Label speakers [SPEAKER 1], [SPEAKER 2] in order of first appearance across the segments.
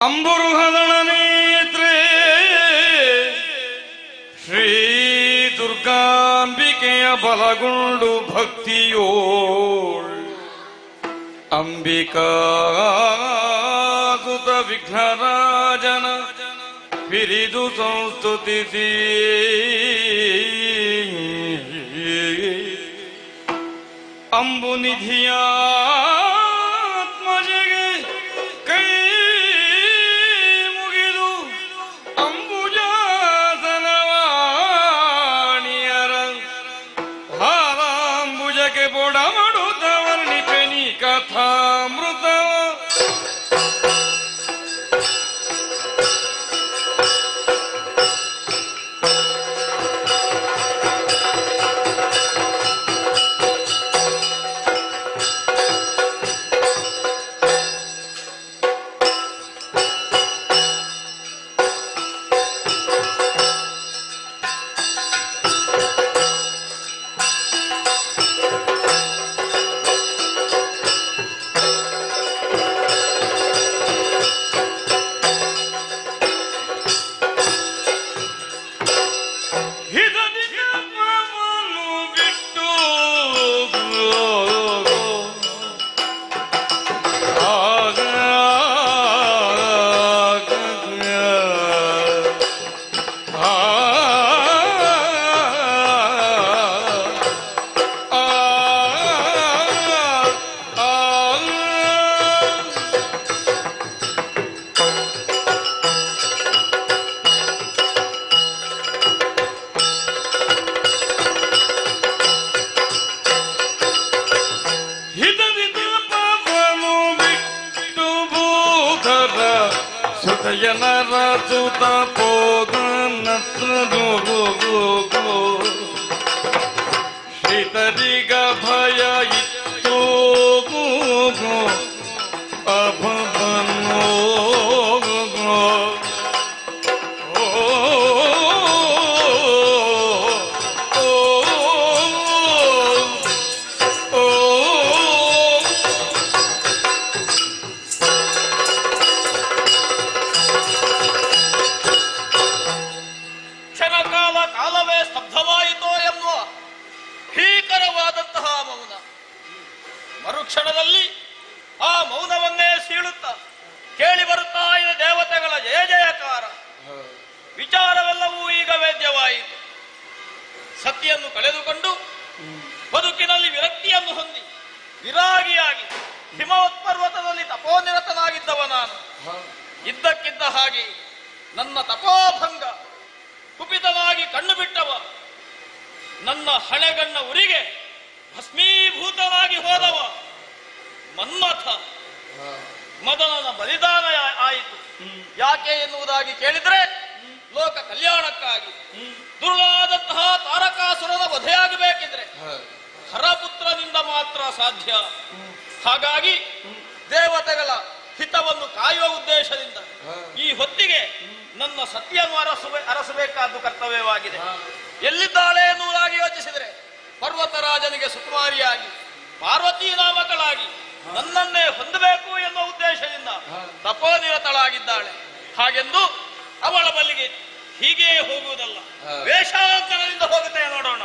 [SPEAKER 1] ಅಂಬುರುಹದಳ ನೇತ್ರೆ ಶ್ರೀ ದುರ್ಗಾಂಬಿಕೆಯ ಬಲಗೊಂಡು ಭಕ್ತಿಯೋಳ್ ಅಂಬಿಕಾ ಸುತ ವಿಘ್ನರಾಜನ ಬಿರಿದು ಸಂಸ್ತುತಿಸಿ ಅಂಬುನಿಧಿಯ ಆತ್ಮಜೆಗೆ ಕೈ ಮುಗಿದು ಅಂಬುಜಾಸನವಾಣಿಯರ ಹಾರಾಂಬುಜಕ್ಕೆ ಬೊಡ ಮಾಡುತ್ತ ವರ್ಣಿಪೆನಿ ಕಥಾಮೃತವ ಸುತಯನರ ಸುತ ಪೋದನತ್ರ ಶ್ರೀತರಿಗ ಭಯ ಇತ್ತು ಅಭವನೋ
[SPEAKER 2] ಮರುಕ್ಷಣದಲ್ಲಿ ಆ ಮೌನವನ್ನೇ ಸೀಳುತ್ತ ಕೇಳಿ ಬರುತ್ತಾ ಇದೆ ದೇವತೆಗಳ ಜಯ ಜಯಕಾರ. ವಿಚಾರವೆಲ್ಲವೂ ಈಗ ವೇದ್ಯವಾಯಿತು. ಸತಿಯನ್ನು ಕಳೆದುಕೊಂಡು ಬದುಕಿನಲ್ಲಿ ವಿರಕ್ತಿಯನ್ನು ಹೊಂದಿ ವಿರಾಗಿಯಾಗಿ ಹಿಮೋತ್ಪರ್ವತದಲ್ಲಿ ತಪೋನಿರತನಾಗಿದ್ದವ ನಾನು. ಇದ್ದಕ್ಕಿದ್ದ ಹಾಗೆ ನನ್ನ ತಪೋಭಂಗ ಕುಪಿತನಾಗಿ ಕಣ್ಣು ಬಿಟ್ಟವ, ನನ್ನ ಹಣೆಗಣ್ಣ ಉರಿಗೆ ಭಸ್ಮೀಭೂತನಾಗಿ ಹೋದವ ಮನ್ಮಥ ಮದನನ ಬಲಿದಾನ ಆಯಿತು. ಯಾಕೆ ಎನ್ನುವುದಾಗಿ ಕೇಳಿದ್ರೆ ಲೋಕ ಕಲ್ಯಾಣಕ್ಕಾಗಿ. ದುರ್ಗಾದಂತಹ ತಾರಕಾಸುರನ ವಧೆಯಾಗಬೇಕಿದ್ರೆ ಹರಪುತ್ರನಿಂದ ಮಾತ್ರ ಸಾಧ್ಯ. ಹಾಗಾಗಿ ದೇವತೆಗಳ ಹಿತವನ್ನು ಕಾಯುವ ಉದ್ದೇಶದಿಂದ ಈ ಹೊತ್ತಿಗೆ ನನ್ನ ಸತಿಯನ್ನು ಅರಸಬೇಕಾದ್ದು ಕರ್ತವ್ಯವಾಗಿದೆ. ಎಲ್ಲಿದ್ದಾಳೆ ಎನ್ನುವುದಾಗಿ ಯೋಚಿಸಿದರೆ ಪರ್ವತರಾಜನಿಗೆ ಸುಕುಮಾರಿಯಾಗಿ ಪಾರ್ವತೀ ನಾಮಕಳಾಗಿ ನನ್ನನ್ನೇ ಹೊಂದಬೇಕು ಎನ್ನುವ ಉದ್ದೇಶದಿಂದ ತಪೋನಿರತಳಾಗಿದ್ದಾಳೆ. ಹಾಗೆಂದು ಅವಳ ಬಲ್ಲಿಗೆ ಹೀಗೆ ಹೋಗುವುದಲ್ಲ, ವೇಷಾಲಂಕರದಿಂದ ಹೋಗುತ್ತೆ ನೋಡೋಣ.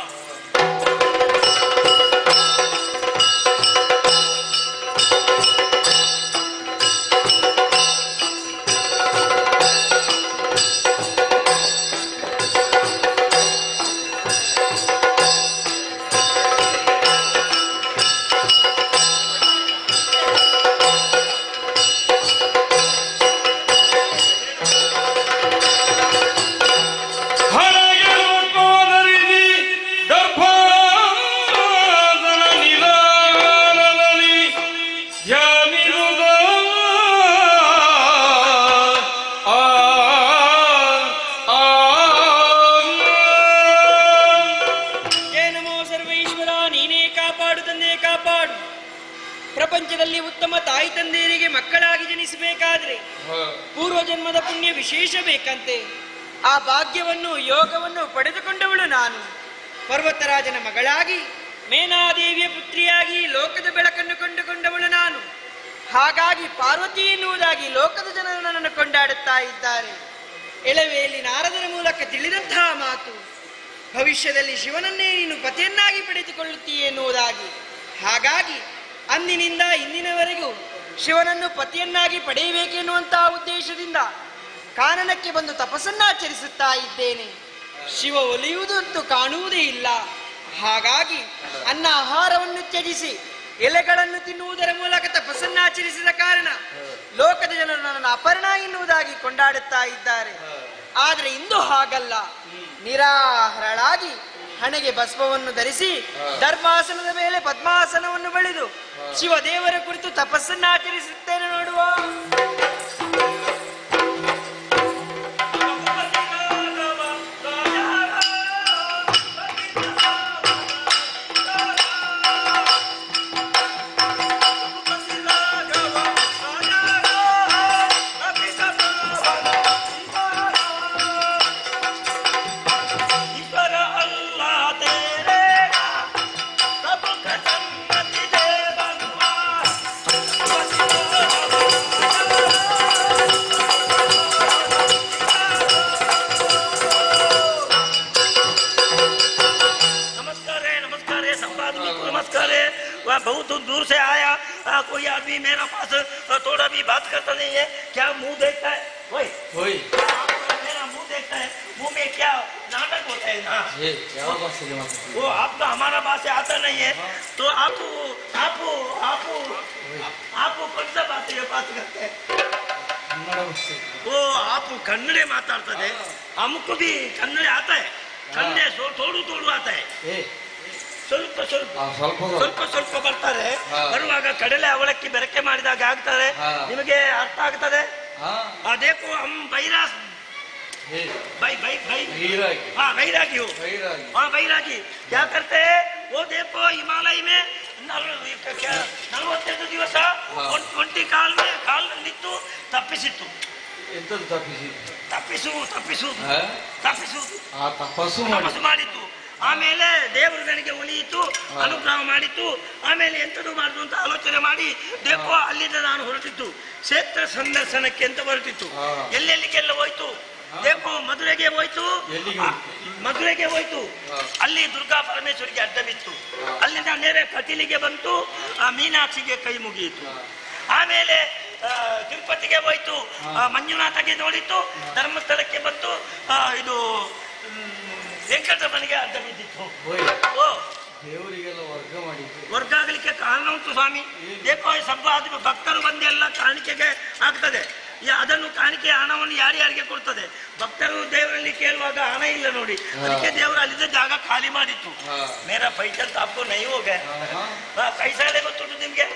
[SPEAKER 3] ಪ್ರಪಂಚದಲ್ಲಿ ಉತ್ತಮ ತಾಯಿ ತಂದೆಯರಿಗೆ ಮಕ್ಕಳಾಗಿ ಜನಿಸಬೇಕಾದ್ರೆ ಪೂರ್ವ ಜನ್ಮದ ಪುಣ್ಯ ವಿಶೇಷ ಬೇಕಂತೆ. ಆ ಭಾಗ್ಯವನ್ನು ಯೋಗವನ್ನು ಪಡೆದುಕೊಂಡವಳು ನಾನು. ಪರ್ವತರಾಜನ ಮಗಳಾಗಿ ಮೇನಾದೇವಿಯ ಪುತ್ರಿಯಾಗಿ ಲೋಕದ ಬೆಳಕನ್ನು ಕಂಡುಕೊಂಡವಳು ನಾನು. ಹಾಗಾಗಿ ಪಾರ್ವತಿ ಎನ್ನುವುದಾಗಿ ಲೋಕದ ಜನರು ನನ್ನನ್ನು ಕೊಂಡಾಡುತ್ತಾ ಇದ್ದಾರೆ. ಎಳವೆಯಲ್ಲಿ ನಾರದರ ಮೂಲಕ ತಿಳಿದಂತಹ ಮಾತು, ಭವಿಷ್ಯದಲ್ಲಿ ಶಿವನನ್ನೇ ನೀನು ಪತಿಯನ್ನಾಗಿ ಪಡೆದುಕೊಳ್ಳುತ್ತೀಯ ಎನ್ನುವುದಾಗಿ. ಹಾಗಾಗಿ ಅಂದಿನಿಂದ ಇಂದಿನವರೆಗೂ ಶಿವನನ್ನು ಪತಿಯನ್ನಾಗಿ ಪಡೆಯಬೇಕೆನ್ನುವಂತಹ ಉದ್ದೇಶದಿಂದ ಕಾನನಕ್ಕೆ ಬಂದು ತಪಸ್ಸನ್ನಾಚರಿಸುತ್ತಾ ಇದ್ದೇನೆ. ಶಿವ ಒಲಿಯುವುದಂತೂ ಕಾಣುವುದೇ ಇಲ್ಲ. ಹಾಗಾಗಿ ಅನ್ನ ಆಹಾರವನ್ನು ತ್ಯಜಿಸಿ ಎಲೆಗಳನ್ನು ತಿನ್ನುವುದರ ಮೂಲಕ ತಪಸ್ಸನ್ನಾಚರಿಸಿದ ಕಾರಣ ಲೋಕದ ಜನರು ನನ್ನನ್ನು ಅಪರ್ಣ ಎನ್ನುವುದಾಗಿ ಕೊಂಡಾಡುತ್ತಾ ಇದ್ದಾರೆ. ಆದರೆ ಇಂದು ಹಾಗಲ್ಲ. ನಿರಾಹರಳಾಗಿ ಹಣೆಗೆ ಭಸ್ಮವನ್ನು ಧರಿಸಿ ದರ್ಭಾಸನದ ಮೇಲೆ ಪದ್ಮಾಸನವನ್ನು ಬಳಿದು ಶಿವದೇವರ ಕುರಿತು ತಪಸ್ಸನ್ನಾಚರಿಸುತ್ತೇನೆ ನೋಡುವ.
[SPEAKER 4] बहुत दूर से आया, कोई आदमी मेरा पास थोड़ा भी बात करता नहीं है, क्या मुंह देखता है? वही मेरा मुंह देखता है, मुंह में क्या नाटक होता है ना?
[SPEAKER 1] ये क्या
[SPEAKER 4] वो आपका हमारा बात से आता नहीं है, तो आप कौन सा बात करते हैं? वो आप कन्नड़े माताಡ್ತದೆ, हमको भी कन्नड़े आता है, कन्नड़े थोड़ू आता है, ಸ್ವಲ್ಪ ಬರ್ತಾರೆ. ಬರುವಾಗ ಕಡಲೆ ಅವಳಕ್ಕಿ ಬೆರಕೆ ಮಾಡಿದಾಗ ಆಗ್ತದೆ, ನಿಮಗೆ ಅರ್ಥ ಆಗ್ತದೆ. देखो हम वैरागी हो, हाँ वैरागी क्या करते हैं? वो देखो हिमालय में 45 ದಿವಸ ಒಂಟಿ ಕಾಲ್ ನಿಂತು ತಪ್ಪಿಸಿತ್ತು. ತಪಸ್ಸು ಮಾಡಿತ್ತು. ಆಮೇಲೆ ದೇವರುಗಳಿಗೆ ಒಲಿಯಿತು, ಅನುಗ್ರಹ ಮಾಡಿತ್ತು. ಆಮೇಲೆ ಎಂಥದ್ದು ಮಾಡುದು ಅಂತ ಆಲೋಚನೆ ಮಾಡಿ ದೇವೋ ಅಲ್ಲಿಂದ ನಾನು ಹೊರಟಿತ್ತು, ಕ್ಷೇತ್ರ ಸಂದರ್ಶನಕ್ಕೆ ಅಂತ ಹೊರಟಿತ್ತು. ಎಲ್ಲೆಲ್ಲಿಗೆಲ್ಲ ಹೋಯ್ತು? ದೇವೋ ಮಧುರೆಗೆ ಹೋಯ್ತು. ಅಲ್ಲಿ ದುರ್ಗಾ ಪರಮೇಶ್ವರಿಗೆ ಅಡ್ಡ ಬಿತ್ತು. ಅಲ್ಲಿಂದ ನೇರ ಕಟೀಲಿಗೆ ಬಂತು, ಮೀನಾಕ್ಷಿಗೆ ಕೈ ಮುಗಿಯಿತು. ಆಮೇಲೆ ತಿರುಪತಿಗೆ ಹೋಯ್ತು, ಮಂಜುನಾಥಗೆ ನೋಡಿತ್ತು. ಧರ್ಮಸ್ಥಳಕ್ಕೆ ಬಂತು, ಇದು ವೆಂಕಟರಮಣಿಗೆ ಅಡ್ಡ ಬಿದ್ದಿತ್ತು.
[SPEAKER 1] ದೇವರಿಗೆಲ್ಲ
[SPEAKER 4] ವರ್ಗ ಆಗಲಿಕ್ಕೆ ಕಾರಣ ಉಂಟು ಸ್ವಾಮಿ. ದೇಕೋ ಸಬ್ಬ ಆದ್ರೂ ಭಕ್ತರು ಬಂದೆಲ್ಲ ಕಾಣಿಕೆಗೆ ಆಗ್ತದೆ. ಅದನ್ನು ಕಾಣಿಕೆ ಹಣವನ್ನು ಯಾರ್ಯಾರಿಗೆ ಕೊಡ್ತದೆ? ಭಕ್ತರು ದೇವರಲ್ಲಿ ಕೇಳುವಾಗ ಹಣ ಇಲ್ಲ ನೋಡಿ, ಅದಕ್ಕೆ ದೇವರು ಅಲ್ಲಿದ್ದ ಜಾಗ ಖಾಲಿ ಮಾಡಿತ್ತು. ಮೇರಾ ಪೈಸಲ್ ತಾಪು ನೈ ಹೋಗೆ ಕೈಸಾಲೆ ಗೊತ್ತುಂಟು ನಿಮ್ಗೆ?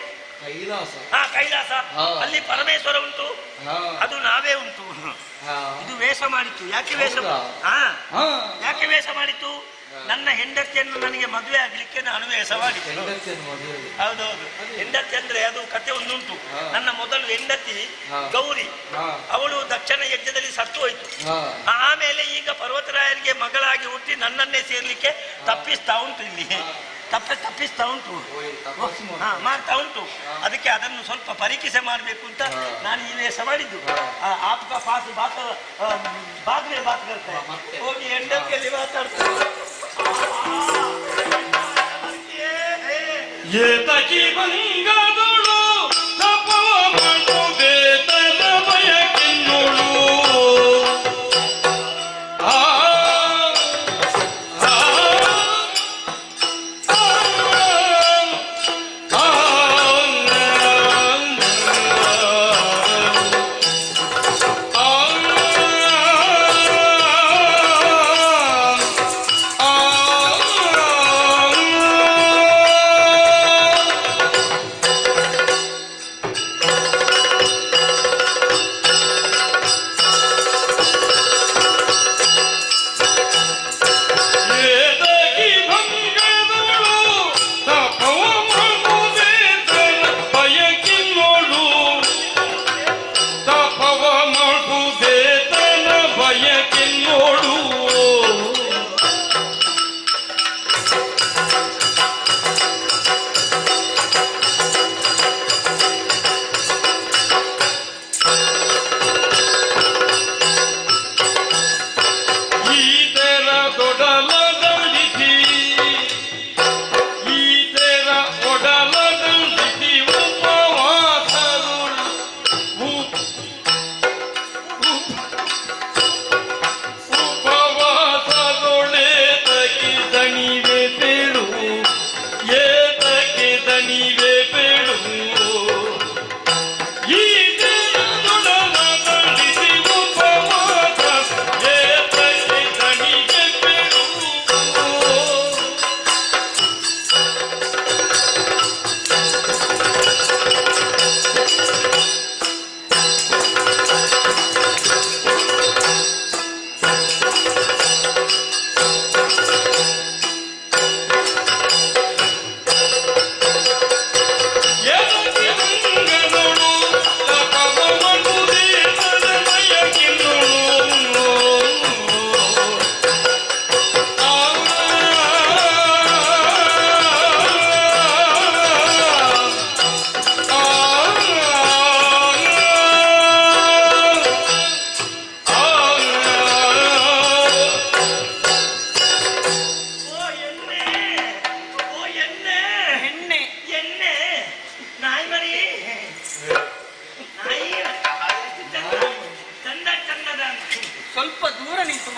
[SPEAKER 4] ಕೈಲಾಸ. ಅಲ್ಲಿ ಪರಮೇಶ್ವರ ಉಂಟು, ಅದು ನಾವೇ ಉಂಟು. ಇದು ವೇಷ ಮಾಡಿತ್ತು. ಯಾಕೆ ವೇಷ ಮಾಡಿತ್ತು? ನನ್ನ ಹೆಂಡತಿಯನ್ನು ನನಗೆ ಮದುವೆ ಆಗ್ಲಿಕ್ಕೆ ನಾನು ವೇಷ ಮಾಡಿದ್ದೇನೆ. ಹೌದೌದು, ಹೆಂಡತಿ ಅಂದ್ರೆ ಅದು ಕತೆ ಒಂದುಂಟು. ನನ್ನ ಮೊದಲು ಹೆಂಡತಿ ಗೌರಿ, ಅವಳು ದಕ್ಷಿಣ ಯಜ್ಞದಲ್ಲಿ ಸತ್ತು ಹೋಯ್ತು. ಆಮೇಲೆ ಈಗ ಪರ್ವತರಾಯರಿಗೆ ಮಗಳಾಗಿ ಹುಟ್ಟಿ ನನ್ನನ್ನೇ ಸೇರ್ಲಿಕ್ಕೆ ತಪ್ಪಿಸ್ತಾ ಉಂಟು. ಇಲ್ಲಿ ತಪ್ಪಿಸ್ತಾ ಉಂಟು, ಮಾಡ್ತಾ ಉಂಟು. ಅದಕ್ಕೆ ಅದನ್ನು ಸ್ವಲ್ಪ ಪರೀಕ್ಷೆ ಮಾಡಬೇಕು ಅಂತ ನಾನು ಈ ವೇಷ ಮಾಡಿದ್ದು. ಆಪ್ಕ ಪಾಸ್ ಬಾತ್ ಕರ್ತಾರೆ, ಹೋಗಿ ಹೆಂಡತಿಯಲ್ಲಿ ಮಾತಾಡ್ತಾರೆ.
[SPEAKER 1] ಏತಕಿ ಬಂಗದಳು ತಪವ ಮಾಡುವೆ ತನ ಬಯಕೆನ್ನೋಳು.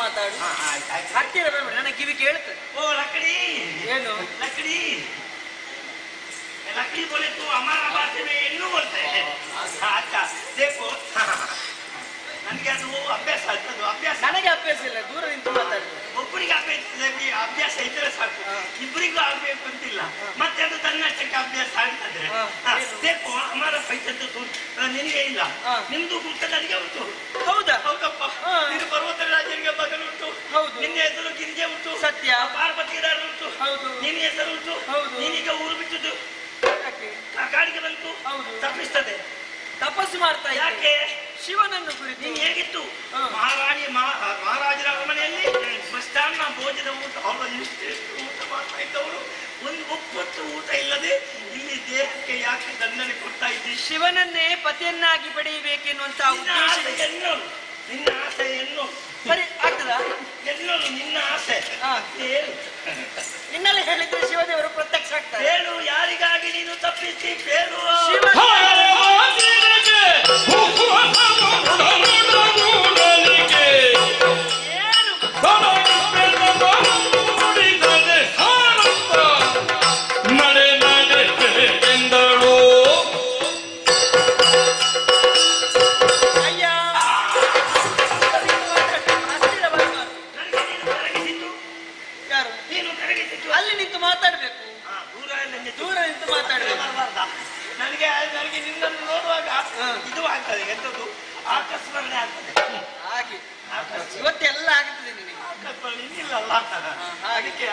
[SPEAKER 3] ಮಾತಾಡು.
[SPEAKER 4] ಆಯ್ತು.
[SPEAKER 3] ಹತ್ತಿರ ಬೇಡ, ನನ್ನ ಕಿವಿ ಕೇಳುತ್ತದೆ.
[SPEAKER 4] ಓ ಲಕಡಿ
[SPEAKER 3] ಏನು
[SPEAKER 4] लकड़ी लकड़ी बोले तो हमारा भाषे में इन्नू बोलते हैं. अच्छा देखो ನನಗೆ ಅದು ಅಭ್ಯಾಸ ಅದು ಅಭ್ಯಾಸ.
[SPEAKER 3] ನನಗೆ ಅಭ್ಯಾಸ ಇಲ್ಲ, ದೂರ ನಿಂತು ಮಾತಾಡ್ತೇನೆ.
[SPEAKER 4] ಒಬ್ಬರಿಗೆ ಅಭ್ಯಾಸ ಇದ್ರೆ ಸಾಕು, ಇಬ್ಬರಿಗೂ ಆಗ್ಬೇಕು ಅಂತಿಲ್ಲ. ಮತ್ತೆ ಅದು ತನ್ನಷ್ಟಕ್ಕೆ ಅಭ್ಯಾಸ ಆಗ್ತದೆ. देखो हमारा पैसे तो ನಿನಗೆ ಇಲ್ಲ, ನಿಮ್ದು ಗುಪ್ತ ನನಗೆ ಉಂಟು.
[SPEAKER 3] ಹೌದಾ?
[SPEAKER 4] ಹೌದಪ್ಪ, ನೀನು ಪರ್ವತ ರಾಜರಿಗೆ ಮಗನು ಉಂಟು.
[SPEAKER 3] ಹೌದು.
[SPEAKER 4] ನಿನ್ನ ಹೆಸರು ಗಿರಿಜೆ ಉಂಟು.
[SPEAKER 3] ಸತ್ಯ.
[SPEAKER 4] ಪಾರ್ವತಿ ಉಂಟು.
[SPEAKER 3] ಹೌದು.
[SPEAKER 4] ನಿನ್ನ ಹೆಸರು ಉಂಟು.
[SPEAKER 3] ಹೌದು.
[SPEAKER 4] ನೀನೀಗ ಊರು ಬಿಟ್ಟದ್ದು
[SPEAKER 3] ಯಾಕೆ?
[SPEAKER 4] ಕಾಡಿಗೆ ಬಂತು.
[SPEAKER 3] ಹೌದು.
[SPEAKER 4] ತಪ್ಪಿಸ್ತದೆ.
[SPEAKER 3] ತಪಸ್ಸು ಮಾಡ್ತಾ ಇದ್ದೆ.
[SPEAKER 4] ಯಾಕೆ?
[SPEAKER 3] ಶಿವನನ್ನು ಕುರಿತು.
[SPEAKER 4] ನೀನು ಹೇಗಿತ್ತು ಮಹಾರಾಜರ ಮನೆಯಲ್ಲಿ ಮೃಷ್ಟಾನ್ನ ಭೋಜನ ಊಟ, ಅವರು ಎಷ್ಟು ಊಟ ಮಾಡ್ತಾ ಇದ್ದವರು. ಒಂದು ಒಪ್ಪತ್ತು ಊಟ ಇಲ್ಲದೆ ಇಲ್ಲಿ ದೇಹಕ್ಕೆ ಯಾಕೆ ದಂಡನೆ ಕೊಡ್ತಾ ಇದ್ದೀವಿ?
[SPEAKER 3] ಶಿವನನ್ನೇ ಪತಿಯನ್ನಾಗಿ ಪಡೆಯಬೇಕೆನ್ನುವಂತ ಉದ್ದೇಶ.
[SPEAKER 4] ನಿನ್ನ ಆಸೆ ಎನ್ನು
[SPEAKER 3] ಸರಿ ಆಗ್ತದಾ?
[SPEAKER 4] ಎಲ್ಲರೂ ನಿನ್ನ ಆಸೆ ಏನು?
[SPEAKER 3] ಇನ್ನೆಲ್ಲ ಹೇಳಿದ್ರೆ ಶಿವದೇವರು ಪ್ರತ್ಯಕ್ಷ ಆಗ್ತಾರೆ.
[SPEAKER 4] ಹೇಳು, ಯಾರಿಗಾಗಿ ನೀನು ತಪ್ಪಿಸಿ ಹೇಳು.
[SPEAKER 3] ಅಲ್ಲಿ ನಿಂತು ಮಾತಾಡ್ಬೇಕು. ದೂರ ನಿಂತು ಮಾತಾಡ್ಬೇಕು.
[SPEAKER 4] ನನಗೆ ನಿನ್ನನ್ನು ನೋಡುವಾಗ ಇದು ಆಗ್ತದೆ, ಎಂತದ್ದು ಆಕಸ್ಮರಣೆ ಆಗ್ತದೆ.
[SPEAKER 3] ಹಾಗೆ ಇವತ್ತೆಲ್ಲ ಆಗುತ್ತದೆ ನಿನಗೆ.
[SPEAKER 4] ಆಕಸ್ಮರಣೆ ಇನ್ನಿಲ್ಲಲ್ಲ, ಅದಕ್ಕೆ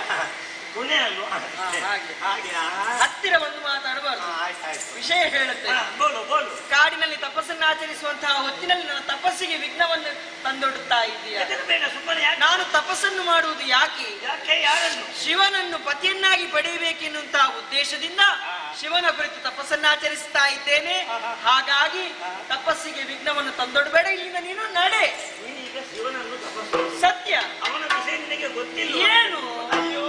[SPEAKER 4] ಗುಣೆ ಅಲ್ವಾ? ಹಾಗೆ
[SPEAKER 3] ಹತ್ತಿರ ಬಂದು ಮಾತಾಡಬಾರ್ದು. ವಿಷಯ ಹೇಳುತ್ತೆ.
[SPEAKER 4] ಬೋಲು.
[SPEAKER 3] ಕಾಡಿನಲ್ಲಿ ತಪಸ್ಸನ್ನು ಆಚರಿಸುವಂತಹ ಹೊತ್ತಿನಲ್ಲಿ ನನ್ನ ತಪಸ್ಸಿಗೆ ವಿಘ್ನವನ್ನು ತಂದೊಡ್ಡುತ್ತಾ ಇದೆಯಾ?
[SPEAKER 4] ಬೇಡ, ಸುಮ್ಮನೆ.
[SPEAKER 3] ನಾನು ತಪಸ್ಸನ್ನು ಮಾಡುವುದು ಯಾಕೆ?
[SPEAKER 4] ಯಾರನ್ನು?
[SPEAKER 3] ಶಿವನನ್ನು ಪತಿಯನ್ನಾಗಿ ಪಡೆಯಬೇಕೆನ್ನುವಂತಹ ಉದ್ದೇಶದಿಂದ ಶಿವನ ಕುರಿತು ತಪಸ್ಸನ್ನು ಆಚರಿಸುತ್ತಾ ಇದ್ದೇನೆ. ಹಾಗಾಗಿ ತಪಸ್ಸಿಗೆ ವಿಘ್ನವನ್ನು ತಂದೊಡ್ಬೇಡ, ಇಲ್ಲಿಂದ ನೀನು ನಡೆ.
[SPEAKER 4] ನೀನೀಗ ಶಿವನನ್ನು ತಪಸ್ಸು.
[SPEAKER 3] ಸತ್ಯ.
[SPEAKER 4] ಅವನ ವಿಷಯ ನಿನಗೆ ಗೊತ್ತಿಲ್ಲ.
[SPEAKER 3] ಏನು?
[SPEAKER 4] ಅಯ್ಯೋ,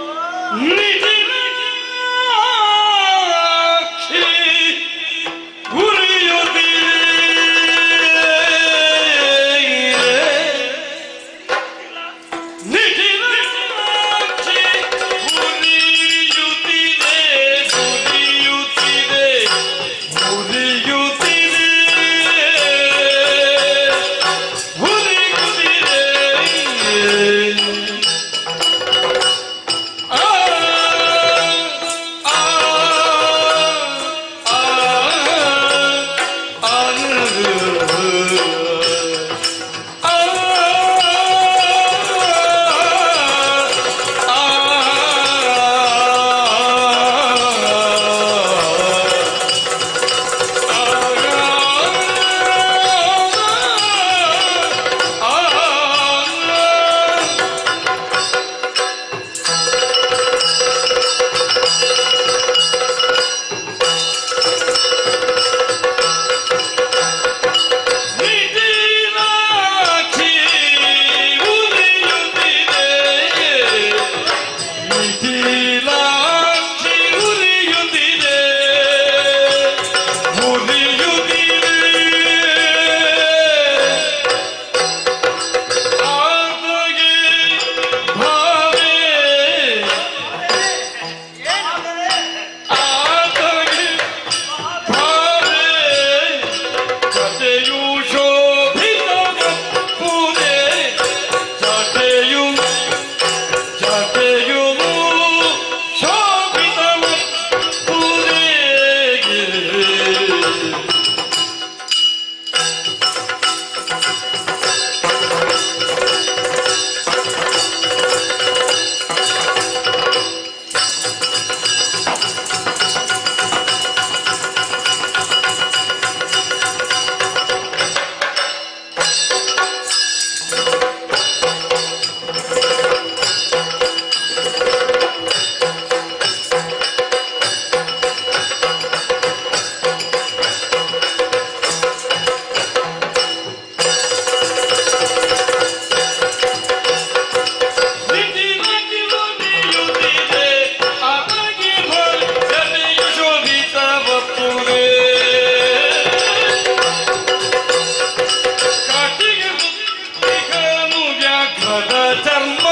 [SPEAKER 1] ಸಂಘದ ಚರ್ಮ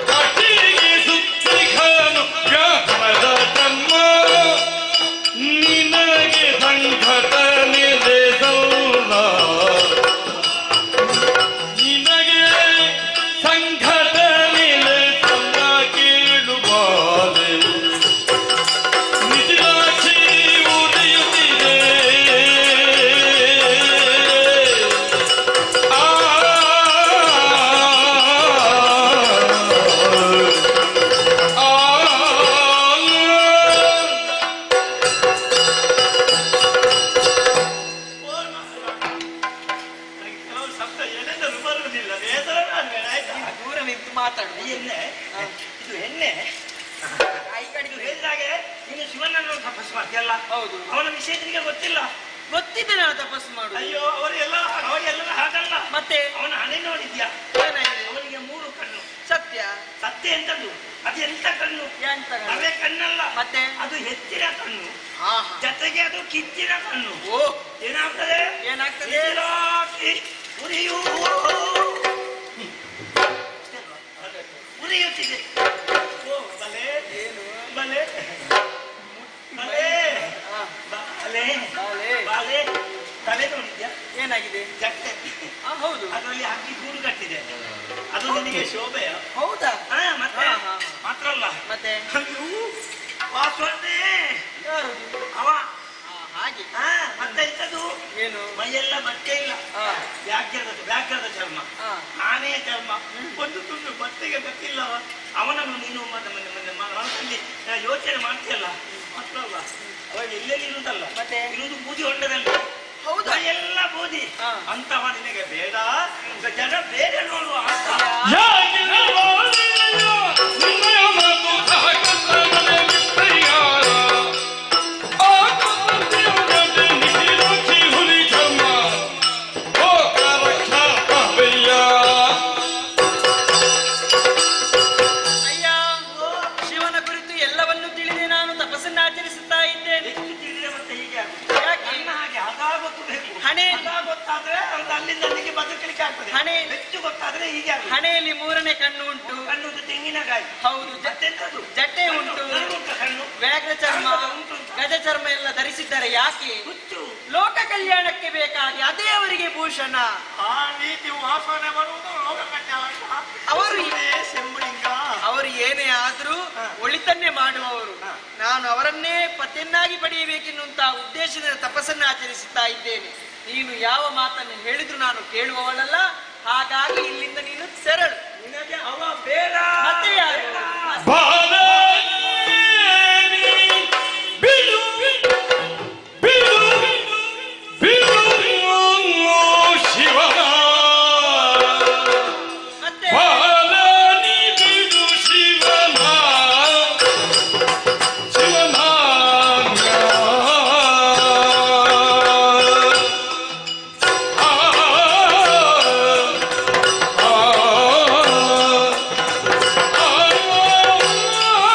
[SPEAKER 1] ಕಟಿಗೆ ಸುತ್ತಿಗನು ವ್ಯಾಘ್ರದ ಚರ್ಮ ನಿನಗೆ ಸಂಘಟನೆ ದೇಸಲ್ಲ ನಿನಗೆ ಸಂಘಟನೆ ಸಲ್ಲ ಕೇಳುವಾಲೆ ನಿಜರಾಕ್ಷಿ ಉರಿಯುತ್ತಿದೆ
[SPEAKER 4] ಕೆಲವು ಶಬ್ದ ಎಳೆದರೂ ಬರುವುದಿಲ್ಲ ಬೇಸರ ಮಾಡ್ಬೇಡ ಆಯ್ತಾ
[SPEAKER 3] ದೂರ ನಿಂತು ಮಾತಾಡು
[SPEAKER 4] ಎಣ್ಣೆ ಇದು ಎಣ್ಣೆ
[SPEAKER 3] ಈ ಕಡೆ
[SPEAKER 4] ಇದು ಹೇಳಿದಾಗೆ ನೀನು ಶಿವನನ್ನು ತಪಸ್ಸು ಮಾಡ್ತೀಯಲ್ಲ
[SPEAKER 3] ಹೌದು
[SPEAKER 4] ಅವನ ವಿಷಯ ನಿನಗೆ ಗೊತ್ತಿಲ್ಲ
[SPEAKER 3] ಗೊತ್ತಿದೆ ನಾನು ತಪಸ್ಸು ಮಾಡುದು
[SPEAKER 4] ಅಯ್ಯೋ ಅವರೆಲ್ಲರೂ ಹಾಗಲ್ಲ
[SPEAKER 3] ಮತ್ತೆ
[SPEAKER 4] ಅವನ ಹಣೆ ನೋಡಿದ್ಯಾ
[SPEAKER 3] ಏನಾಗಿದೆ
[SPEAKER 4] ಅವನಿಗೆ 3 ಕಣ್ಣು
[SPEAKER 3] ಸತ್ಯ
[SPEAKER 4] ಸತ್ಯ ಎಂತದ್ದು ಅದು ಎಂತ ಕಣ್ಣು
[SPEAKER 3] ಎಂತ
[SPEAKER 4] ಅವೇ ಕಣ್ಣಲ್ಲ
[SPEAKER 3] ಮತ್ತೆ
[SPEAKER 4] ಅದು ಹೆಚ್ಚಿನ ಕಣ್ಣು
[SPEAKER 3] ಹಾ
[SPEAKER 4] ಜೊತೆಗೆ ಅದು ಕಿಚ್ಚಿನ ಕಣ್ಣು
[SPEAKER 3] ಓ
[SPEAKER 4] ಏನಾಗ್ತದೆ
[SPEAKER 3] ಏನಾಗ್ತದೆ
[SPEAKER 4] ಉರಿಯು ಉರಿಯುತ್ತಿದೆ ಓ ಬಲೆ
[SPEAKER 3] ಏನು
[SPEAKER 4] ಬಲೆ ಬಲೆ
[SPEAKER 3] ಹಾ,
[SPEAKER 4] ಬಾಲೆ
[SPEAKER 3] ಬಾಲೆ.
[SPEAKER 4] ಬಾಲೆ ತಲೆ ನೋಡಿದ್ಯಾ
[SPEAKER 3] ಏನಾಗಿದೆ
[SPEAKER 4] ಜಟ್ಟೆ
[SPEAKER 3] ಹೌದು
[SPEAKER 4] ಅದರಲ್ಲಿ ಹಾಕಿ ಗೂಡು ಕಟ್ಟಿದೆ ಅದು ನಿನಗೆ ಶೋಭೆಯ
[SPEAKER 3] ಹೌದಾ
[SPEAKER 4] ಮತ್ತೆ
[SPEAKER 3] ಹಾ, ಹಾ.
[SPEAKER 4] ಮಾತ್ರ ಅಲ್ಲ
[SPEAKER 3] ಮತ್ತೆ
[SPEAKER 4] ಅಯ್ಯೋ, ವಾಸನೆ
[SPEAKER 3] ಯಾರು
[SPEAKER 4] ಅವ
[SPEAKER 3] ಹಾಗೆ
[SPEAKER 4] ಮತ್ತೆ ಎಂತದು
[SPEAKER 3] ಏನು
[SPEAKER 4] ಮೈಯೆಲ್ಲ ಬಟ್ಟೆ ಇಲ್ಲ
[SPEAKER 3] ಹಾ
[SPEAKER 4] ವ್ಯಾಘ್ರದ ಚರ್ಮ
[SPEAKER 3] ಹಾ
[SPEAKER 4] ಆನೆಯ ಚರ್ಮ ಒಂದು ತುಂಡು ಬಟ್ಟೆಗೆ ಗೊತ್ತಿಲ್ಲವ ಅವನನ್ನು ನೀನು ಮನಸ್ಸಲ್ಲಿ ಯೋಚನೆ ಮಾಡ್ತೀಯಲ್ಲ ಮಾತ್ರ ಅಲ್ಲ ಅವಾಗ ಎಲ್ಲೆಲ್ಲಿ ಇರುವುದಲ್ಲ
[SPEAKER 3] ಮತ್ತೆ?
[SPEAKER 4] ಇರುವುದು ಬೂದಿ ಹೊಂಡದಲ್ಲಿ
[SPEAKER 3] ಹೌದಾ
[SPEAKER 4] ಎಲ್ಲ ಬೂದಿ
[SPEAKER 3] ಹಾ.
[SPEAKER 4] ಅಂತವ ನಿನಗೆ ಬೇಡ ಜನ ಬೇರೆ ನೋಡುವ ಅಂತ
[SPEAKER 1] ಯಾಕೆ ನಿನ್ನಯ ಮಾತು ಸಹಕರ್ತನೆ ಮಿತ್ರಯಾರ ಆತ್ಮಹತ್ಯೆಯುಗದೆ ನಿಖಿಲಾಕ್ಷಿ ಹುಲಿ ಚರ್ಮ ಲೋಕ ರಕ್ಷಾಪಯ್ಯ
[SPEAKER 3] ಅಯ್ಯ ಶಿವನ ಕುರಿತು ಎಲ್ಲವನ್ನೂ ತಿಳಿದು ನಾನು ತಪಸ್ಸನ್ನು ಆಚರಿಸುತ್ತಾ ಇದ್ದೇನೆ
[SPEAKER 4] ಹೆಚ್ಚು ತಿಳಿದ್ರೆ ಮತ್ತೆ ಹೀಗೆ ಆಗುದು.
[SPEAKER 3] ಯಾಕೆ?
[SPEAKER 4] ನನ್ನ ಹಾಗೆ ಅದಾಗ ಗೊತ್ತಬೇಕು
[SPEAKER 3] ಹಣೆ
[SPEAKER 4] ಗೊತ್ತಾದ್ರೆ ಅದು ಅಲ್ಲಿಂದ ಅಲ್ಲಿಗೆ ಬದುಕಲಿಕ್ಕೆ ಆಗ್ತದೆ
[SPEAKER 3] ಹಣೆ
[SPEAKER 4] ಹೆಚ್ಚು ಗೊತ್ತಾದ್ರೆ ಹೀಗೆ ಆಗುದು.
[SPEAKER 3] ಹಣೆಯಲ್ಲಿ 3ನೇ ಕಣ್ಣು ಉಂಟು
[SPEAKER 4] ಕಣ್ಣುದು ತೆಂಗಿನಕಾಯಿ
[SPEAKER 3] ಹೌದು
[SPEAKER 4] ಮತ್ತೆಂತದು
[SPEAKER 3] ಜಟ್ಟೆ ಉಂಟು
[SPEAKER 4] ಕಣ್ಣು ಕಣ್ಣು
[SPEAKER 3] ವ್ಯಾಘ್ರ ಚರ್ಮ ಗಜ ಚರ್ಮ ಎಲ್ಲ ಧರಿಸಿದ್ದಾರೆ ಯಾಕೆ
[SPEAKER 4] ಹುಚ್ಚು
[SPEAKER 3] ಲೋಕ ಕಲ್ಯಾಣಕ್ಕೆ ಬೇಕಾಗಿ ಅದೇ ಅವರಿಗೆ ಭೂಷಣ
[SPEAKER 4] ಆ ರೀತಿ ವಾಸನೆ ಬರುವುದು ಲೋಕ ಕಲ್ಯಾಣ
[SPEAKER 3] ಅವರು
[SPEAKER 4] ಸೆಂಬಳಿಂಗ
[SPEAKER 3] ಅವರು ಏನೇ ಆದ್ರೂ ಒಳಿತನ್ನೇ ಮಾಡುವವರು ನಾನು ಅವರನ್ನೇ ಪತಿಯನ್ನಾಗಿ ಪಡೆಯಬೇಕೆನ್ನುವಂತ ಉದ್ದೇಶದಿಂದ ತಪಸ್ಸನ್ನು ಆಚರಿಸುತ್ತಾ ಇದ್ದೇನೆ ನೀನು ಯಾವ ಮಾತನ್ನು ಹೇಳಿದ್ರು ನಾನು ಕೇಳುವವಳಲ್ಲ ಹಾಗಾಗಿ ಇಲ್ಲಿಂದ ನೀನು ತೆರಳು
[SPEAKER 4] ನಿನಗೆ ಅವ ಬೇಡ
[SPEAKER 3] ಮತ್ತೆ ಯಾರು
[SPEAKER 1] ಬಾಲನಿ ಬಿಡು ಬಿಡು ಬಿಡು ಶಿವನ
[SPEAKER 3] ಮತ್ತೆ
[SPEAKER 1] ಬಾಲನಿ ಬಿಡು ಶಿವನ ಶಿವನ ಆ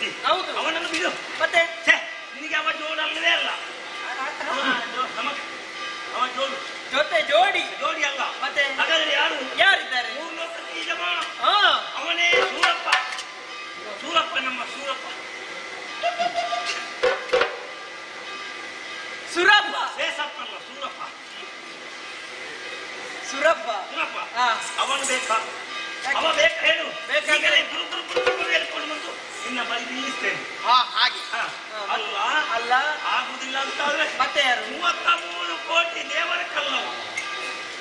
[SPEAKER 4] ಕೊಟ್ಟಿ
[SPEAKER 3] ಹೌದು.
[SPEAKER 4] ಅವನನ್ನು ಬಿಡು.
[SPEAKER 3] ಮತ್ತೆ
[SPEAKER 4] ಛೆ, ನಿನಗೆ ಅವ ಜೋಡಲ್ಲವೇ ಅಲ್ಲ. ಅವ ಜೋಡು
[SPEAKER 3] ಜೋಡಿ
[SPEAKER 4] ಅಲ್ಲ.
[SPEAKER 3] ಮತ್ತೆ
[SPEAKER 4] ಹಾಗಾದ್ರೆ
[SPEAKER 3] ಯಾರಿದ್ದಾರೆ?
[SPEAKER 4] ಮೂರು ಲೋಕಕ್ಕೆ ಯಜಮಾನ
[SPEAKER 3] ಹಾ,
[SPEAKER 4] ಅವನೇ ಸೂರಪ್ಪ. ನಮ್ಮ ಸೂರಪ್ಪ
[SPEAKER 3] ಸುರಪ್ಪ.
[SPEAKER 4] ಸೇಸಪ್ಪಲ್ಲ, ಸೂರಪ್ಪ.
[SPEAKER 3] ಸುರಪ್ಪ. ಹಾ.
[SPEAKER 4] ಅವನು ಬೇಕಾ? ಅವ ಬೇಕಾ ಹೇಳು. ಬೇಕಾದರೆ ಗುರು ಹೇಳ್ಕೊಂಡು ಬಂದು ನಿನ್ನ ಬಳಿ ನಿಲ್ಲಿಸ್ತೇನೆ.
[SPEAKER 3] ಹಾಗೆ
[SPEAKER 4] ಅಲ್ಲ ಆಗುದಿಲ್ಲ ಅಂತಾದ್ರೆ
[SPEAKER 3] ಮತ್ತೆ ಯಾರು?
[SPEAKER 4] 33 ಕೋಟಿ ದೇವರ ಕಲ್ಲವು.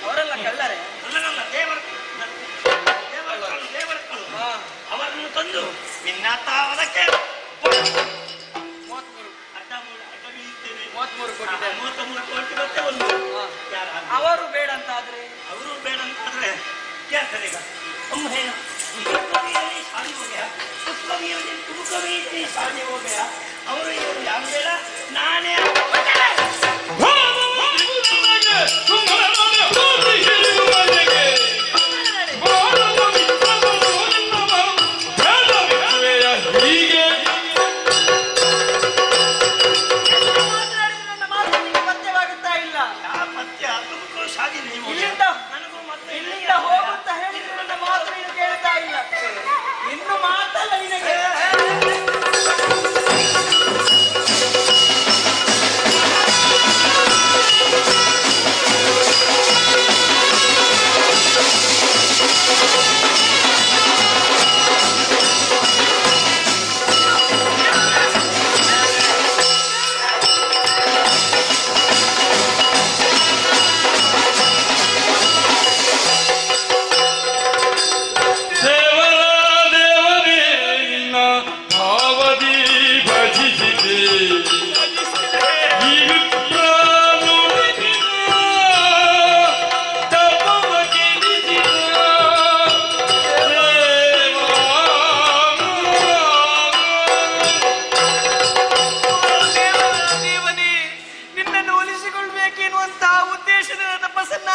[SPEAKER 3] ಅವರೆಲ್ಲ ಕಳ್ಳರೆ?
[SPEAKER 4] ಅಲ್ಲಲ್ಲ, ದೇವರ ಕಲ್ಲು. ಅವರನ್ನು ತಂದು ನಿನ್ನ ಅದಕ್ಕೆ
[SPEAKER 3] 33 ಕೋಟಿ.
[SPEAKER 4] 33 ಕೋಟಿ ಮತ್ತೆ ಒಂದು.
[SPEAKER 3] ಅವರು ಬೇಡ ಅಂತಾದ್ರೆ?
[SPEAKER 4] ಅವರು ಬೇಡ ಅಂತಾದ್ರೆ ಕೇಳ್ತಾರೆ. ಈಗ ಅಮ್ಮ ಹೇಳು, ಶಾದಿ ಹೋಗ್ಯಾ ಶಾದಿ ಹೋಗ್ಯಾ ಅವರು ಯಾರು ಬೇಡ, ನಾನೇ
[SPEAKER 3] ಇಲ್ಲಿಂದ ಹೋಗುತ್ತಾ ಹೇಳಿದ್ರೆ ನನ್ನ ಮಾತು ನೀನು ಕೇಳ್ತಾ ಇಲ್ಲ. ಇನ್ನು ಮಾತಲ್ಲ ನಿನಗೆ.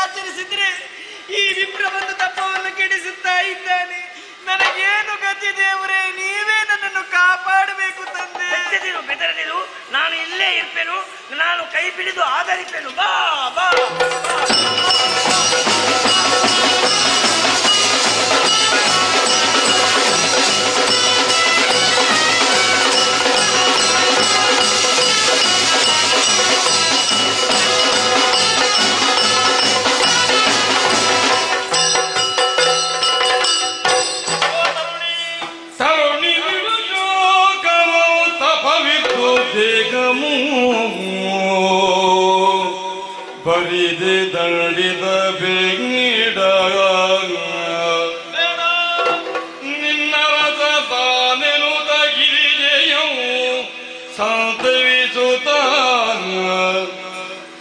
[SPEAKER 3] ಆಚರಿಸಿದ್ರೆ ಈ ವಿಪ್ರ ಒಂದು ತಪ್ಪವನ್ನು ಕೆಡಿಸುತ್ತಾ ಇದ್ದಾನೆ. ನನಗೇನು ಗತಿ ದೇವರೇ, ನೀವೇ ನನ್ನನ್ನು ಕಾಪಾಡಬೇಕು ತಂದೆ.
[SPEAKER 4] ಬೆದರದಿರು, ನಾನು ಇಲ್ಲೇ ಇರ್ಪೇನು, ನಾನು ಕೈ ಬಿಡಿದು ಆಧರಿಪೇನು. ಬಾ ಬಾ
[SPEAKER 1] ಬರಿದೆ ದಂಡಿದ ಬೆಂಗಿಡ ನಿನ್ನ ರಸ ತಾನೆನುತ ಗಿರಿಜೆಯವು ಸಂತವಿಸುತ್ತ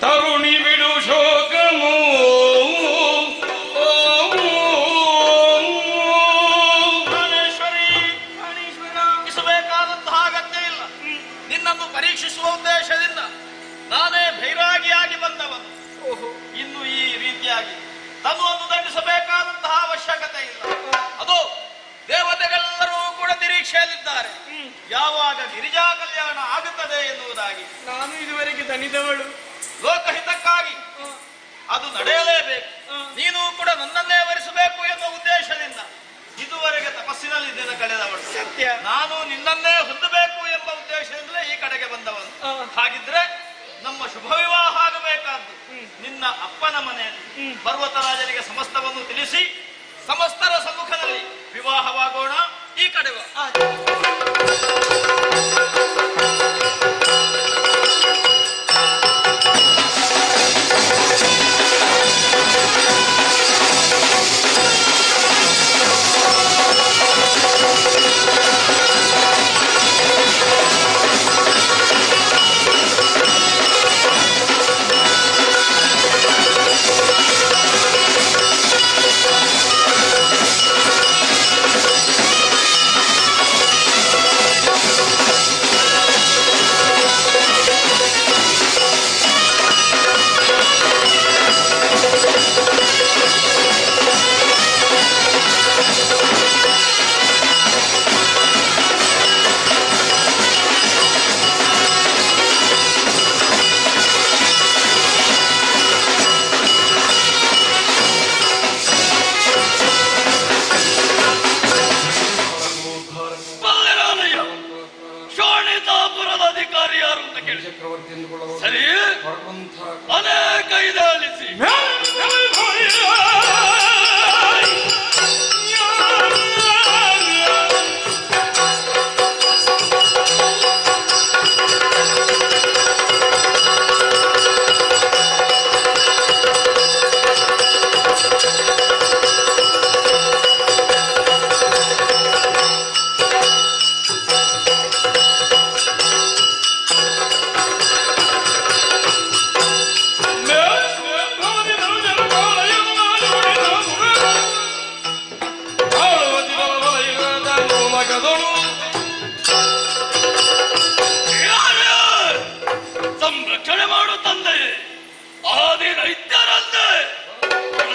[SPEAKER 1] ತರುಣಿ ಬಿಡು ಶೋಕಮು.
[SPEAKER 2] ಪ್ರಾಣೇಶ್ವರಿಸಬೇಕಾದಂತಹ ಅಗತ್ಯ ಇಲ್ಲ. ನಿನ್ನನ್ನು ಪರೀಕ್ಷಿಸುವ ಉದ್ದೇಶದಿಂದ ನಾನೇ ಭೈರಾಗಿಯಾಗಿ ಬಂದವನು. ಇನ್ನು ಈ ರೀತಿಯಾಗಿ ತನ್ನನ್ನು ದಂಡಿಸಬೇಕಾದಂತಹ ಅವಶ್ಯಕತೆ ಇಲ್ಲ. ಅದು ದೇವತೆಗಳೆಲ್ಲರೂ ಕೂಡ ನಿರೀಕ್ಷೆಯಲ್ಲಿದ್ದಾರೆ, ಯಾವಾಗ ಗಿರಿಜಾ ಕಲ್ಯಾಣ ಆಗುತ್ತದೆ ಎನ್ನುವುದಾಗಿ.
[SPEAKER 3] ನಾನು ಇದುವರೆಗೆ ದಣಿದವಳು.
[SPEAKER 2] ಲೋಕಹಿತಕ್ಕಾಗಿ ಅದು ನಡೆಯಲೇಬೇಕು. ನೀನು ಕೂಡ ನನ್ನನ್ನೇ ವರಿಸಬೇಕು ಎನ್ನುವ ಉದ್ದೇಶದಿಂದ ಇದುವರೆಗೆ ತಪಸ್ಸಿನಲ್ಲಿ ದಿನ ಕಳೆದವಳು.
[SPEAKER 3] ಸತ್ಯ.
[SPEAKER 2] ನಾನು ನಿನ್ನನ್ನೇ ಹೊಂದಬೇಕು ಎಂಬ ಉದ್ದೇಶದಿಂದಲೇ ಈ ಕಡೆಗೆ ಬಂದವನು. ಹಾಗಿದ್ರೆ ನಮ್ಮ ಶುಭ ವಿವಾಹ ಆಗಬೇಕಾದ್ದು ನಿನ್ನ ಅಪ್ಪನ ಮನೆಯಲ್ಲಿ ಪರ್ವತರಾಜನಿಗೆ ಸಮಸ್ತವನ್ನು ತಿಳಿಸಿ ಸಮಸ್ತರ ಸಮ್ಮುಖದಲ್ಲಿ ವಿವಾಹವಾಗೋಣ. ಈ ಕಡೆ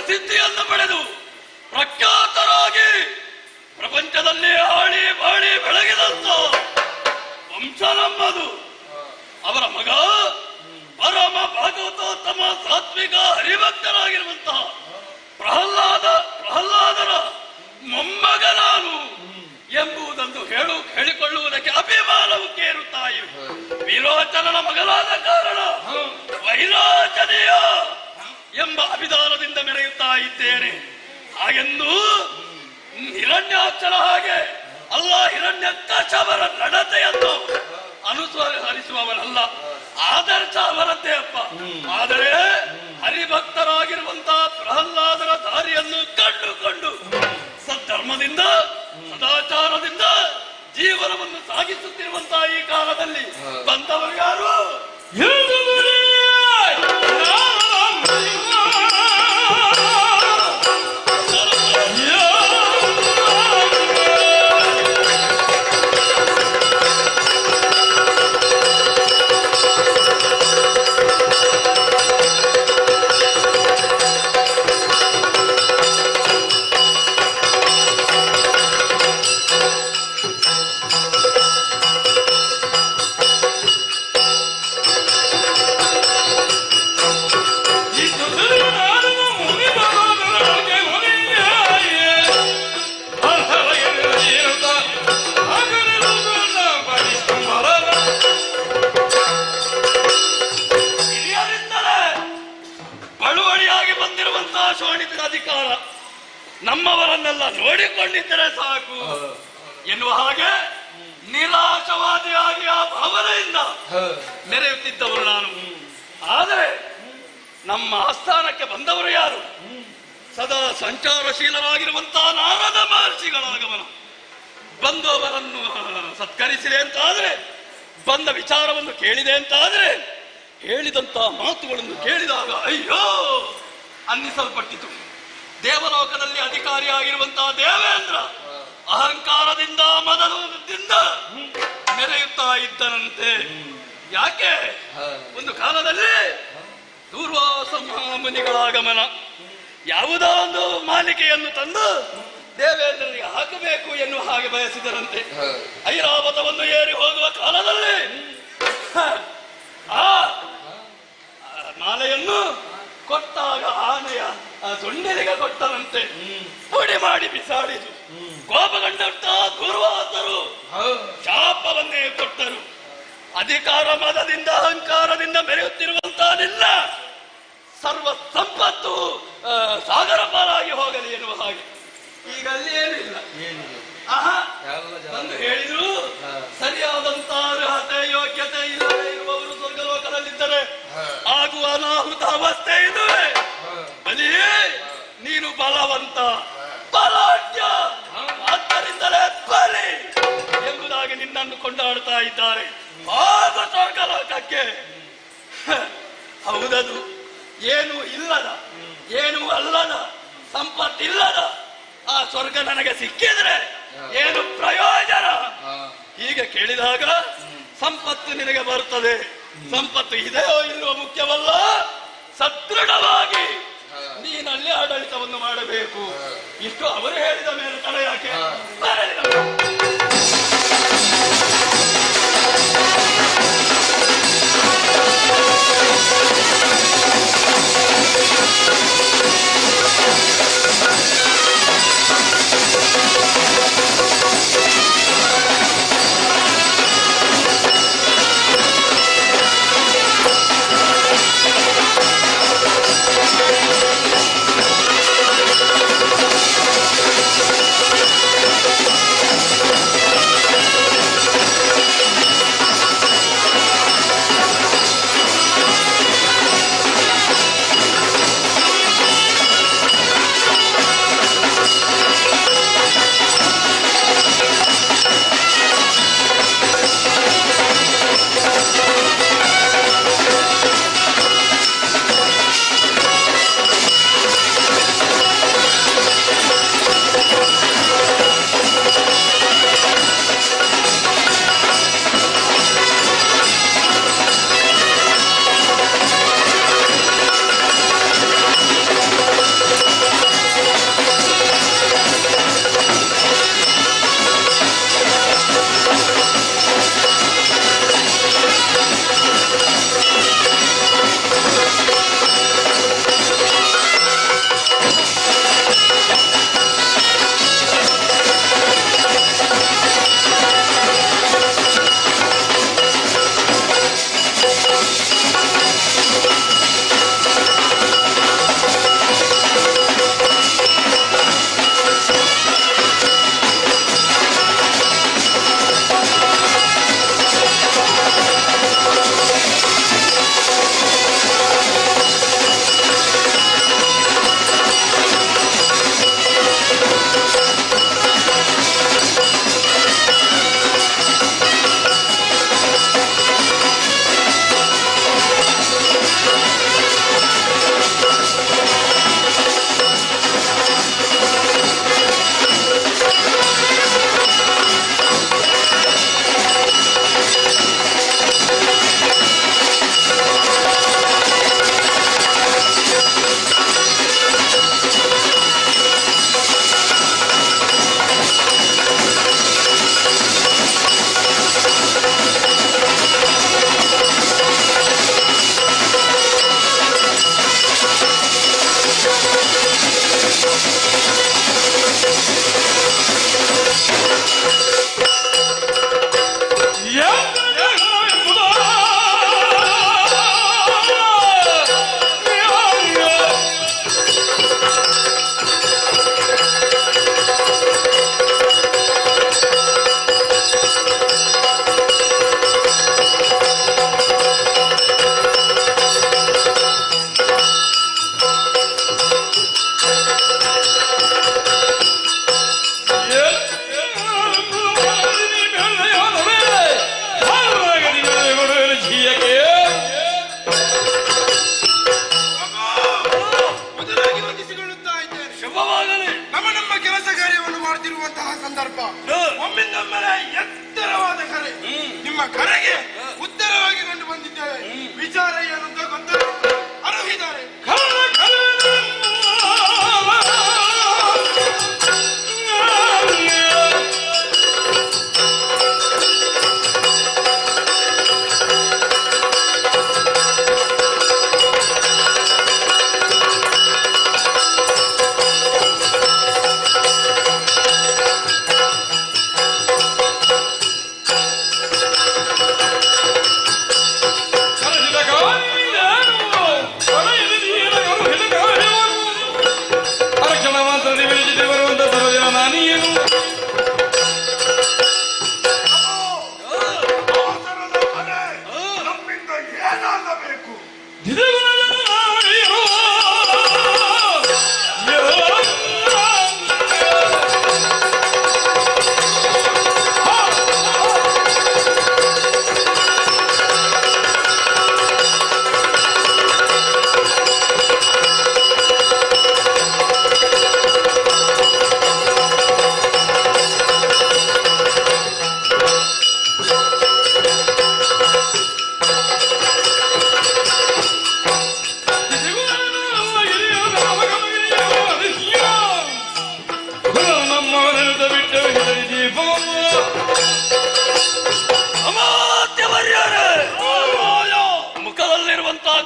[SPEAKER 1] ಪ್ರಸಿದ್ಧಿಯನ್ನು ಪಡೆದು ಪ್ರಖ್ಯಾತರಾಗಿ ಪ್ರಪಂಚದಲ್ಲಿ ಆಳಿ ಬಾಳಿ ಬೆಳಗಿದಂತ ವಂಶ ನಮ್ಮದು. ಅವರ ಮಗ ಪರಮ ಭಾಗವತೋತ್ತಮ ಸಾತ್ವಿಕ ಹರಿಭಕ್ತರಾಗಿರುವಂತಹ ಪ್ರಹ್ಲಾದರ ಮೊಮ್ಮಗ ನಾನು ಎಂಬುದನ್ನು ಹೇಳಿಕೊಳ್ಳುವುದಕ್ಕೆ ಅಭಿಮಾನವು ಕೇರುತ್ತಾ ಇವೆ. ವಿರೋಚನನ ಮಗನಾದ ಕಾರಣ ವೈರಾಚನೆಯ ಎಂಬ ಅಭಿಧಾನದಿಂದ ಮೆರೆಯುತ್ತಾ ಇದ್ದೇನೆ. ಹಾಗೆಂದು ಹಿರಣ್ಯಾಕ್ಷರ ಹಾಗೆ ಅಲ್ಲ, ಹಿರಣ್ಯಕಶವರ ನಡತೆಯನ್ನು ಅನುಸರಿಸುವವನಲ್ಲ. ಆದರ್ಶ ಅವರದ್ದೇ ಅಪ್ಪ. ಆದರೆ ಹರಿಭಕ್ತರಾಗಿರುವಂತಹ ಪ್ರಹ್ಲಾದರ ದಾರಿಯನ್ನು ಕಂಡುಕೊಂಡು ಸದ್ಧರ್ಮದಿಂದ ಸದಾಚಾರದಿಂದ ಜೀವನವನ್ನು ಸಾಗಿಸುತ್ತಿರುವಂತಹ ಈ ಕಾಲದಲ್ಲಿ ಬಂದವರು ಯಾರು? ಅಧಿಕಾರ ನಮ್ಮವರನ್ನೆಲ್ಲ ನೋಡಿಕೊಂಡಿದ್ದರೆ ಸಾಕು ಎನ್ನುವ ಹಾಗೆ ನಿರಾಶವಾದಿಯಾಗಿ ಆ ಭಾವನೆಯಿಂದ ಮೆರೆಯುತ್ತಿದ್ದವರು ನಾನು. ಆದರೆ ನಮ್ಮ ಆಸ್ಥಾನಕ್ಕೆ ಬಂದವರು ಯಾರು? ಸದಾ ಸಂಚಾರಶೀಲರಾಗಿರುವಂತಹ ನಾರದ ಮಹರ್ಷಿಗಳ ಆಗಮನ. ಬಂದವರನ್ನು ಸತ್ಕರಿಸಿದೆ ಅಂತಾದ್ರೆ, ಬಂದ ವಿಚಾರವನ್ನು ಕೇಳಿದೆ ಅಂತಾದ್ರೆ, ಹೇಳಿದಂತಹ ಮಾತುಗಳನ್ನು ಕೇಳಿದಾಗ ಅಯ್ಯೋ ಅನ್ನಿಸಲ್ಪಟ್ಟಿತು. ದೇವಲೋಕದಲ್ಲಿ ಅಧಿಕಾರಿಯಾಗಿರುವಂತಹ ದೇವೇಂದ್ರ ಅಹಂಕಾರದಿಂದ ಮದದಿಂದ ಮೆರೆಯುತ್ತಾ ಇದ್ದನಂತೆ. ಯಾಕೆ? ಒಂದು ಕಾಲದಲ್ಲಿ ದೂರ್ವಾಸ ಮಹಾಮುನಿಗಳ ಆಗಮನ. ಯಾವುದೋ ಒಂದು ಮಾಲಿಕೆಯನ್ನು ತಂದು ದೇವೇಂದ್ರನಿಗೆ ಹಾಕಬೇಕು ಎನ್ನುವ ಹಾಗೆ ಬಯಸಿದರಂತೆ. ಐರಾವತವನ್ನು ಏರಿ ಹೋಗುವ ಕಾಲದಲ್ಲಿ ಆ ಮಾಲೆಯನ್ನು ಕೊಟ್ಟಾಗ ಆನೆಯ ಸೊಂಡಿಲಿಗೆ ಕೊಟ್ಟರಂತೆ. ಪುಡಿ ಮಾಡಿ ಬಿಸಾಡಿದು. ಕೋಪಗೊಂಡಂತ ದೂರ್ವಾಸರು ಶಾಪವನ್ನೇ ಕೊಟ್ಟರು. ಅಧಿಕಾರ ಮದದಿಂದ ಅಹಂಕಾರದಿಂದ ಮೆರೆಯುತ್ತಿರುವಂತಹ ನಿನ್ನ ಸರ್ವ ಸಂಪತ್ತು ಸಾಗರ ಪಾಲಾಗಿ ಹೋಗಲಿ ಎನ್ನುವ ಹಾಗೆ. ಈಗ ಅಲ್ಲಿ ಏನಿಲ್ಲ. ಒಂದು ಹೇಳಿದ್ರು ಸರಿಯಾದಂತಹ ಅರ್ಹತೆ ಯೋಗ್ಯತೆ ಇಲ್ಲದೆ ಇರುವವರು ಸ್ವರ್ಗಲೋಕದಲ್ಲಿದ್ದರೆ ಆಗುವ ಅನಾಹುತ ಅವಸ್ಥೆ ಇದುವೆ. ಬಲಿಯೇ ನೀನು ಬಲವಂತ ಬಲಾಢ್ಯ, ಆದ್ದರಿಂದಲೇ ಬಲಿ ಎಂಬುದಾಗಿ ನಿನ್ನನ್ನು ಕೊಂಡಾಡ್ತಾ ಇದ್ದಾರೆ. ಆಗ ಸ್ವರ್ಗಲೋಕಕ್ಕೆ ಹೌದದು. ಏನು ಇಲ್ಲದ, ಏನು ಅಲ್ಲದ, ಸಂಪತ್ತಿಲ್ಲದ ಆ ಸ್ವರ್ಗ ನನಗೆ ಸಿಕ್ಕಿದ್ರೆ ಏನು ಪ್ರಯೋಜನ? ಹೀಗೆ ಕೇಳಿದಾಗ ಸಂಪತ್ತು ನಿನಗೆ ಬರುತ್ತದೆ. ಸಂಪತ್ತು ಇದೆಯೋ ಇಲ್ಲವೋ ಮುಖ್ಯವಲ್ಲ, ಸದೃಢವಾಗಿ ನೀನಲ್ಲಿ ಆಡಳಿತವನ್ನು ಮಾಡಬೇಕು. ಇಷ್ಟು ಅವರು ಹೇಳಿದ ಮೇಲೆ ತಡ ಯಾಕೆ?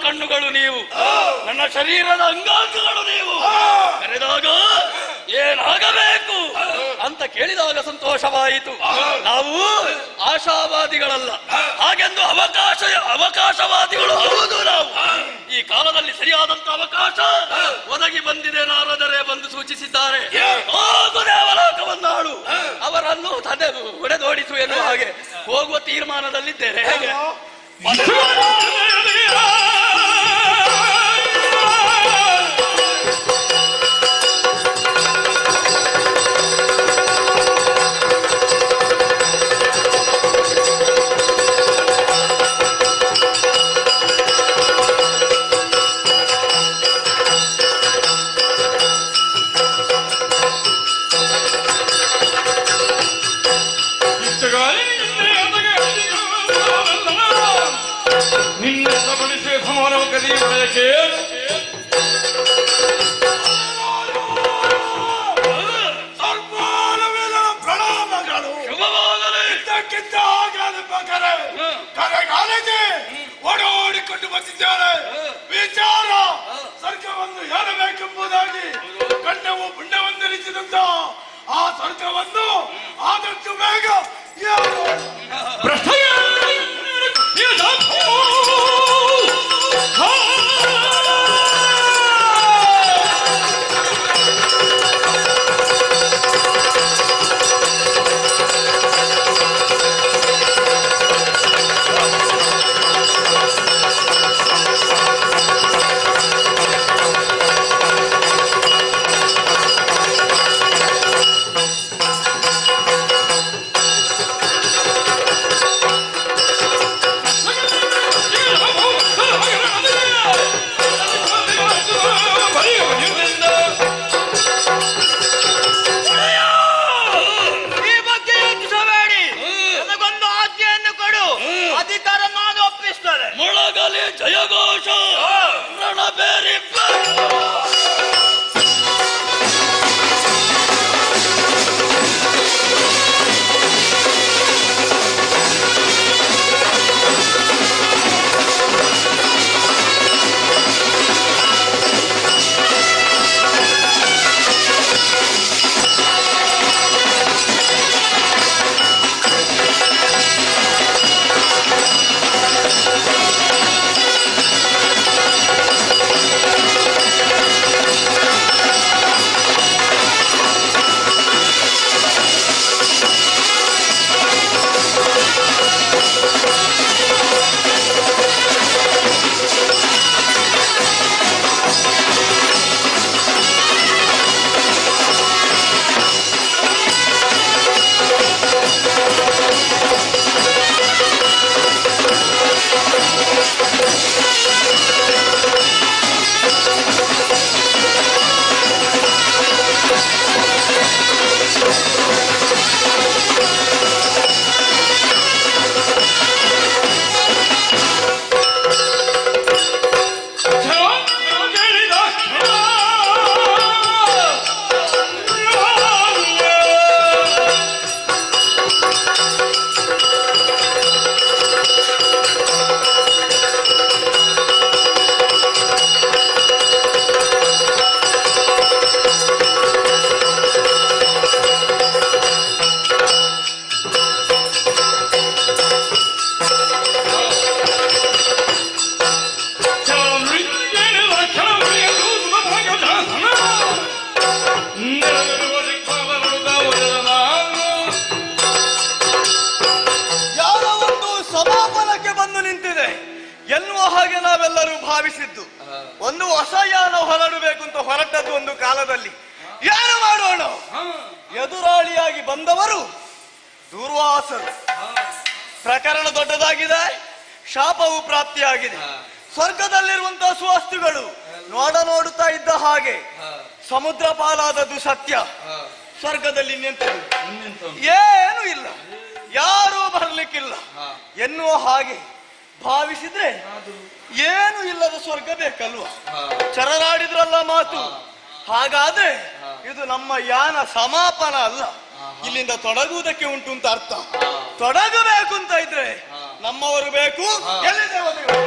[SPEAKER 1] ಕಣ್ಣುಗಳು ನೀವು, ನನ್ನ ಶರೀರದ ಅಂಗಾಂಗಗಳು ನೀವು. ಕರೆದಾಗ ಏನಾಗಬೇಕು ಅಂತ ಕೇಳಿದಾಗ ಸಂತೋಷವಾಯಿತು. ನಾವು ಆಶಾವಾದಿಗಳಲ್ಲ, ಹಾಗೆಂದು ಅವಕಾಶವಾದಿಗಳು ಹೌದು. ನಾವು ಈ ಕಾಲದಲ್ಲಿ ಸರಿಯಾದಂತ ಅವಕಾಶ ಒದಗಿ ಬಂದಿದೆ. ನಾರದರೆ ಬಂದು ಸೂಚಿಸಿದ್ದಾರೆ, ಹೋಗು ದೇವಲೋಕವನ್ನಾಳು, ಅವರನ್ನು ಹೊಡೆದೋಡಿಸು ಎನ್ನುವ ಹಾಗೆ ಹೋಗುವ ತೀರ್ಮಾನದಲ್ಲಿದ್ದೇನೆ. ಹೇಗೆ
[SPEAKER 5] ಓಡೋಡಿಕೊಂಡು ಬಂದಿದ್ದಾರೆ. ವಿಚಾರ ಸ್ವರ್ಗವನ್ನು ಹೇಳಬೇಕೆಂಬುದಾಗಿ ಗಂಡವು ಪುಣ್ಯವನ್ನರಿಸಿದಂತ ಆ ಸ್ವರ್ಗವನ್ನು ಆದಷ್ಟು ಬೇಗ
[SPEAKER 6] ಹಾಗೆ ನಾವೆಲ್ಲರೂ ಭಾವಿಸಿದ್ದು ಒಂದು ಹೊಸ ಯಾನ ಹೊರಡಬೇಕು ಅಂತ ಹೊರಟದ್ದು ಒಂದು ಕಾಲದಲ್ಲಿ. ಏನು ಮಾಡೋಣ? ಎದುರಾಳಿಯಾಗಿ ಬಂದವರು ದೂರ್ವಾಸರು. ಪ್ರಕರಣ ದೊಡ್ಡದಾಗಿದೆ, ಶಾಪವು ಪ್ರಾಪ್ತಿಯಾಗಿದೆ. ಸ್ವರ್ಗದಲ್ಲಿರುವಂತಹ ಸುವಸ್ತುಗಳು ನೋಡುತ್ತಾ ಇದ್ದ ಹಾಗೆ ಸಮುದ್ರ ಪಾಲಾದದ್ದು ಸತ್ಯ. ಸ್ವರ್ಗದಲ್ಲಿ ನಿಂತದ್ದು ಏನು ಇಲ್ಲ, ಯಾರೂ ಬರ್ಲಿಕ್ಕಿಲ್ಲ ಎನ್ನುವ ಹಾಗೆ ಭಾವಿಸಿದ್ರೆ ಏನು ಇಲ್ಲದ ಸ್ವರ್ಗ ಬೇಕಲ್ವಾ? ಚರರಾಡಿದ್ರಲ್ಲ ಮಾತು. ಹಾಗಾದ್ರೆ ಇದು ನಮ್ಮ ಯಾನ ಸಮಾಪನ ಅಲ್ಲ, ಇಲ್ಲಿಂದ ತೊಡಗುವುದಕ್ಕೆ ಉಂಟು ಅಂತ ಅರ್ಥ. ತೊಡಗಬೇಕು ಅಂತ ಇದ್ರೆ ನಮ್ಮವರು ಬೇಕು. ಎಲ್ಲಿ ದೇವತೆಗಳು?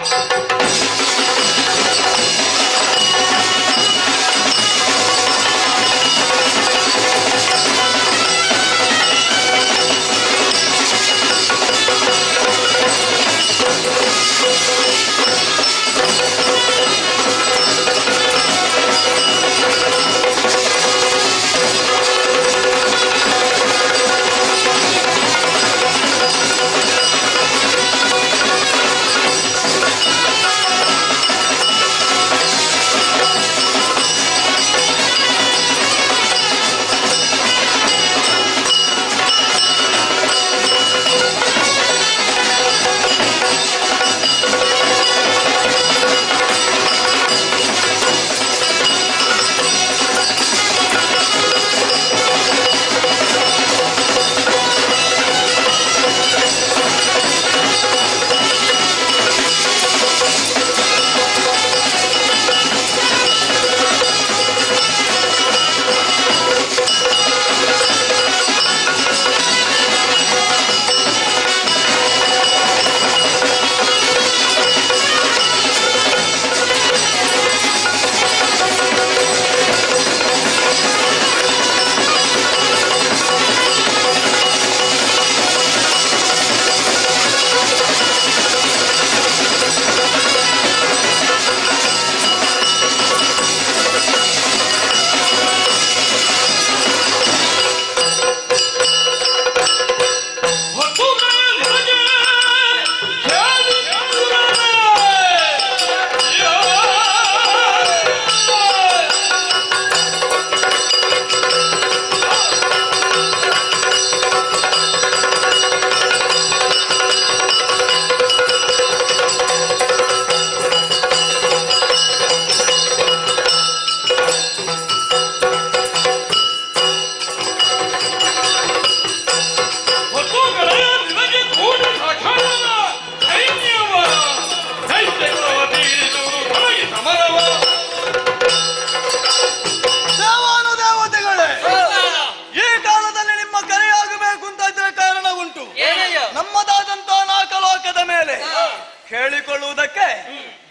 [SPEAKER 6] ಹೇಳಿಕೊಳ್ಳುವುದಕ್ಕೆ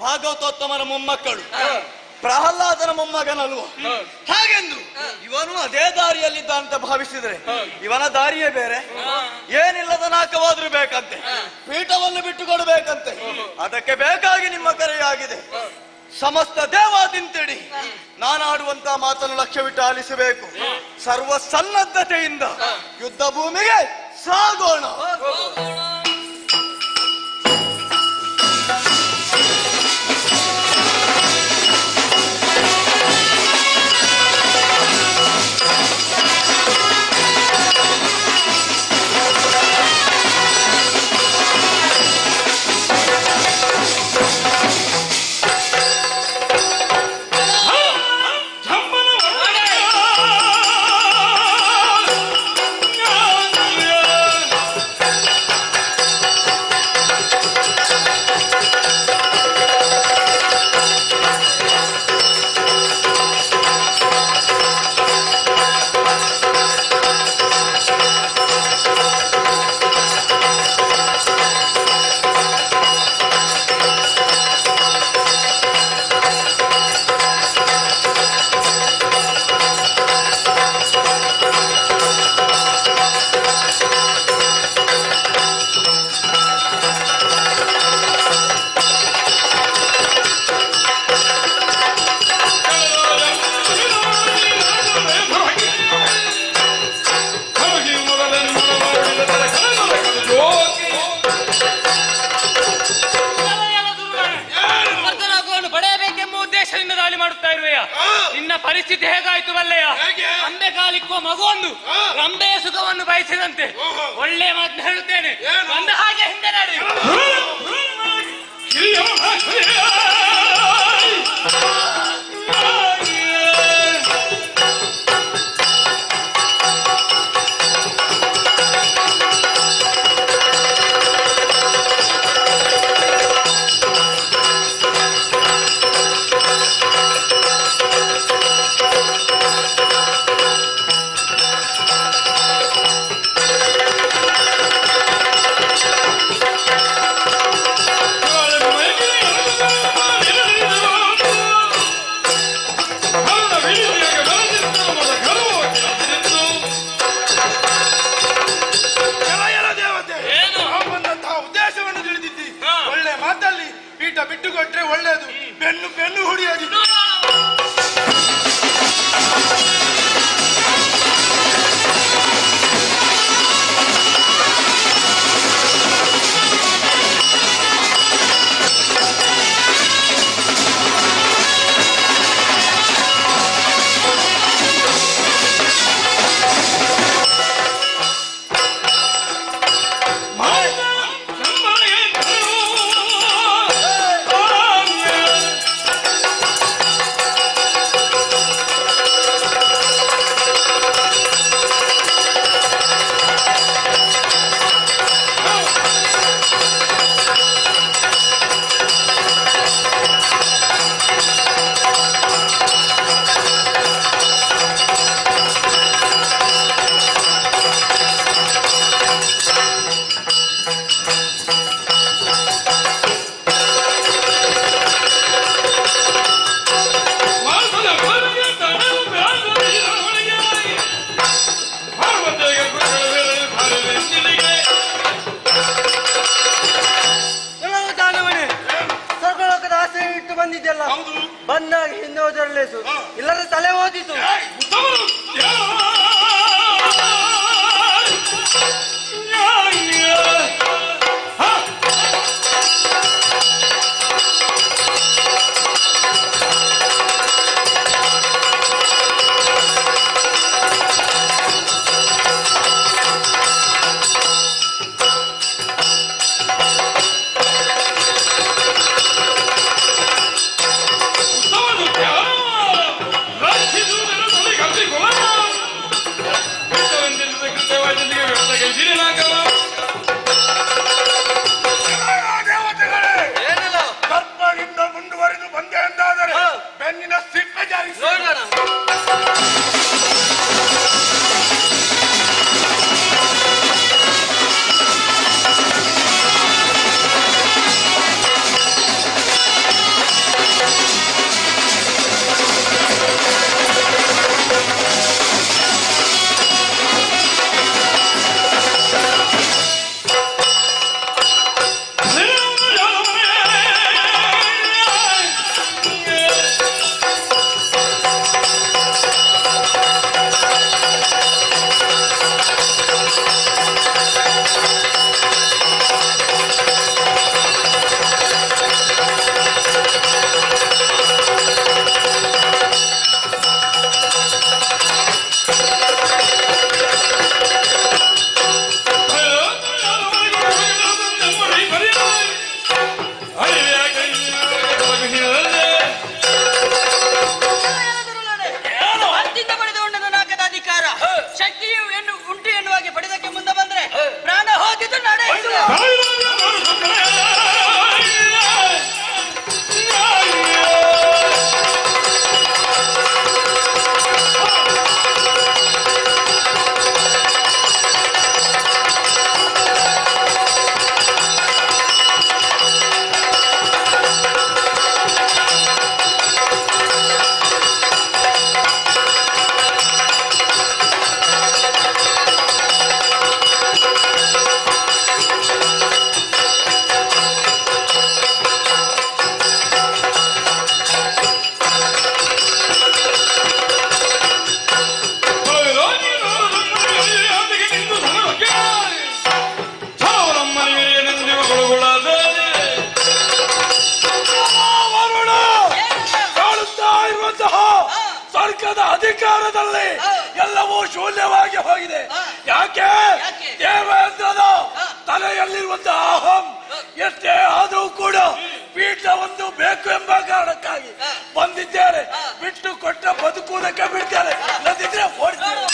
[SPEAKER 6] ಭಾಗವತೋತ್ತಮನ ಮೊಮ್ಮಕ್ಕಳು ಪ್ರಹ್ಲಾದನ ಮೊಮ್ಮಗನಲ್ವ. ಹಾಗೆಂದು ಇವನು ಅದೇ ದಾರಿಯಲ್ಲಿದ್ದ ಅಂತ ಭಾವಿಸಿದ್ರೆ ಇವನ ದಾರಿಯೇ ಬೇರೆ. ಏನಿಲ್ಲದ ನಾಕವಾದ್ರೂ ಬೇಕಂತೆ, ಪೀಠವನ್ನು ಬಿಟ್ಟು ಕೊಡಬೇಕಂತೆ. ಅದಕ್ಕೆ ಬೇಕಾಗಿ ನಿಮ್ಮ ಕರೆಯಾಗಿದೆ. ಸಮಸ್ತ ದೇವಾದಿಂತಿಡಿ ನಾನಾಡುವಂತ ಮಾತನ್ನು ಲಕ್ಷ್ಯವಿಟ್ಟು ಆಲಿಸಬೇಕು. ಸರ್ವ ಸನ್ನದ್ಧತೆಯಿಂದ ಯುದ್ಧ ಭೂಮಿಗೆ ಸಾಗೋಣ.
[SPEAKER 7] ಬಲ್ಲೆಯ ನಿನ್ನ ಪರಿಸ್ಥಿತಿ ಹೇಗಾಯ್ತು ಬಲ್ಲೆಯ
[SPEAKER 5] ಹೇಗೆ?
[SPEAKER 7] ಅಂಬೆ ಕಾಲಿಕ್ಕೋ ಮಗುವೊಂದು ರಂಬೆಯ ಸುಖವನ್ನು ಬಯಸಿದಂತೆ ಒಳ್ಳೆ ಮಾತನ್ನು ಹೇಳುತ್ತೇನೆ
[SPEAKER 5] ಏನು?
[SPEAKER 7] ಬಂದ ಹಾಗೆ ಹಿಂದೆ ನಡೆ
[SPEAKER 5] ಬಿಟ್ಟುಕೊಟ್ರೆ ಒಳ್ಳೇದು. ಬೆನ್ನು ಹುಡಿಯಾಗಿತ್ತು. ಲೋಕದ ಅಧಿಕಾರದಲ್ಲಿ ಎಲ್ಲವೂ ಶೂನ್ಯವಾಗಿ ಹೋಗಿದೆ. ಯಾಕೆ? ದೇವೇಂದ್ರನ ತಲೆಯಲ್ಲಿರುವಂತಹ ಅಹಂ ಎಷ್ಟೇ ಆದರೂ ಕೂಡ ಪೀಠ ಒಂದು ಬೇಕು ಎಂಬ ಕಾರಣಕ್ಕಾಗಿ ಬಂದಿದ್ದೇನೆ. ಬಿಟ್ಟು ಕೊಟ್ಟ ಬದುಕುವುದಕ್ಕೆ ಬಿಡ್ತೇನೆ, ಇಲ್ಲದಿದ್ರೆ ಓಡಿಸ್ತೇನೆ.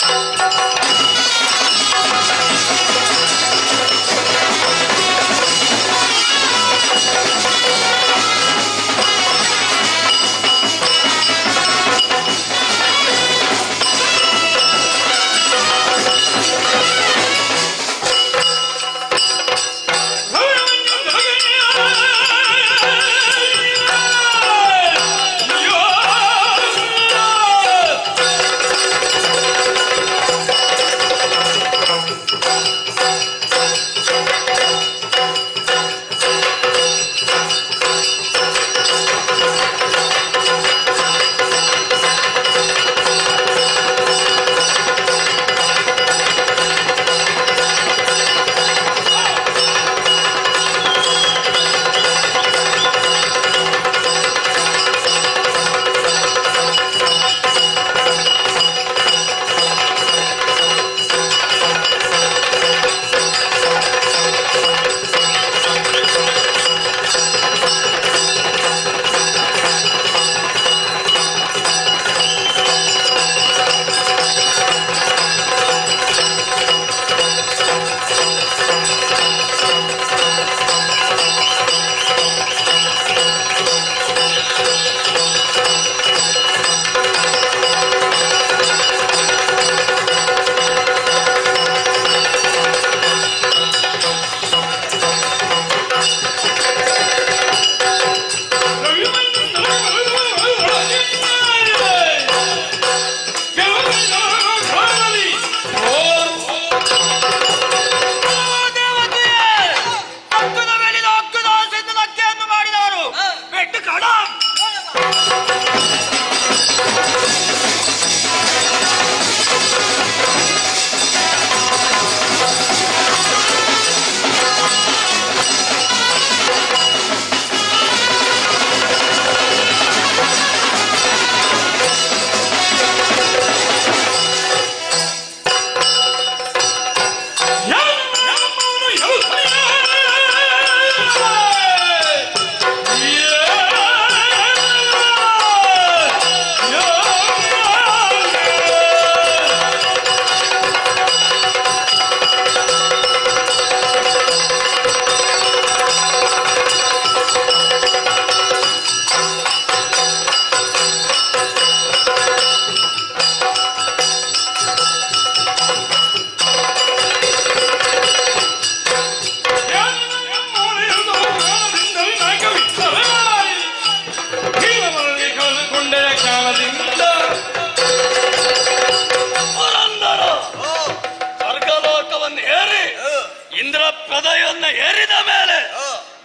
[SPEAKER 1] ಪದವಿಯನ್ನ ಏರಿದ ಮೇಲೆ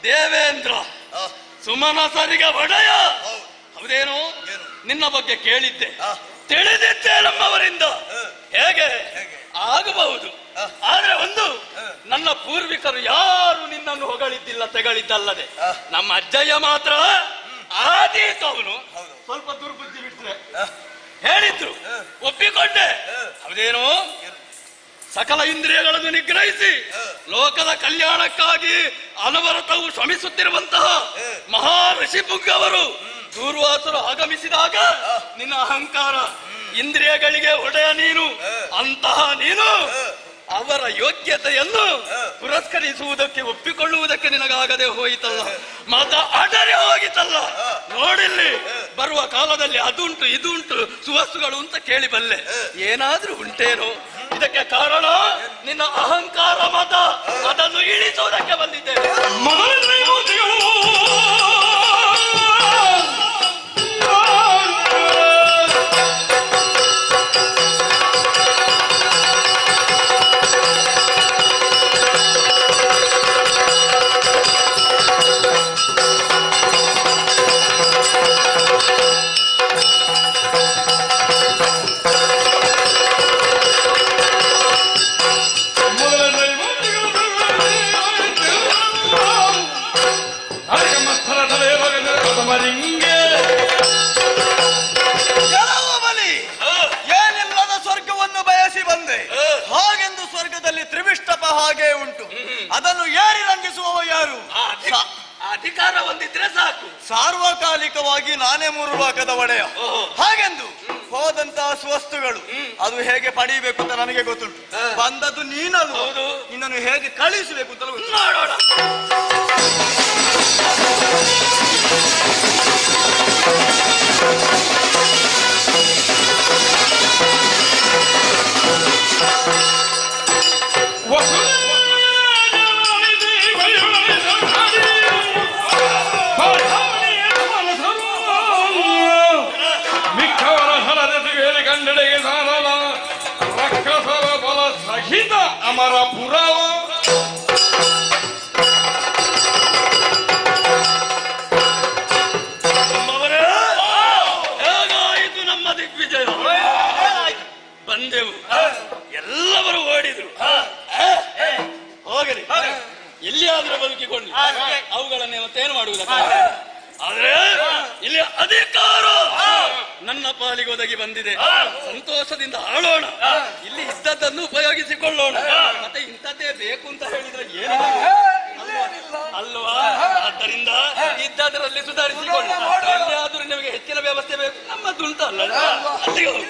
[SPEAKER 1] ದೇವೇಂದ್ರ ಸುಮನಸರಿಗೆ ಒಡೆಯ. ಹೌದೇನು? ನಿನ್ನ ಬಗ್ಗೆ ಕೇಳಿದ್ದೆ, ತಿಳಿದಿದ್ದೆ ನಮ್ಮವರಿಂದ. ಹೇಗೆ ಆಗಬಹುದು? ಆದ್ರೆ ಒಂದು, ನನ್ನ ಪೂರ್ವಿಕರು ಯಾರು ನಿನ್ನನ್ನು ಹೊಗಳಿದ್ದಿಲ್ಲ, ತೆಗಳಿದ್ದಲ್ಲದೆ. ನಮ್ಮ ಅಜ್ಜಯ್ಯ ಮಾತ್ರ ಆದೀತು. ಅವನು ಸ್ವಲ್ಪ ದುರ್ಬುದ್ಧಿ ಬಿಟ್ರೆ ಹೇಳಿದ್ರು, ಒಪ್ಪಿಕೊಂಡೆ. ಹೌದೇನು? ಸಕಲ ಇಂದ್ರಿಯಗಳನ್ನು ನಿಗ್ರಹಿಸಿ ಲೋಕದ ಕಲ್ಯಾಣಕ್ಕಾಗಿ ಅನವರತವು ಶ್ರಮಿಸುತ್ತಿರುವಂತಹ ಮಹಾ ಋಷಿ ಪುಂಗವರು ದೂರ್ವಾಸರು ಆಗಮಿಸಿದಾಗ ನಿನ್ನ ಅಹಂಕಾರ, ಇಂದ್ರಿಯಗಳಿಗೆ ಒಡೆಯ ನೀನು, ಅಂತಹ ನೀನು ಅವರ ಯೋಗ್ಯತೆಯನ್ನು ಪುರಸ್ಕರಿಸುವುದಕ್ಕೆ ಒಪ್ಪಿಕೊಳ್ಳುವುದಕ್ಕೆ ನಿನಗಾಗದೆ ಹೋಯಿತಲ್ಲ, ಮತ ಅಡರಿ ಹೋಗಿತಲ್ಲ. ನೋಡಿಲ್ಲಿ, ಬರುವ ಕಾಲದಲ್ಲಿ ಅದುಂಟು ಇದುಂಟು ಸುವಸ್ತುಗಳು ಅಂತ ಕೇಳಿಬಲ್ಲೆ. ಏನಾದ್ರೂ ಉಂಟೇನೋ? ಇದಕ್ಕೆ ಕಾರಣ ನಿನ್ನ ಅಹಂಕಾರ ಮತ. ಅದನ್ನು ಇಳಿಸುವುದಕ್ಕೆ ಬಂದಿದ್ದೇನೆ. ಅಧಿಕಾರ ಹೊಂದಿದ್ರೆ ಸಾಕು.
[SPEAKER 6] ಸಾರ್ವಕಾಲಿಕವಾಗಿ ನಾನೇ 3 ಲೋಕದ ಒಡೆಯ. ಹಾಗೆಂದು ಹೋದಂತಹ ಸ್ವಸ್ತುಗಳು ಅದು ಹೇಗೆ ಪಡೀಬೇಕು ಅಂತ ನನಗೆ ಗೊತ್ತುಂಟು. ಬಂದದ್ದು ನೀನಲ್ಲ, ನಿನ್ನನ್ನು ಹೇಗೆ ಕಳಿಸಬೇಕು ಅಂತ ಗೊತ್ತು.
[SPEAKER 1] ನೋಡೋಣ.
[SPEAKER 5] ಗಂಡಡೆಗೆ ಸಾರಲ ರಕ್ಕಸರ ಬಲ ಸಹಿತ ಅಮರ ಪುರಾವ
[SPEAKER 1] ಹೇಗಾಯಿತು ನಮ್ಮ ದಿಗ್ವಿಜಯ? ಬಂದೆವು, ಎಲ್ಲವರು ಓಡಿದ್ರು. ಹೋಗಲಿ, ಎಲ್ಲಿಯಾದ್ರೂ ಬದುಕಿಕೊಳ್ಳಿ, ಅವುಗಳನ್ನೇ ಮತ್ತೇನು ಮಾಡುವುದಿಲ್ಲ. ಆದ್ರೆ ಇಲ್ಲಿ ಅಧಿಕಾರ ನನ್ನ ಪಾಲಿಗೆ ಒದಗಿ ಬಂದಿದೆ. ಸಂತೋಷದಿಂದ ಆಳೋಣ, ಇಲ್ಲಿ ಇದ್ದದ್ದನ್ನು ಉಪಯೋಗಿಸಿಕೊಳ್ಳೋಣ. ಮತ್ತೆ ಇಂಥದ್ದೇ ಬೇಕು ಅಂತ ಹೇಳಿದ್ರೆ ಏನು ಅಲ್ವಾ? ಆದ್ದರಿಂದ ಇದ್ದದರಲ್ಲಿ ಸುಧಾರಿಸಿಕೊಳ್ಳಿ. ಎಲ್ಲಿಯಾದ್ರೂ ನಿಮಗೆ ಹೆಚ್ಚಿನ ವ್ಯವಸ್ಥೆ ಬೇಕು, ನಮ್ಮದುಂಟಲ್ಲ, ಅಲ್ಲಿಗೆ ಹೋಗಿ.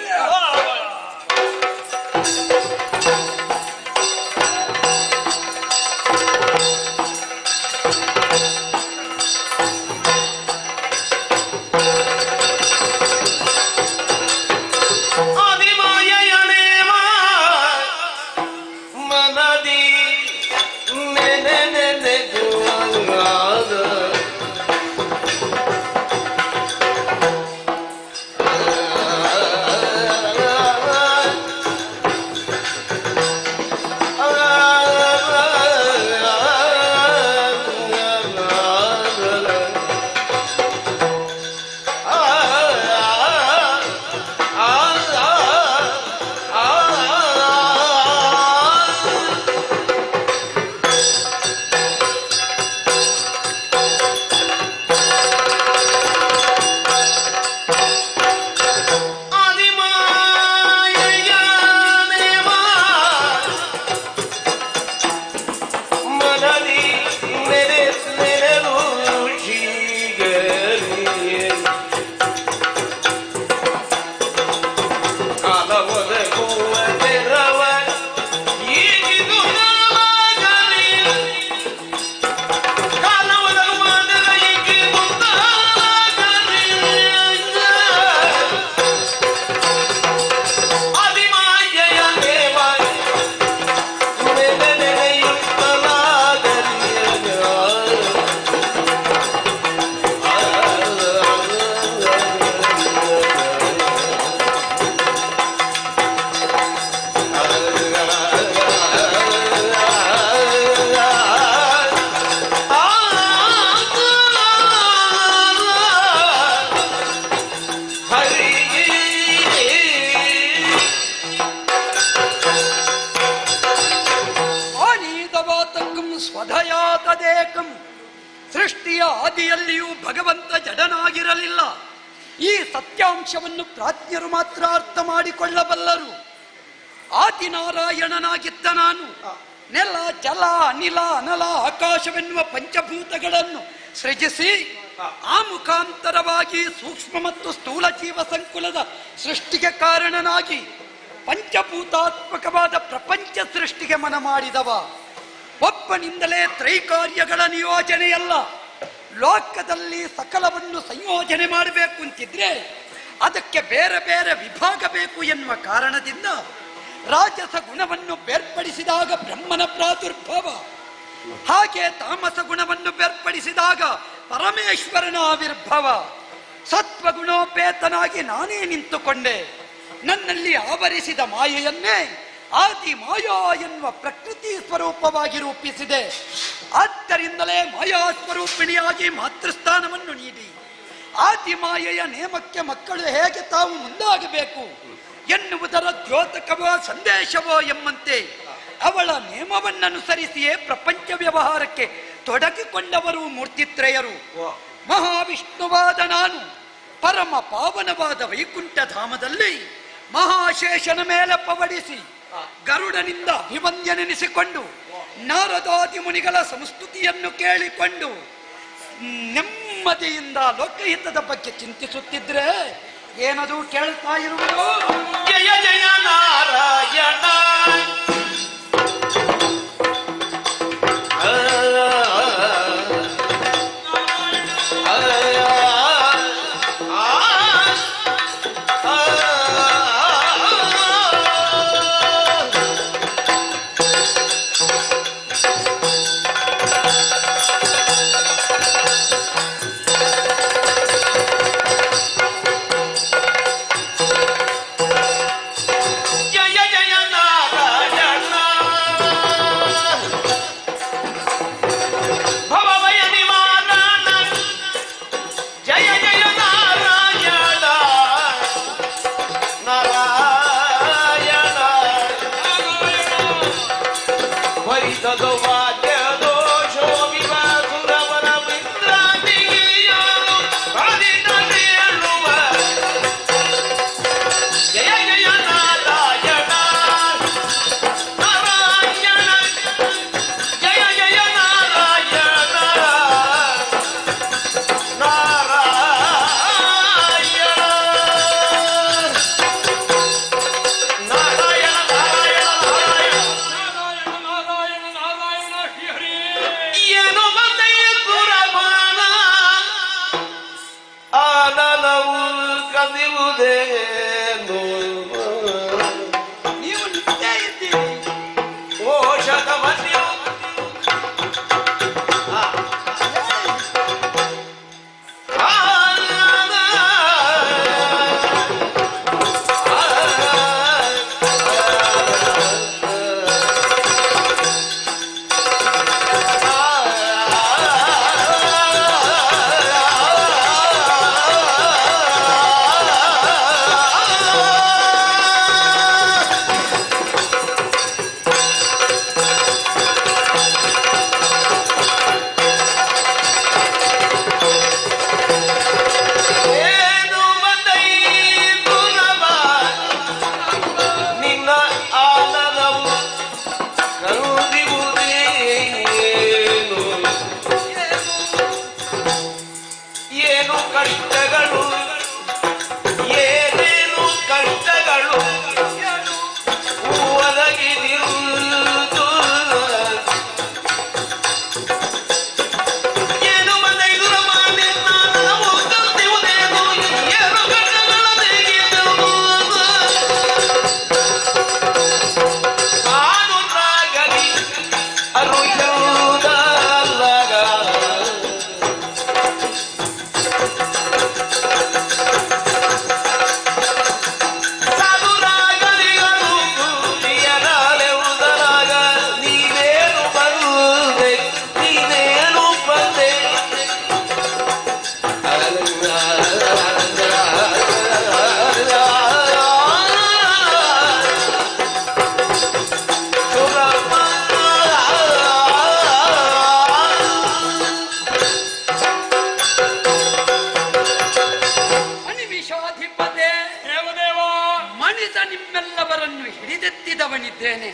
[SPEAKER 8] ಸೃಷ್ಟಿಯ ಆದಿಯಲ್ಲಿಯೂ ಭಗವಂತ ಜಡನಾಗಿರಲಿಲ್ಲ. ಈ ಸತ್ಯಾಂಶವನ್ನು ಪ್ರಾಜ್ಞರು ಮಾತ್ರ ಅರ್ಥ ಮಾಡಿಕೊಳ್ಳಬಲ್ಲರು. ಆದಿನಾರಾಯಣನಾಗಿದ್ದ ನಾನು ನೆಲ, ಜಲ, ಅನಿಲ, ಅನಲ, ಆಕಾಶವೆನ್ನುವ ಪಂಚಭೂತಗಳನ್ನು ಸೃಜಿಸಿ ಆ ಮುಖಾಂತರವಾಗಿ ಸೂಕ್ಷ್ಮ ಮತ್ತು ಸ್ಥೂಲ ಜೀವ ಸಂಕುಲದ ಸೃಷ್ಟಿಗೆ ಕಾರಣನಾಗಿ ಪಂಚಭೂತಾತ್ಮಕವಾದ ಪ್ರಪಂಚ ಸೃಷ್ಟಿಗೆ ಮನ ಮಾಡಿದವ. ಒಬ್ಬನಿಂದಲೇ ತ್ರೈಕಾರ್ಯಗಳ ನಿಯೋಜನೆಯಲ್ಲ. ಲೋಕದಲ್ಲಿ ಸಕಲವನ್ನು ಸಂಯೋಜನೆ ಮಾಡಬೇಕು ಅಂತಿದ್ರೆ ಅದಕ್ಕೆ ಬೇರೆ ಬೇರೆ ವಿಭಾಗ ಬೇಕು ಎನ್ನುವ ಕಾರಣದಿಂದ ರಾಜಸ ಗುಣವನ್ನು ಬೇರ್ಪಡಿಸಿದಾಗ ಬ್ರಹ್ಮನ ಪ್ರಾದುರ್ಭಾವ, ಹಾಗೆ ತಾಮಸ ಗುಣವನ್ನು ಬೇರ್ಪಡಿಸಿದಾಗ ಪರಮೇಶ್ವರನ ಆವಿರ್ಭಾವ. ಸತ್ವಗುಣೋಪೇತನಾಗಿ ನಾನೇ ನಿಂತುಕೊಂಡೆ. ನನ್ನಲ್ಲಿ ಆವರಿಸಿದ ಮಾಯೆಯನ್ನೇ ಆದಿ ಮಾಯಾ ಎನ್ನುವ ಪ್ರಕೃತಿ ಸ್ವರೂಪವಾಗಿ ರೂಪಿಸಿದೆ. ಆದ್ದರಿಂದಲೇ ಮಾಯಾ ಸ್ವರೂಪಿಣಿಯಾಗಿ ಮಾತೃಸ್ಥಾನವನ್ನು ನೀಡಿ ಆದಿ ಮಾಯೆಯ ನೇಮಕ್ಕೆ ಮಕ್ಕಳು ಹೇಗೆ ತಾವು ಮುಂದಾಗಬೇಕು ಎನ್ನುವುದರ ದ್ಯೋತಕವೋ ಸಂದೇಶವೋ ಎಂಬಂತೆ ಅವಳ ನೇಮವನ್ನನುಸರಿಸಿಯೇ ಪ್ರಪಂಚ ವ್ಯವಹಾರಕ್ಕೆ ತೊಡಗಿಕೊಂಡವರು ಮೂರ್ತಿತ್ರಯರು. ಮಹಾವಿಷ್ಣುವಾದ ನಾನು ಪರಮ ಪಾವನವಾದ ವೈಕುಂಠ ಧಾಮದಲ್ಲಿ ಮಹಾಶೇಷನ ಮೇಲೆ ಪವಡಿಸಿ ಗರುಡನಿಂದ ಅಭಿವಂದ್ಯನೆನಿಸಿಕೊಂಡು ನಾರದಾದಿ ಮುನಿಗಳ ಸಂಸ್ತುತಿಯನ್ನು ಕೇಳಿಕೊಂಡು ನೆಮ್ಮದಿಯಿಂದ ಲೋಕಹಿತದ ಬಗ್ಗೆ ಚಿಂತಿಸುತ್ತಿದ್ರೆ ಏನದು ಕೇಳ್ತಾ ಇರುವುದು?
[SPEAKER 2] ಜಯ ಜಯ ನಾರಾಯಣ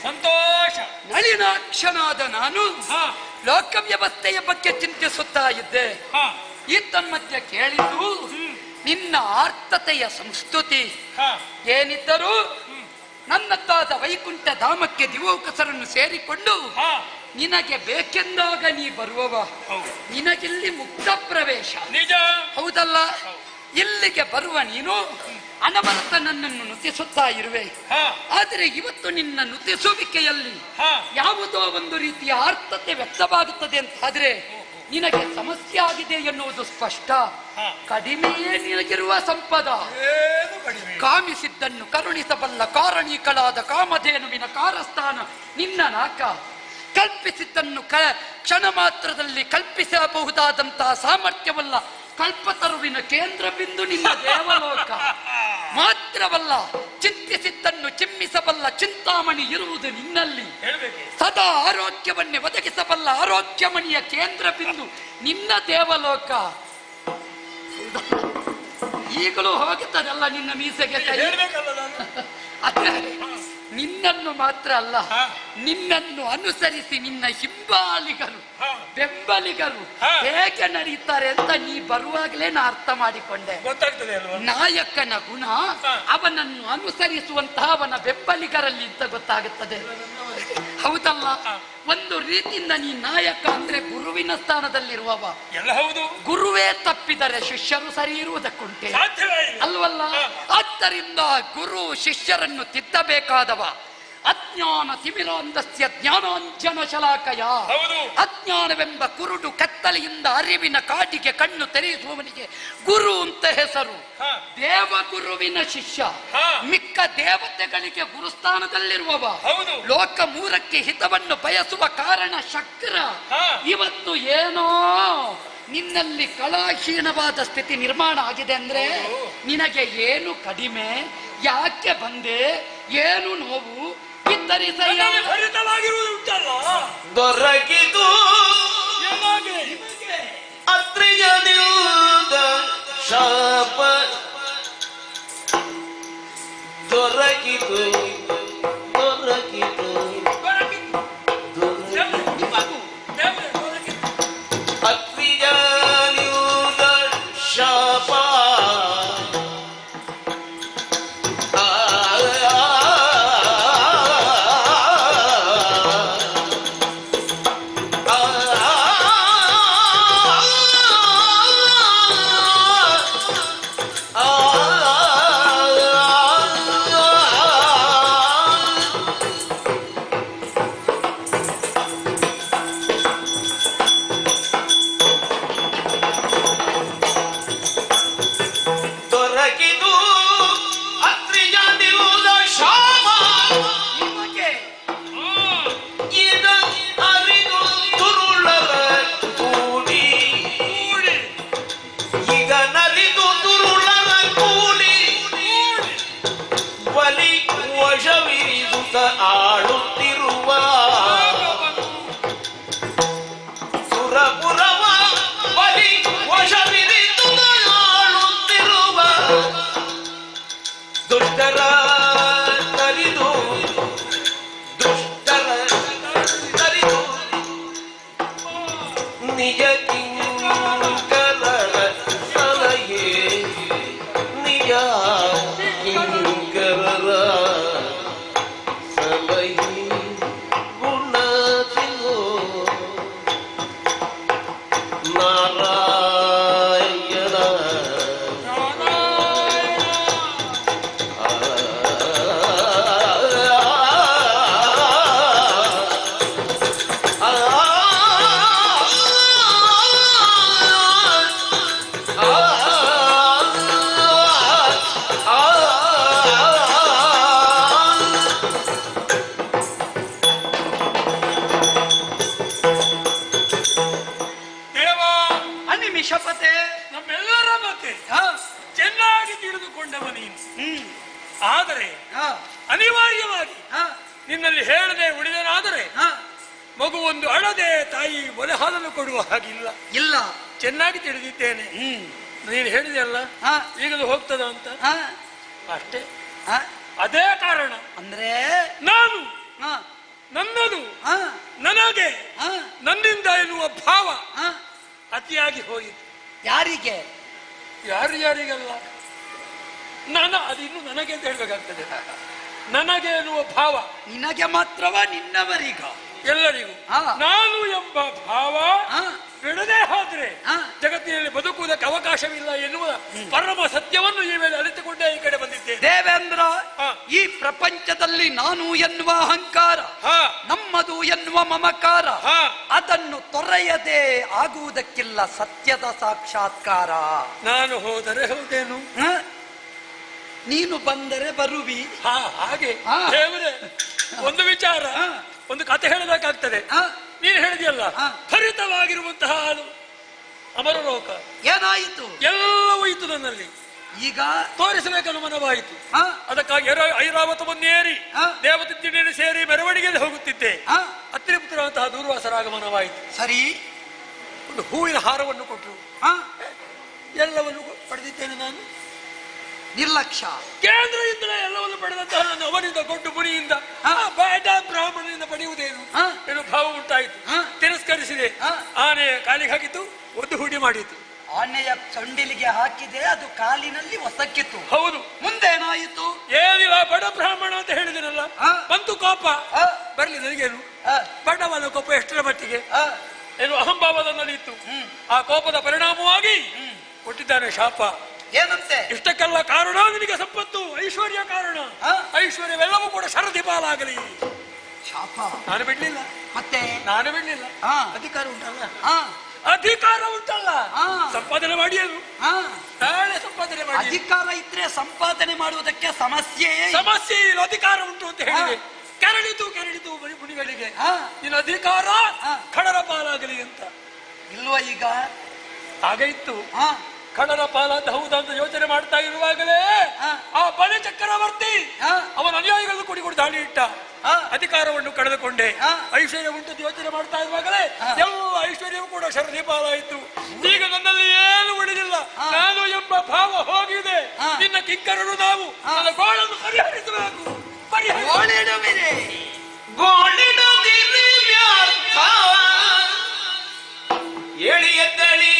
[SPEAKER 8] ಸಂತೋಷ. ನಳಿನಾಕ್ಷನಾದ ನಾನು ಲೋಕ ವ್ಯವಸ್ಥೆಯ ಬಗ್ಗೆ ಚಿಂತಿಸುತ್ತಾ ಇದ್ದೆ. ಈ ತನ್ಮಧ್ಯೆ ಕೇಳಿದ್ದು ನಿನ್ನ ಆರ್ತತೆಯ ಸಂಸ್ತುತಿ ಏನಿದ್ದರೂ ನನ್ನದ್ದಾದ ವೈಕುಂಠ ಧಾಮಕ್ಕೆ ದಿವೋಕಸರನ್ನು ಸೇರಿಕೊಂಡು ನಿನಗೆ ಬೇಕೆಂದಾಗ ನೀ ಬರುವವ. ನಿನಗಿಲ್ಲಿ ಮುಕ್ತ ಪ್ರವೇಶ ನಿಜ ಹೌದಲ್ಲ. ಇಲ್ಲಿಗೆ ಬರುವ ನೀನು ಅನವರತ ನನ್ನನ್ನು ನುತಿಸುತ್ತಾ ಇರುವೆ. ಆದರೆ ಇವತ್ತು ನಿನ್ನ ನುತಿಸುವಿಕೆಯಲ್ಲಿ ಯಾವುದೋ ಒಂದು ರೀತಿಯ ಆರ್ತತೆ ವ್ಯಕ್ತವಾಗುತ್ತದೆ ಅಂತ ಆದ್ರೆ ನಿನಗೆ ಸಮಸ್ಯೆ ಆಗಿದೆ ಎನ್ನುವುದು ಸ್ಪಷ್ಟ. ಕಡಿಮೆಯೇ ನಿನಗಿರುವ ಸಂಪದ. ಕಾಮಿಸಿದ್ದನ್ನು ಕರುಣಿಸಬಲ್ಲ ಕಾರಣೀಕಳಾದ ಕಾಮಧೇನುವಿನ ಕಾರಸ್ಥಾನ ನಿನ್ನ ನಾಕ. ಕಲ್ಪಿಸಿದ್ದನ್ನು ಕ್ಷಣ ಮಾತ್ರದಲ್ಲಿ ಕಲ್ಪಿಸಬಹುದಾದಂತಹ ಸಾಮರ್ಥ್ಯವಲ್ಲ ಕಲ್ಪತರುವಿನ ಕೇಂದ್ರ ಬಿಂದು ನಿನ್ನ ದೇವಲೋಕ. ಮಾತ್ರವಲ್ಲ ಚಿಂತಿಸಿದ್ದನ್ನು ಚಿಮ್ಮಿಸಬಲ್ಲ ಚಿಂತಾಮಣಿ ಇರುವುದು ನಿನ್ನಲ್ಲಿ. ಸದಾ ಆರೋಗ್ಯವನ್ನೇ ಒದಗಿಸಬಲ್ಲ ಆರೋಗ್ಯಮಣಿಯ ಕೇಂದ್ರ ಬಿಂದು ನಿನ್ನ ದೇವಲೋಕ. ಈಗಲೂ ಹೋಗುತ್ತದಲ್ಲ ನಿನ್ನ ಮೀಸೆಗೆ ಕೈ. ಅದೇ ನಿನ್ನನ್ನು ಮಾತ್ರ ಅಲ್ಲ, ನಿನ್ನನ್ನು ಅನುಸರಿಸಿ ನಿನ್ನ ಹಿಂಬಾಲಿಗರು ಬೆಂಬಲಿಗರು ಹೇಗೆ ನಡೀತಾರೆ ಅಂತ ನೀ ಬರುವಾಗಲೇ ನಾ ಅರ್ಥ ಮಾಡಿಕೊಂಡೆ.
[SPEAKER 4] ಗೊತ್ತಾಗ್ತದೆ ಅಲ್ವಾ?
[SPEAKER 8] ನಾಯಕನ ಗುಣ ಅವನನ್ನು ಅನುಸರಿಸುವಂತಹ ಅವನ ಬೆಂಬಲಿಗರಲ್ಲಿ ಅಂತ ಗೊತ್ತಾಗುತ್ತದೆ. ಹೌದಲ್ಲ? ಒಂದು ರೀತಿಯಿಂದ ನೀ ನಾಯಕ ಅಂದ್ರೆ ಗುರುವಿನ ಸ್ಥಾನದಲ್ಲಿರುವವ.
[SPEAKER 4] ಎಲ್ಲ ಹೌದು.
[SPEAKER 8] ಗುರುವೇ ತಪ್ಪಿದರೆ ಶಿಷ್ಯರು ಸರಿ ಇರುವುದಕ್ಕುಂಟೆ ಅಲ್ವಲ್ಲ? ಆದ್ದರಿಂದ ಗುರು ಶಿಷ್ಯರನ್ನು ತಿದ್ದಬೇಕಾದವ. ಅಜ್ಞಾನ ತಿಮಿರಾಂಧಸ್ಯ ಜ್ಞಾನಾಂಜನ ಶಲಾಕಯ. ಅಜ್ಞಾನವೆಂಬ ಕುರುಡು ಕತ್ತಲೆಯಿಂದ ಅರಿವಿನ ಕಾಡಿಗೆ ಕಣ್ಣು ತೆರೆಯುವವನಿಗೆ ಗುರು ಅಂತ ಹೆಸರು. ದೇವಗುರುವಿನ ಶಿಷ್ಯ ಮಿಕ್ಕ ದೇವತೆಗಳಿಗೆ ಗುರುಸ್ಥಾನದಲ್ಲಿರುವವ. ಲೋಕ ಮೂರಕ್ಕೆ ಹಿತವನ್ನು ಬಯಸುವ ಕಾರಣ ಶಕ್ರ. ಇವತ್ತು ಏನೋ ನಿನ್ನಲ್ಲಿ ಕಲಾಹೀನವಾದ ಸ್ಥಿತಿ ನಿರ್ಮಾಣ ಆಗಿದೆ ಅಂದ್ರೆ ನಿನಗೆ ಏನು ಕಡಿಮೆ, ಯಾಕೆ ಬಂದೆ, ಏನು ನೋವು
[SPEAKER 9] ದೊರಕಿತು ಅತ್ರಿಯನಿಂದ ಶಾಪ, ದೊರಕಿತು ದೊರಕಿತು ಅತ್ರಿಯನಿಂದ ಶಾಪ. ಆಳುತ್ತಿರುವ ಸುರಪುರವ ಬಲಿ ವಶವಿರಿದು ಆಳುತ್ತಿರುವ ದುಷ್ಟರ ತರಿದು ನಿಜ ಕಿಂಕರರ ಸಲಹೆ, ನಿಜ ಕಿಂಕರರ
[SPEAKER 4] ನಮ್ಮೆಲ್ಲರ ಮತ್ತೆ ಚೆನ್ನಾಗಿ ತಿಳಿದುಕೊಂಡವ ನೀನು. ಆದರೆ ಅನಿವಾರ್ಯವಾಗಿ ನಿನ್ನಲ್ಲಿ ಹೇಳದೆ ಉಳಿದನಾದರೆ ಮಗು ಒಂದು ಅಳದೆ ತಾಯಿ ಒಲೆ ಹಾಲನ್ನು ಕೊಡುವ ಹಾಗಿಲ್ಲ.
[SPEAKER 8] ಇಲ್ಲ,
[SPEAKER 4] ಚೆನ್ನಾಗಿ ತಿಳಿದಿದ್ದೇನೆ. ನೀನು ಹೇಳಿದೆ ಅಲ್ಲ ಈಗಲೂ ಹೋಗ್ತದ ಅಂತ, ಅಷ್ಟೇ. ಅದೇ ಕಾರಣ
[SPEAKER 8] ಅಂದ್ರೆ
[SPEAKER 4] ನಾನು ನನ್ನದು ನನಗೆ ನನ್ನಿಂದ ಎನ್ನುವ ಭಾವ ಅತಿಯಾಗಿ ಹೋಯಿತು.
[SPEAKER 8] ಯಾರಿಗೆ?
[SPEAKER 4] ಯಾರಿಗಲ್ಲ, ಅದಿನ್ನು ನನಗೆ ಅಂತ ಹೇಳ್ಬೇಕಾಗ್ತದೆ. ನನಗೆ ಎನ್ನುವ ಭಾವ
[SPEAKER 8] ನಿನಗೆ ಮಾತ್ರವ ನಿನ್ನವರಿಗ
[SPEAKER 4] ಎಲ್ಲರಿಗೂ ನಾನು ಎಂಬ ಭಾವ ಬಿಡದೆ ಹೋದ್ರೆ ಜಗತ್ತಿನಲ್ಲಿ ಬದುಕುವುದಕ್ಕೆ ಅವಕಾಶವಿಲ್ಲ ಎನ್ನುವ ಪರಮ ಸತ್ಯವನ್ನು ಈ ಮೇಲೆ ಅರಿತುಕೊಂಡೇ ಈ ಕಡೆ ಬಂದಿದ್ದೇನೆ.
[SPEAKER 8] ದೇವೇಂದ್ರ, ಈ ಪ್ರಪಂಚದಲ್ಲಿ ನಾನು ಎನ್ನುವ ಅಹಂಕಾರ, ನಮ್ಮದು ಎನ್ನುವ ಮಮಕಾರ, ಅದನ್ನು ತೊರೆಯದೆ ಆಗುವುದಕ್ಕಿಲ್ಲ ಸತ್ಯದ ಸಾಕ್ಷಾತ್ಕಾರ.
[SPEAKER 4] ನಾನು ಹೋದರೆ ಹೋದೇನು,
[SPEAKER 8] ನೀನು ಬಂದರೆ ಬರುವಿ.
[SPEAKER 4] ಹಾಗೆ ಒಂದು ವಿಚಾರ, ಒಂದು ಕಥೆ ಹೇಳಬೇಕಾಗ್ತದೆ. ನೀನು ಹೇಳಿದೆಯಲ್ಲ, ಹರಿತವಾಗಿರುವಂತಹ ಅಮರಲೋಕ
[SPEAKER 8] ಏನಾಯಿತು?
[SPEAKER 4] ಎಲ್ಲವೂ ಇತ್ತು ನನ್ನಲ್ಲಿ.
[SPEAKER 8] ಈಗ
[SPEAKER 4] ತೋರಿಸಬೇಕನ್ನು ಮನವಾಯಿತು. ಅದಕ್ಕಾಗಿ ಐರಾವತವನ್ನೇರಿ ದೇವತಿದ್ದೇನೆ ಸೇರಿ ಮೆರವಣಿಗೆಯಲ್ಲಿ ಹೋಗುತ್ತಿದ್ದೆ. ಅತ್ರಿಪುತ್ರಂತಹ ದೂರ್ವಾಸರಾಗಮನವಾಯಿತು.
[SPEAKER 8] ಸರಿ,
[SPEAKER 4] ಒಂದು ಹೂವಿನ ಹಾರವನ್ನು ಕೊಟ್ಟರು. ಎಲ್ಲವನ್ನು ಪಡೆದಿದ್ದೇನೆ ನಾನು.
[SPEAKER 8] ನಿರ್ಲಕ್ಷ್ಯ.
[SPEAKER 7] ಕೇಂದ್ರದಿಂದಲೇ ಎಲ್ಲವನ್ನು ಪಡೆದಂತಹ ನನ್ನ ಅವನಿಂದ ಕೊಟ್ಟು ಮುನಿಯಿಂದ ಬೇಡ ಬ್ರಾಹ್ಮಣನಿಂದ ಪಡೆಯುವುದೇನು ಏನು ಭಾವ ಉಂಟಾಯಿತು. ತಿರಸ್ಕರಿಸಿದೆ. ಆನೆ ಕಾಲಿಗೆ ಹಾಕಿತು, ಒಂದು ಹುಡಿ ಮಾಡಿತು.
[SPEAKER 8] ಆನೆಯ ಸೊಂಡಿಲಿಗೆ ಹಾಕಿದೆ, ಅದು ಕಾಲಿನಲ್ಲಿ ಒಸಕ್ಕಿತ್ತು.
[SPEAKER 7] ಹೌದು.
[SPEAKER 8] ಮುಂದೇನಾಯಿತು?
[SPEAKER 7] ಏನಿಲ್ಲ, ಬಡ ಬ್ರಾಹ್ಮಣ ಅಂತ ಹೇಳಿದಿರಲ್ಲ, ಬಂತು ಕೋಪ. ಬರ್ಲಿ, ನನಗೇನು ಬಡವನ ಕೋಪ ಎಷ್ಟರ ಮಟ್ಟಿಗೆ ಏನು ಅಹಂಭಾವದಲ್ಲಿ ಇತ್ತು. ಆ ಕೋಪದ ಪರಿಣಾಮವಾಗಿ ಕೊಟ್ಟಿದ್ದಾನೆ ಶಾಪ.
[SPEAKER 8] ಏನಂತೆ?
[SPEAKER 7] ಇಷ್ಟಕ್ಕೆಲ್ಲ ಕಾರಣ ನಿನಗೆ ಸಂಪತ್ತು, ಐಶ್ವರ್ಯ ಕಾರಣ. ಐಶ್ವರ್ಯವೆಲ್ಲವೂ ಕೂಡ ಶರದಿ ಪಾಲಾಗಲಿ.
[SPEAKER 8] ಶಾಪ
[SPEAKER 7] ನಾನು ಬಿಡ್ಲಿಲ್ಲ.
[SPEAKER 8] ಮತ್ತೆ
[SPEAKER 7] ನಾನು ಬಿಡ್ಲಿಲ್ಲ. ಅಧಿಕಾರ ಉಂಟಲ್ಲ, ಅಧಿಕಾರ ಉಂಟಲ್ಲ, ಸಂಪಾದನೆ ಮಾಡಿ. ಅದು ನಾಳೆ ಸಂಪಾದನೆ ಮಾಡಿ.
[SPEAKER 8] ಅಧಿಕಾರ ಇದ್ರೆ ಸಂಪಾದನೆ ಮಾಡುವುದಕ್ಕೆ ಸಮಸ್ಯೆ
[SPEAKER 7] ಇಲ್ಲ, ಅಧಿಕಾರ ಉಂಟು ಅಂತ ಹೇಳಿದೆ. ಕೆರಳಿತು ಮುನಿಗಳಿಗೆ ನಿನ್ನ ಅಧಿಕಾರ ಖಡರ ಪಾಲಾಗಲಿ ಅಂತ.
[SPEAKER 8] ಇಲ್ವಾ ಈಗ?
[SPEAKER 7] ಹಾಗೆ ಇತ್ತು. ಖಡರ ಪಾಲಾದ ಹೌದಾ ಅಂತ ಯೋಚನೆ ಮಾಡ್ತಾ ಇರುವಾಗಲೇ ಆ ಬಲಿ ಚಕ್ರವರ್ತಿ ಅವನ ಅನುಯಾಯಿಗಳನ್ನು ಕುಡಿಕೊಂಡು ದಾಳಿ ಇಟ್ಟ. ಅಧಿಕಾರವನ್ನು ಕಳೆದುಕೊಂಡೆ, ಐಶ್ವರ್ಯ ಉಂಟು ಯೋಚನೆ ಮಾಡ್ತಾ ಇರುವಾಗಲೇ ಎಲ್ಲ ಐಶ್ವರ್ಯವೂ ಕೂಡ ಶರದಿ ಪಾಲಾಯಿತು. ಈಗ ನನ್ನಲ್ಲಿ ಏನು ಉಳಿದಿಲ್ಲ, ನಾನು ಎಂಬ ಭಾವ ಹೋಗಿದೆ. ನಿನ್ನ ಕಿಂಕರರು ನಾವು ನನ್ನ ಗೋಳನ್ನು ಪರಿಹರಿಸಬೇಕು.
[SPEAKER 9] ಎಳಿ ಎದ್ದಳಿ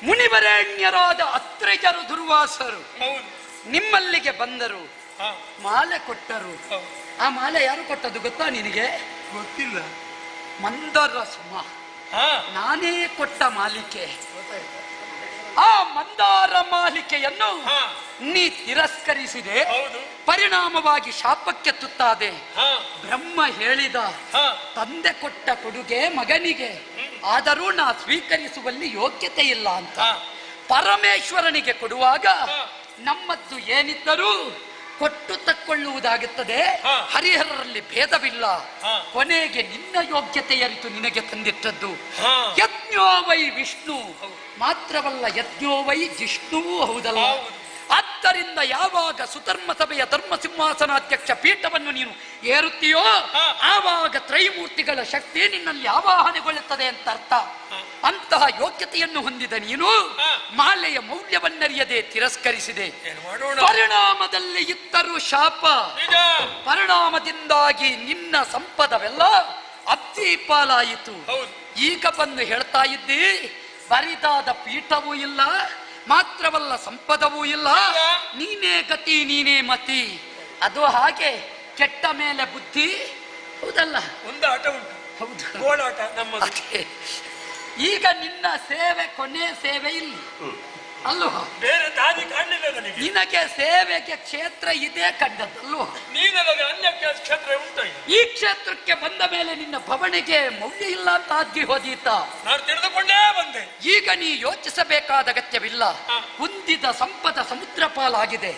[SPEAKER 8] ಮುನಿವರೇಣ್ಯರಾದ ಅತ್ರೇಜರು ದುರ್ವಾಸರು ನಿಮ್ಮಲ್ಲಿಗೆ ಬಂದರು, ಮಾಲೆ ಕೊಟ್ಟರು. ಆ ಮಾಲೆ ಯಾರು ಕೊಟ್ಟದ್ದು ಗೊತ್ತಾ ನಿನಗೆ?
[SPEAKER 7] ಗೊತ್ತಿಲ್ಲ.
[SPEAKER 8] ಮಂದರ ಸುಮ ನಾನೇ ಕೊಟ್ಟ ಮಾಲಿಕೆ. ಆ ಮಂದಾರ ಮಾಲಿಕೆಯನ್ನು ನೀ ತಿರಸ್ಕರಿಸಿದೆ, ಪರಿಣಾಮವಾಗಿ ಶಾಪಕ್ಕೆ ತುತ್ತಾದೆ. ಬ್ರಹ್ಮ ಹೇಳಿದ ತಂದೆ ಕೊಟ್ಟ ಕೊಡುಗೆ ಮಗನಿಗೆ, ಆದರೂ ನಾ ಸ್ವೀಕರಿಸುವಲ್ಲಿ ಯೋಗ್ಯತೆ ಇಲ್ಲ ಅಂತ. ಪರಮೇಶ್ವರನಿಗೆ ಕೊಡುವಾಗ ನಮ್ಮದ್ದು ಏನಿದ್ದರೂ ಕೊಟ್ಟು ತಕ್ಕೊಳ್ಳುವುದಾಗುತ್ತದೆ. ಹರಿಹರರಲ್ಲಿ ಭೇದವಿಲ್ಲ. ಕೊನೆಗೆ ನಿನ್ನ ಯೋಗ್ಯತೆ ಅರಿತು ನಿನಗೆ ತಂದಿಟ್ಟದ್ದು. ಯಜ್ಞೋ ವೈ ವಿಷ್ಣು ಮಾತ್ರವಲ್ಲ, ಯಜ್ಞೋ ವೈ ಜಿಷ್ಣುವೂ ಹೌದಲ್ಲ. ಆದ್ದರಿಂದ ಯಾವಾಗ ಸುಧರ್ಮ ಸಭೆಯ ಧರ್ಮ ಸಿಂಹಾಸನಾಧ್ಯಕ್ಷ ಪೀಠವನ್ನು ನೀನು ಏರುತ್ತೀಯೋ ಆವಾಗ ತ್ರೈಮೂರ್ತಿಗಳ ಶಕ್ತಿ ನಿನ್ನಲ್ಲಿ ಆವಾಹನೆಗೊಳ್ಳುತ್ತದೆ ಅಂತ ಅರ್ಥ. ಅಂತಹ ಯೋಗ್ಯತೆಯನ್ನು ಹೊಂದಿದ ನೀನು ಮಾಲೆಯ ಮೌಲ್ಯವನ್ನರಿಯದೆ ತಿರಸ್ಕರಿಸಿದೆ. ಪರಿಣಾಮದಲ್ಲಿ ಇತ್ತರು ಶಾಪ, ಪರಿಣಾಮದಿಂದಾಗಿ ನಿನ್ನ ಸಂಪದವೆಲ್ಲ ಅಬ್ದೀಪಾಲಾಯಿತು. ಈಗ ಬಂದು ಹೇಳ್ತಾ ಇದ್ದಿ ಬರಿದಾದ ಪೀಠವೂ ಇಲ್ಲ, ಮಾತ್ರವಲ್ಲ ಸಂಪದವೂ ಇಲ್ಲ, ನೀನೇ ಗತಿ ನೀನೇ ಮತಿ. ಅದು ಹಾಗೆ ಕೆಟ್ಟ ಮೇಲೆ ಬುದ್ಧಿ, ಹೌದಲ್ಲ?
[SPEAKER 7] ಒಂದು ಆಟ ಉಂಟು,
[SPEAKER 8] ಹೌದು,
[SPEAKER 7] ಗೋಳಾಟ ನಮ್ಮದು.
[SPEAKER 8] ಈಗ ನಿನ್ನ ಸೇವೆ ಕೊನೆ ಸೇವೆ ಇಲ್ಲಿ ಅಲ್ವಾ?
[SPEAKER 7] ಬೇರೆ ದಾರಿ ಕಾಣಲಿಲ್ಲ ನನಗೆ.
[SPEAKER 8] ನಿನಗೆ ಸೇವೆಗೆ ಕ್ಷೇತ್ರ ಇದೆ ಕಂಡದ್ದಲ್ವಾ?
[SPEAKER 7] ನೀನಲ್ಲದೆ ಅನ್ಯ ಕ್ಷೇತ್ರ ಉಂಟ.
[SPEAKER 8] ಈ ಕ್ಷೇತ್ರಕ್ಕೆ ಬಂದ ಮೇಲೆ ನಿನ್ನ ಭವನಿಗೆ ಮೌಲ್ಯ ಇಲ್ಲ ಅಂತ ಅದ್ದಿ ಹೋದೀತ.
[SPEAKER 7] ನಾನು ತಿಳಿದುಕೊಂಡೇ ಬಂದೆ.
[SPEAKER 8] ಈಗ ನೀ ಯೋಚಿಸಬೇಕಾದ ಅಗತ್ಯವಿಲ್ಲ. ಹೊಂದಿದ ಸಂಪದ ಸಮುದ್ರ ಪಾಲಾಗಿದೆ.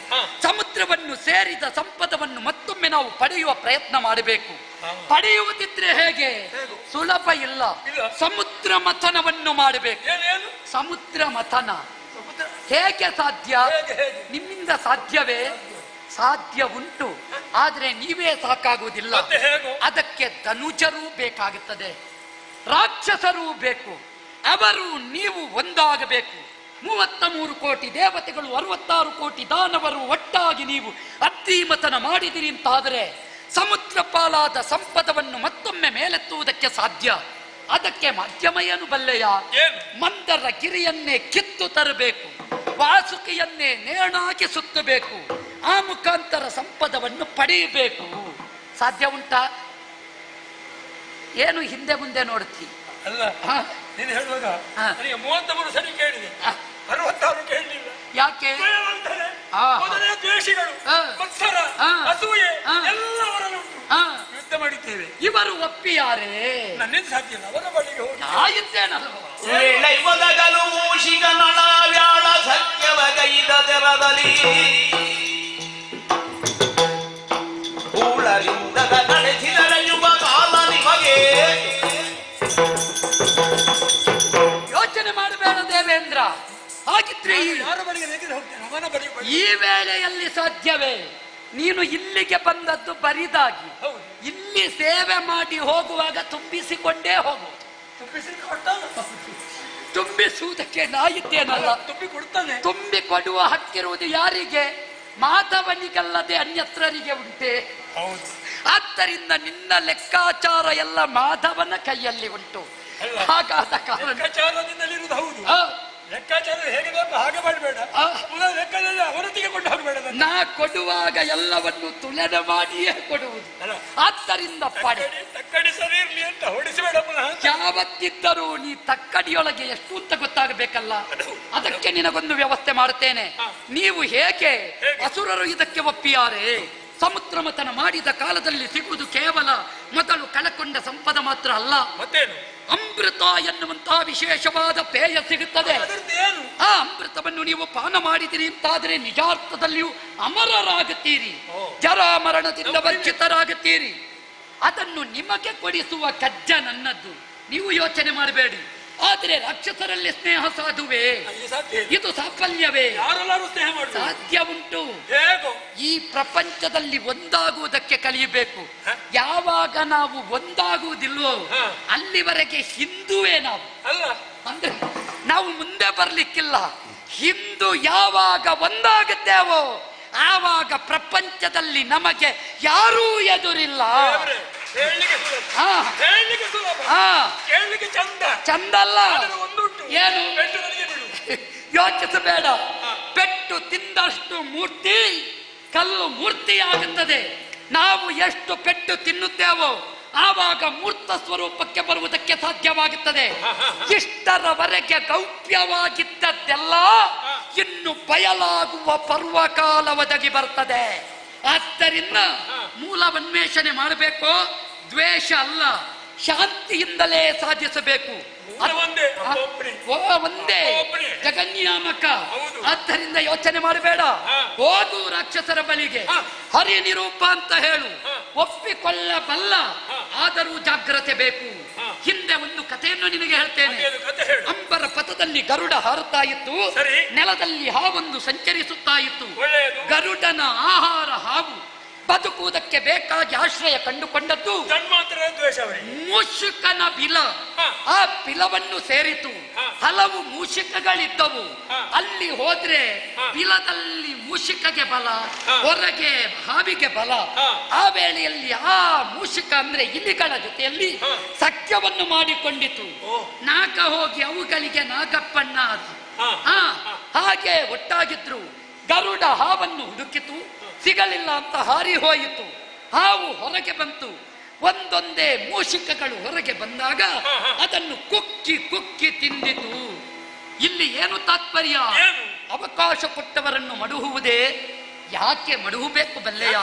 [SPEAKER 8] ಸಮುದ್ರವನ್ನು ಸೇರಿದ ಸಂಪದವನ್ನು ಮತ್ತೊಮ್ಮೆ ನಾವು ಪಡೆಯುವ ಪ್ರಯತ್ನ ಮಾಡಬೇಕು. ಪಡೆಯುವುದಿದ್ರೆ ಹೇಗೆ? ಸುಲಭ ಇಲ್ಲ. ಸಮುದ್ರ ಮಥನವನ್ನು ಮಾಡಬೇಕು. ಸಮುದ್ರ ಮಥನ ಹೇಗೆ ಸಾಧ್ಯ? ನಿಮ್ಮಿಂದ ಸಾಧ್ಯವೇ? ಸಾಧ್ಯ ಉಂಟು, ಆದ್ರೆ ನೀವೇ ಸಾಕಾಗುವುದಿಲ್ಲ. ಅದಕ್ಕೆ ಧನುಜರೂ ಬೇಕಾಗುತ್ತದೆ, ರಾಕ್ಷಸರೂ ಬೇಕು. ಅವರು ನೀವು ಒಂದಾಗಬೇಕು. 33 ಕೋಟಿ ದೇವತೆಗಳು, 66 ಕೋಟಿ ದಾನವರು ಒಟ್ಟಾಗಿ ನೀವು ಅದ್ದಿಮತನ ಮಾಡಿದಿರಿ ಅಂತಾದರೆ ಸಮುದ್ರ ಪಾಲಾದ ಸಂಪದವನ್ನು ಮತ್ತೊಮ್ಮೆ ಮೇಲೆತ್ತುವುದಕ್ಕೆ ಸಾಧ್ಯ. ಅದಕ್ಕೆ ಮಾಧ್ಯಮ ಏನು ಬಲ್ಲೆಯ? ಮಂದರ ಗಿರಿಯನ್ನೇ ಕಿತ್ತು ತರಬೇಕು, ವಾಸುಕಿಯನ್ನೇ ನೇಣಾಗಿ ಸುತ್ತಬೇಕು, ಆ ಮುಖಾಂತರ ಸಂಪದವನ್ನು ಪಡೆಯಬೇಕು. ಸಾಧ್ಯ ಉಂಟಾ? ಏನು ಹಿಂದೆ ಮುಂದೆ ನೋಡ್ತಿ?
[SPEAKER 7] ಅಲ್ಲ, ನೀನು ಹೇಳುವಾಗ ನನಗೆ 33 ಸರಿ ಕೇಳಿದೆ, 66 ಕೇಳಲಿಲ್ಲ.
[SPEAKER 8] ಯಾಕೆ?
[SPEAKER 7] ದ್ವೇಷಿಗಳು, ಮತ್ಸರ, ಅಸೂಯೆ ಎಲ್ಲವರಲ್ಲೂ ಯುದ್ಧ ಮಾಡಿದ್ದೇವೆ.
[SPEAKER 8] ಇವರು ಒಪ್ಪಿಯಾರೇ?
[SPEAKER 7] ನನ್ನಿಂದ ಸಾಧ್ಯ ಇಲ್ಲ. ಅವರ ಬಳಿಗೆ ಹೋಗಿ
[SPEAKER 9] ಒದಗಲು ಮೂಷಿಗ ನಳ ವ್ಯಾಳ ಸತ್ಯವಗೈದ ತೆರದಲ್ಲಿ ಹೂಳರಿಂದ ನಡೆಸಿದರ ಯುಗ ಕಾಲ ನಿಮಗೆ.
[SPEAKER 8] ಯೋಚನೆ ಮಾಡಬೇಡ ದೇವೇಂದ್ರ. ಹಾಗಿದ್ರೆ
[SPEAKER 7] ಯಾರ ಬಳಿಗೆ ನೆಗೆದು ಹೋಗ್ತೇನೆ, ಅವನ ಬಳಿಗೆ.
[SPEAKER 8] ಈ ವೇಳೆಯಲ್ಲಿ ಸಾಧ್ಯವೇ? ನೀನು ಇಲ್ಲಿಗೆ ಬಂದದ್ದು ಬರಿದಾಗಿ, ಇಲ್ಲಿ ಸೇವೆ ಮಾಡಿ ಹೋಗುವಾಗ ತುಂಬಿಸಿಕೊಂಡೇ ಹೋಗು. ತುಂಬಿಸುವುದಕ್ಕೆ ನಾ ಇದ್ದೇನಲ್ಲ. ತುಂಬಿ ಕೊಡುವ ಹಕ್ಕಿರುವುದು ಯಾರಿಗೆ? ಮಾಧವನಿಗಲ್ಲದೆ ಅನ್ಯತ್ರರಿಗೆ ಉಂಟೆ. ಆದ್ದರಿಂದ ನಿನ್ನ ಲೆಕ್ಕಾಚಾರ ಎಲ್ಲ ಮಾಧವನ ಕೈಯಲ್ಲಿ ಉಂಟು. ಹಾಗಾದ
[SPEAKER 7] ಲೆಕ್ಕಾಚಾರದಿಂದಲಿರುವುದು ಹೌದು. ಲೆಕ್ಕಾಚಾರ ಹೇಗೆ ಬೇಕು ಹಾಗೆ ಮಾಡಬೇಡ. ಲೆಕ್ಕದಲ್ಲಿ ಅವರೊತ್ತಿಗೆ ಕೊಂಡು ಹೋಗಬೇಡ.
[SPEAKER 8] ನಾ ಕೊಡುವಾಗ ಎಲ್ಲವನ್ನು ತುಲನೆ ಮಾಡಿಯೇ ಕೊಡುವುದು. ಆದ್ದರಿಂದ
[SPEAKER 7] ತಕ್ಕಡಿ ಸರಿ ಇರ್ಲಿ ಅಂತ ಹೊಡಿಸಬೇಡ.
[SPEAKER 8] ಯಾವತ್ತಿದ್ದರೂ ನೀ ತಕ್ಕಡಿಯೊಳಗೆ ಎಷ್ಟು ಅಂತ ಗೊತ್ತಾಗಬೇಕಲ್ಲ. ಅದಕ್ಕೆ ನಿನಗೊಂದು ವ್ಯವಸ್ಥೆ ಮಾಡುತ್ತೇನೆ. ನೀವು ಹೇಗೆ ಅಸುರರು ಇದಕ್ಕೆ ಒಪ್ಪಿಯಾರೆ? ಸಮುದ್ರ ಮಥನ ಮಾಡಿದ ಕಾಲದಲ್ಲಿ ಸಿಗುವುದು ಕೇವಲ ಮೊದಲು ಕಳಕೊಂಡ ಸಂಪದ ಮಾತ್ರ ಅಲ್ಲ,
[SPEAKER 7] ಮತ್ತೇನು?
[SPEAKER 8] ಅಮೃತ ಎನ್ನುವಂತಹ ವಿಶೇಷವಾದ ಪೇಯ ಸಿಗುತ್ತದೆ. ಆ ಅಮೃತವನ್ನು ನೀವು ಪಾನ ಮಾಡಿದಿರಿ ಅಂತಾದರೆ ನಿಜಾರ್ಥದಲ್ಲಿಯೂ ಅಮರರಾಗುತ್ತೀರಿ, ಜರಾಮರಣದಿಂದ ವಂಚಿತರಾಗುತ್ತೀರಿ. ಅದನ್ನು ನಿಮಗೆ ಕೊಡಿಸುವ ಕಜ್ಜ ನನ್ನದ್ದು, ನೀವು ಯೋಚನೆ ಮಾಡಬೇಡಿ. ಆದರೆ ರಾಕ್ಷಸರಲ್ಲಿ ಸ್ನೇಹ ಸಾಧುವೇ? ಇದು ಸಾಫಲ್ಯವೇ? ಸಾಧ್ಯ ಉಂಟು. ಈ ಪ್ರಪಂಚದಲ್ಲಿ ಒಂದಾಗುವುದಕ್ಕೆ ಕಲಿಯಬೇಕು. ಯಾವಾಗ ನಾವು ಒಂದಾಗುವುದಿಲ್ವೋ ಅಲ್ಲಿವರೆಗೆ ಹಿಂದುವೇ ನಾವು. ಅಂದ್ರೆ ನಾವು ಮುಂದೆ ಬರ್ಲಿಕ್ಕಿಲ್ಲ. ಹಿಂದೂ ಯಾವಾಗ ಒಂದಾಗುತ್ತೇವೋ ಆವಾಗ ಪ್ರಪಂಚದಲ್ಲಿ ನಮಗೆ ಯಾರೂ ಎದುರಿಲ್ಲ. ಚಂದಲ್ಲ, ಏನು ಯೋಚಿಸಬೇಡ. ಪೆಟ್ಟು ತಿಂದಷ್ಟು ಮೂರ್ತಿ ಕಲ್ಲು ಮೂರ್ತಿಯಾಗುತ್ತದೆ. ನಾವು ಎಷ್ಟು ಪೆಟ್ಟು ತಿನ್ನುತ್ತೇವೋ ಆವಾಗ ಮೂರ್ತ ಸ್ವರೂಪಕ್ಕೆ ಬರುವುದಕ್ಕೆ ಸಾಧ್ಯವಾಗುತ್ತದೆ. ಇಷ್ಟರವರೆಗೆ ಗೌಪ್ಯವಾಗಿದ್ದದ್ದೆಲ್ಲ ಇನ್ನು ಬಯಲಾಗುವ ಪರ್ವಕಾಲ ಒದಗಿ ಬರ್ತದೆ. ಆದ್ದರಿಂದ ಮೂಲವನ್ವೇಷಣೆ ಮಾಡಬೇಕು. ದ್ವೇಷ ಅಲ್ಲ, ಶಾಂತಿಯಿಂದಲೇ ಸಾಧಿಸಬೇಕು.
[SPEAKER 7] ಒಂದೇ
[SPEAKER 8] ಒಂದೇ ಜಗನ್ಯಾಮಕ.
[SPEAKER 7] ಹೌದು.
[SPEAKER 8] ಆದ್ದರಿಂದ ಯೋಚನೆ ಮಾಡಬೇಡ. ಹೋಗು ರಾಕ್ಷಸರ ಬಳಿಗೆ, ಹರಿ ನಿರೂಪ ಅಂತ ಹೇಳು. ಒಪ್ಪಿಕೊಳ್ಳಬಲ್ಲ, ಆದರೂ ಜಾಗ್ರತೆ ಬೇಕು. ಹಿಂದೆ ಒಂದು ಕಥೆಯನ್ನು ನಿನಗೆ ಹೇಳ್ತೇನೆ. ಅಂಬರ ಪಥದಲ್ಲಿ ಗರುಡ ಹಾರುತ್ತಾ ಇತ್ತು, ನೆಲದಲ್ಲಿ ಹಾವೊಂದು ಸಂಚರಿಸುತ್ತಾ ಇತ್ತು. ಗರುಡನ ಆಹಾರ ಹಾವು. ಬದುಕುವುದಕ್ಕೆ ಬೇಕಾಗಿ ಆಶ್ರಯ ಕಂಡುಕೊಂಡದ್ದು ಮೂಷಿಕನ ಬಿಲ. ಆ ಬಿಲವನ್ನು ಸೇರಿತು. ಹಲವು ಮೂಷಿಕಗಳಿದ್ದವು. ಅಲ್ಲಿ ಹೋದ್ರೆ ಬಿಲದಲ್ಲಿ ಮೂಷಿಕಗೆ ಬಲ, ಹೊರಗೆ ಹಾವಿಗೆ ಬಲ. ಆ ವೇಳೆಯಲ್ಲಿ ಆ ಮೂಷಿಕ ಅಂದ್ರೆ ಇಲಿಗಳ ಜೊತೆಯಲ್ಲಿ ಸಖ್ಯವನ್ನು ಮಾಡಿಕೊಂಡಿತು. ನಾಗ ಹೋಗಿ ಅವುಗಳಿಗೆ ನಾಗಪ್ಪಣ್ಣ ಅದು. ಹಾಗೆ ಒಟ್ಟಾಗಿದ್ರು. ಗರುಡ ಹಾವನ್ನು ಹುಡುಕಿತು, ಸಿಗಲಿಲ್ಲ ಅಂತ ಹಾರಿ ಹೋಯಿತು. ಹಾವು ಹೊರಗೆ ಬಂತು. ಒಂದೊಂದೇ ಮೂಷಿಕಗಳು ಹೊರಗೆ ಬಂದಾಗ ಅದನ್ನು ಕುಕ್ಕಿ ಕುಕ್ಕಿ ತಿಂದಿತು. ಇಲ್ಲಿ ಏನು ತಾತ್ಪರ್ಯ? ಅವಕಾಶ ಕೊಟ್ಟವರನ್ನು ಮಡುಹುವುದೇ. ಯಾಕೆ ಮಡುಹಬೇಕು ಬಲ್ಲೆಯ?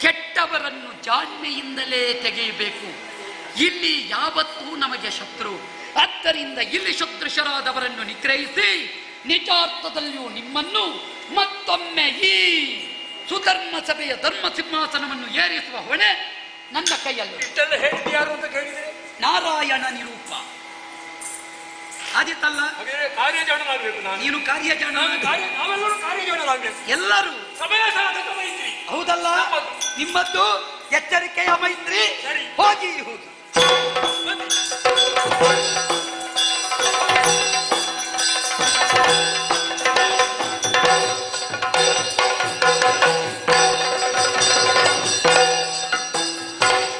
[SPEAKER 8] ಕೆಟ್ಟವರನ್ನು ಜಾಣ್ಮೆಯಿಂದಲೇ ತೆಗೆಯಬೇಕು. ಇಲ್ಲಿ ಯಾವತ್ತೂ ನಮಗೆ ಶತ್ರು. ಆದ್ದರಿಂದ ಇಲ್ಲಿ ಶತ್ರುಷರಾದವರನ್ನು ನಿಗ್ರಹಿಸಿ ನಿಜಾರ್ಥದಲ್ಲಿಯೂ ನಿಮ್ಮನ್ನು ಮತ್ತೊಮ್ಮೆ ಈ ಸುಧರ್ಮ ಸಭೆಯ ಧರ್ಮ ಸಿಂಹಾಸನವನ್ನು ಏರಿಸುವ ಹೊಣೆ ನನ್ನ ಕೈಯಲ್ಲಿ.
[SPEAKER 7] ಇಷ್ಟೆಲ್ಲ ಹೇಳಿದ್ದು ಯಾರು ಅಂತ ಕೇಳಿದ್ರೆ
[SPEAKER 8] ನಾರಾಯಣ ನಿರೂಪ. ಆದಿತ್ತಲ್ಲ,
[SPEAKER 7] ಕಾರ್ಯಜಾಣನಾಗಬೇಕು.
[SPEAKER 8] ನೀನು ಕಾರ್ಯಜಾಣ,
[SPEAKER 7] ನಾವೆಲ್ಲರೂ ಕಾರ್ಯಜಾಣರಾಗಬೇಕು.
[SPEAKER 8] ಎಲ್ಲರೂ
[SPEAKER 7] ಸಮಯ ಸಾಧಕ ಮೈತ್ರಿ.
[SPEAKER 8] ಹೌದಲ್ಲ? ನಿಮ್ಮದ್ದು ಎಚ್ಚರಿಕೆಯ ಮೈತ್ರಿ. ಹೋಗಿ ಹೋಗಿ.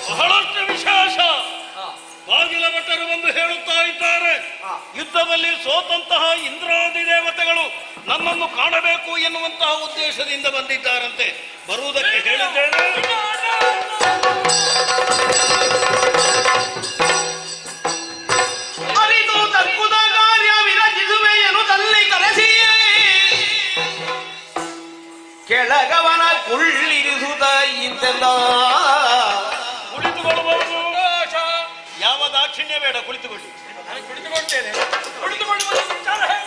[SPEAKER 2] ಬಹಳಷ್ಟು ವಿಶೇಷ. ಬಾಗಿಲ ಭಟ್ಟರು ಬಂದು ಹೇಳುತ್ತಾ ಇದ್ದಾರೆ, ಯುದ್ಧದಲ್ಲಿ ಸೋತಂತಹ ಇಂದ್ರಾದಿ ದೇವತೆಗಳು ನನ್ನನ್ನು ಕಾಣಬೇಕು ಎನ್ನುವಂತಹ ಉದ್ದೇಶದಿಂದ ಬಂದಿದ್ದಾರಂತೆ. ಬರುವುದಕ್ಕೆ ಹೇಳಿದ್ದೇನೆ.
[SPEAKER 9] ಅರಿದು ತಕ್ಕುದ ಕಾರ್ಯ ವಿರಚಿಸುವೆಯನು ತಲ್ಲಿ ಕರೆಸಿ ಕೆಳಗವನ ಕುಳ್ಳಿರಿಸುತ್ತ ಇಂತೆಲ್ಲ
[SPEAKER 2] ಕುಳಿತುಕೊಳ್ಳಬಹುದು. ಯಾವ ದಾಕ್ಷಿಣ್ಯ ಬೇಡ, ಕುಳಿತುಕೊಳ್ಳಿ.
[SPEAKER 7] ಕುಳಿತುಕೊಳ್ತೇನೆ. ಕುಳಿತುಕೊಳ್ಳುವ ವಿಚಾರ ಹೇಳ.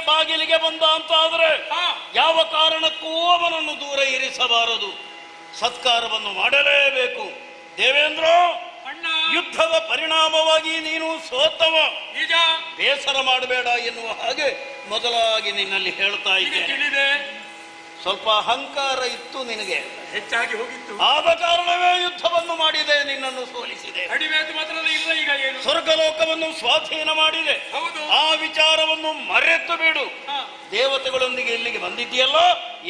[SPEAKER 2] ಬಾಗಿಲಿಗೆ ಬಂದ ಅಂತಾದ್ರೆ ಯಾವ ಕಾರಣಕ್ಕೂ ಅವನನ್ನು ದೂರ ಇರಿಸಬಾರದು. ಸತ್ಕಾರವನ್ನು ಮಾಡಲೇಬೇಕು. ದೇವೇಂದ್ರ, ಯುದ್ಧದ ಪರಿಣಾಮವಾಗಿ ನೀನು ಸೋತವ. ಬೇಸರ ಮಾಡಬೇಡ ಎನ್ನುವ ಹಾಗೆ ಮೊದಲಾಗಿ ನಿನ್ನಲ್ಲಿ ಹೇಳ್ತಾ ಇದ್ದೇನೆ. ಸ್ವಲ್ಪ ಅಹಂಕಾರ ಇತ್ತು ನಿನಗೆ,
[SPEAKER 7] ಹೆಚ್ಚಾಗಿ ಹೋಗಿತ್ತು.
[SPEAKER 2] ಆದ ಕಾರಣವೇ ಯುದ್ಧವನ್ನು ಮಾಡಿದೆ, ನಿನ್ನನ್ನು ಸೋಲಿಸಿದೆ.
[SPEAKER 7] ಕಡಿಮೆ ಮಾತ್ರ ಇಲ್ಲ. ಈಗ ಏನು?
[SPEAKER 2] ಸ್ವರ್ಗಲೋಕವನ್ನು ಸ್ವಾಧೀನ ಮಾಡಿದೆ. ಆ ವಿಚಾರವನ್ನು ಮರೆತು ಬಿಡು. ದೇವತೆಗಳೊಂದಿಗೆ ಇಲ್ಲಿಗೆ ಬಂದಿದ್ದೀಯಲ್ಲ,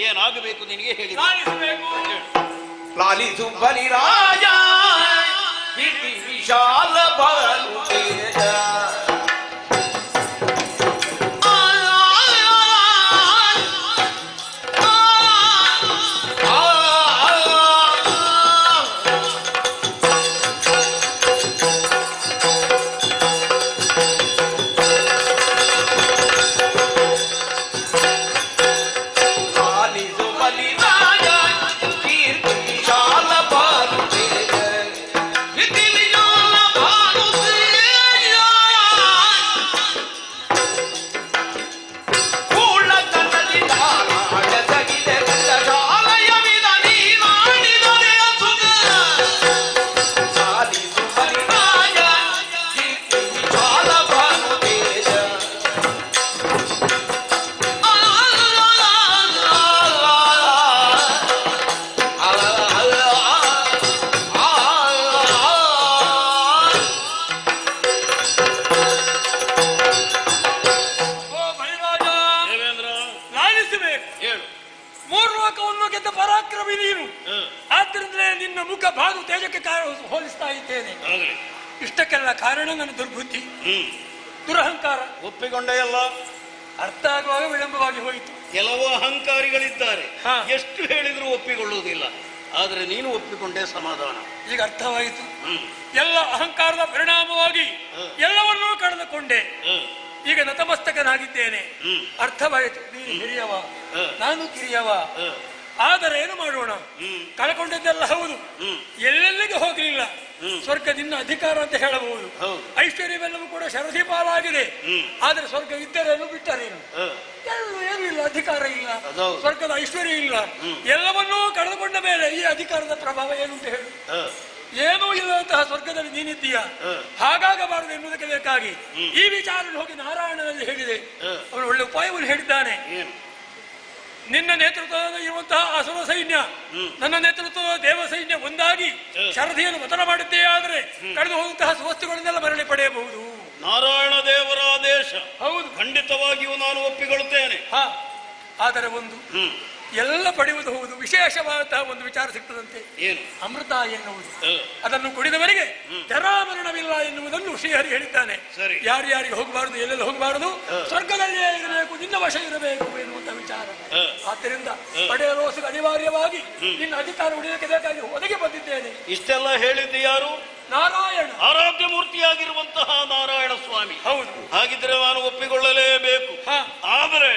[SPEAKER 2] ಏನಾಗಬೇಕು ನಿನಗೆ ಹೇಳಿ.
[SPEAKER 9] ಲಾಲಿಸು ಬಲಿರಾಜ ವಿಶಾಲ ಬಲು ತೇಜ Yeah.
[SPEAKER 7] ಪರಾಕ್ರಮಿ ನೀನು. ಆದ್ರಿಂದಲೇ ನಿನ್ನ ಮುಖ ಬಾದು ತೇಜಕ್ಕೆ ಹೋಲಿಸ್ತಾ ಇದ್ದೇನೆ. ಇಷ್ಟಕ್ಕೆಲ್ಲ ಕಾರಣ ನನ್ನ ದುರ್ಬುದ್ಧಿ, ದುರಹಂಕಾರ.
[SPEAKER 2] ಒಪ್ಪಿಕೊಂಡೇ ಅಲ್ಲ,
[SPEAKER 7] ಅರ್ಥ ಆಗುವಾಗ ವಿಳಂಬವಾಗಿ ಹೋಯಿತು.
[SPEAKER 2] ಕೆಲವು ಅಹಂಕಾರಿಗಳಿದ್ದಾರೆ, ಎಷ್ಟು ಹೇಳಿದ್ರು ಒಪ್ಪಿಕೊಳ್ಳುವುದಿಲ್ಲ. ಆದ್ರೆ ನೀನು ಒಪ್ಪಿಕೊಂಡೇ ಸಮಾಧಾನ.
[SPEAKER 7] ಈಗ ಅರ್ಥವಾಯಿತು. ಎಲ್ಲ ಅಹಂಕಾರದ ಪರಿಣಾಮವಾಗಿ ಎಲ್ಲವನ್ನೂ ಕಳೆದುಕೊಂಡೆ. ಈಗ ನತಮಸ್ತಕನಾಗಿದ್ದೇನೆ. ಅರ್ಥವಾಯಿತು. ನೀನು ಹಿರಿಯವ, ನಾನು ಕಿರಿಯವ. ಆದರೆ ಏನು ಮಾಡೋಣ? ಕಳ್ಕೊಂಡಿದ್ದೆಲ್ಲ ಹೌದು, ಎಲ್ಲೆಲ್ಲಿಗೆ ಹೋಗಲಿಲ್ಲ. ಸ್ವರ್ಗದಿಂದ ಅಧಿಕಾರ ಅಂತ ಹೇಳಬಹುದು. ಐಶ್ವರ್ಯವೆಲ್ಲವೂ ಕೂಡ ಶರಧಿ ಪಾಲಾಗಿದೆ. ಆದ್ರೆ ಸ್ವರ್ಗ ಇದ್ದರೇನು ಬಿಟ್ಟರೇನು? ಏನು ಇಲ್ಲ, ಅಧಿಕಾರ ಇಲ್ಲ, ಸ್ವರ್ಗದ ಐಶ್ವರ್ಯ ಇಲ್ಲ. ಎಲ್ಲವನ್ನೂ ಕಳೆದುಕೊಂಡ ಮೇಲೆ ಈ ಅಧಿಕಾರದ ಪ್ರಭಾವ ಏನು ಅಂತ ಹೇಳು? ಏನೂ ಇಲ್ಲದಂತಹ ಸ್ವರ್ಗದಲ್ಲಿ ನೀನಿದ್ದೀಯ. ಹಾಗಾಗಬಾರದು ಎನ್ನುವುದಕ್ಕೆ ಬೇಕಾಗಿ ಈ ವಿಚಾರ ಹೋಗಿ ನಾರಾಯಣನಲ್ಲಿ ಹೇಳಿದೆ. ಅವನು ಒಳ್ಳೆ ಉಪಾಯವನ್ನು ಹೇಳಿದ್ದಾನೆ. ನಿನ್ನ ನೇತೃತ್ವದಲ್ಲಿ ಇರುವಂತಹ ಅಸುರ ಸೈನ್ಯ, ನನ್ನ ನೇತೃತ್ವದ ದೇವ ಸೈನ್ಯ ಒಂದಾಗಿ ಶರಧಿಯನ್ನು ಪತನ ಮಾಡುತ್ತೇ ಆದರೆ ಕಳೆದು ಹೋದಂತಹ ಸುವಸ್ತುಗಳನ್ನೆಲ್ಲ ಮರಳಿ ಪಡೆಯಬಹುದು.
[SPEAKER 2] ನಾರಾಯಣ ದೇವರ ಆದೇಶ.
[SPEAKER 7] ಹೌದು,
[SPEAKER 2] ಖಂಡಿತವಾಗಿಯೂ ನಾನು ಒಪ್ಪಿಕೊಳ್ಳುತ್ತೇನೆ.
[SPEAKER 7] ಆದರೆ ಒಂದು ಎಲ್ಲ ಪಡೆಯುವುದು ಹೌದು, ವಿಶೇಷವಾದಂತಹ ಒಂದು ವಿಚಾರ ಸಿಗ್ತದಂತೆ.
[SPEAKER 2] ಏನು?
[SPEAKER 7] ಅಮೃತ ಎನ್ನುವುದು. ಅದನ್ನು ಕುಡಿದವರಿಗೆ ಜರಾಮರಣವಿಲ್ಲ ಎನ್ನುವುದನ್ನು ಶ್ರೀಹರಿ ಹೇಳಿದ್ದಾನೆ. ಯಾರ್ಯಾರಿಗೆ ಹೋಗಬಾರದು, ಎಲ್ಲೆಲ್ಲ ಹೋಗಬಾರದು, ಸ್ವರ್ಗದಲ್ಲಿಯೇ ಇರಬೇಕು, ನಿನ್ನ ವಶ ಇರಬೇಕು ಎನ್ನುವಂತ ವಿಚಾರ. ಆದ್ದರಿಂದ ಪಡೆಯಲು ಅನಿವಾರ್ಯವಾಗಿ ನಿನ್ನ ಅಧಿಕಾರ ಉಳಿಯೋಕೆ ಬೇಕಾಗಿ ಒದಗಿ ಬಂದಿದ್ದೇನೆ.
[SPEAKER 2] ಇಷ್ಟೆಲ್ಲ ಹೇಳಿದ್ದು ಯಾರು?
[SPEAKER 7] ನಾರಾಯಣ,
[SPEAKER 2] ಆರಾಧ್ಯ ಮೂರ್ತಿಯಾಗಿರುವಂತಹ ನಾರಾಯಣ ಸ್ವಾಮಿ.
[SPEAKER 7] ಹೌದು.
[SPEAKER 2] ಹಾಗಿದ್ರೆ ನಾನು ಒಪ್ಪಿಕೊಳ್ಳಲೇಬೇಕು. ಆದರೆ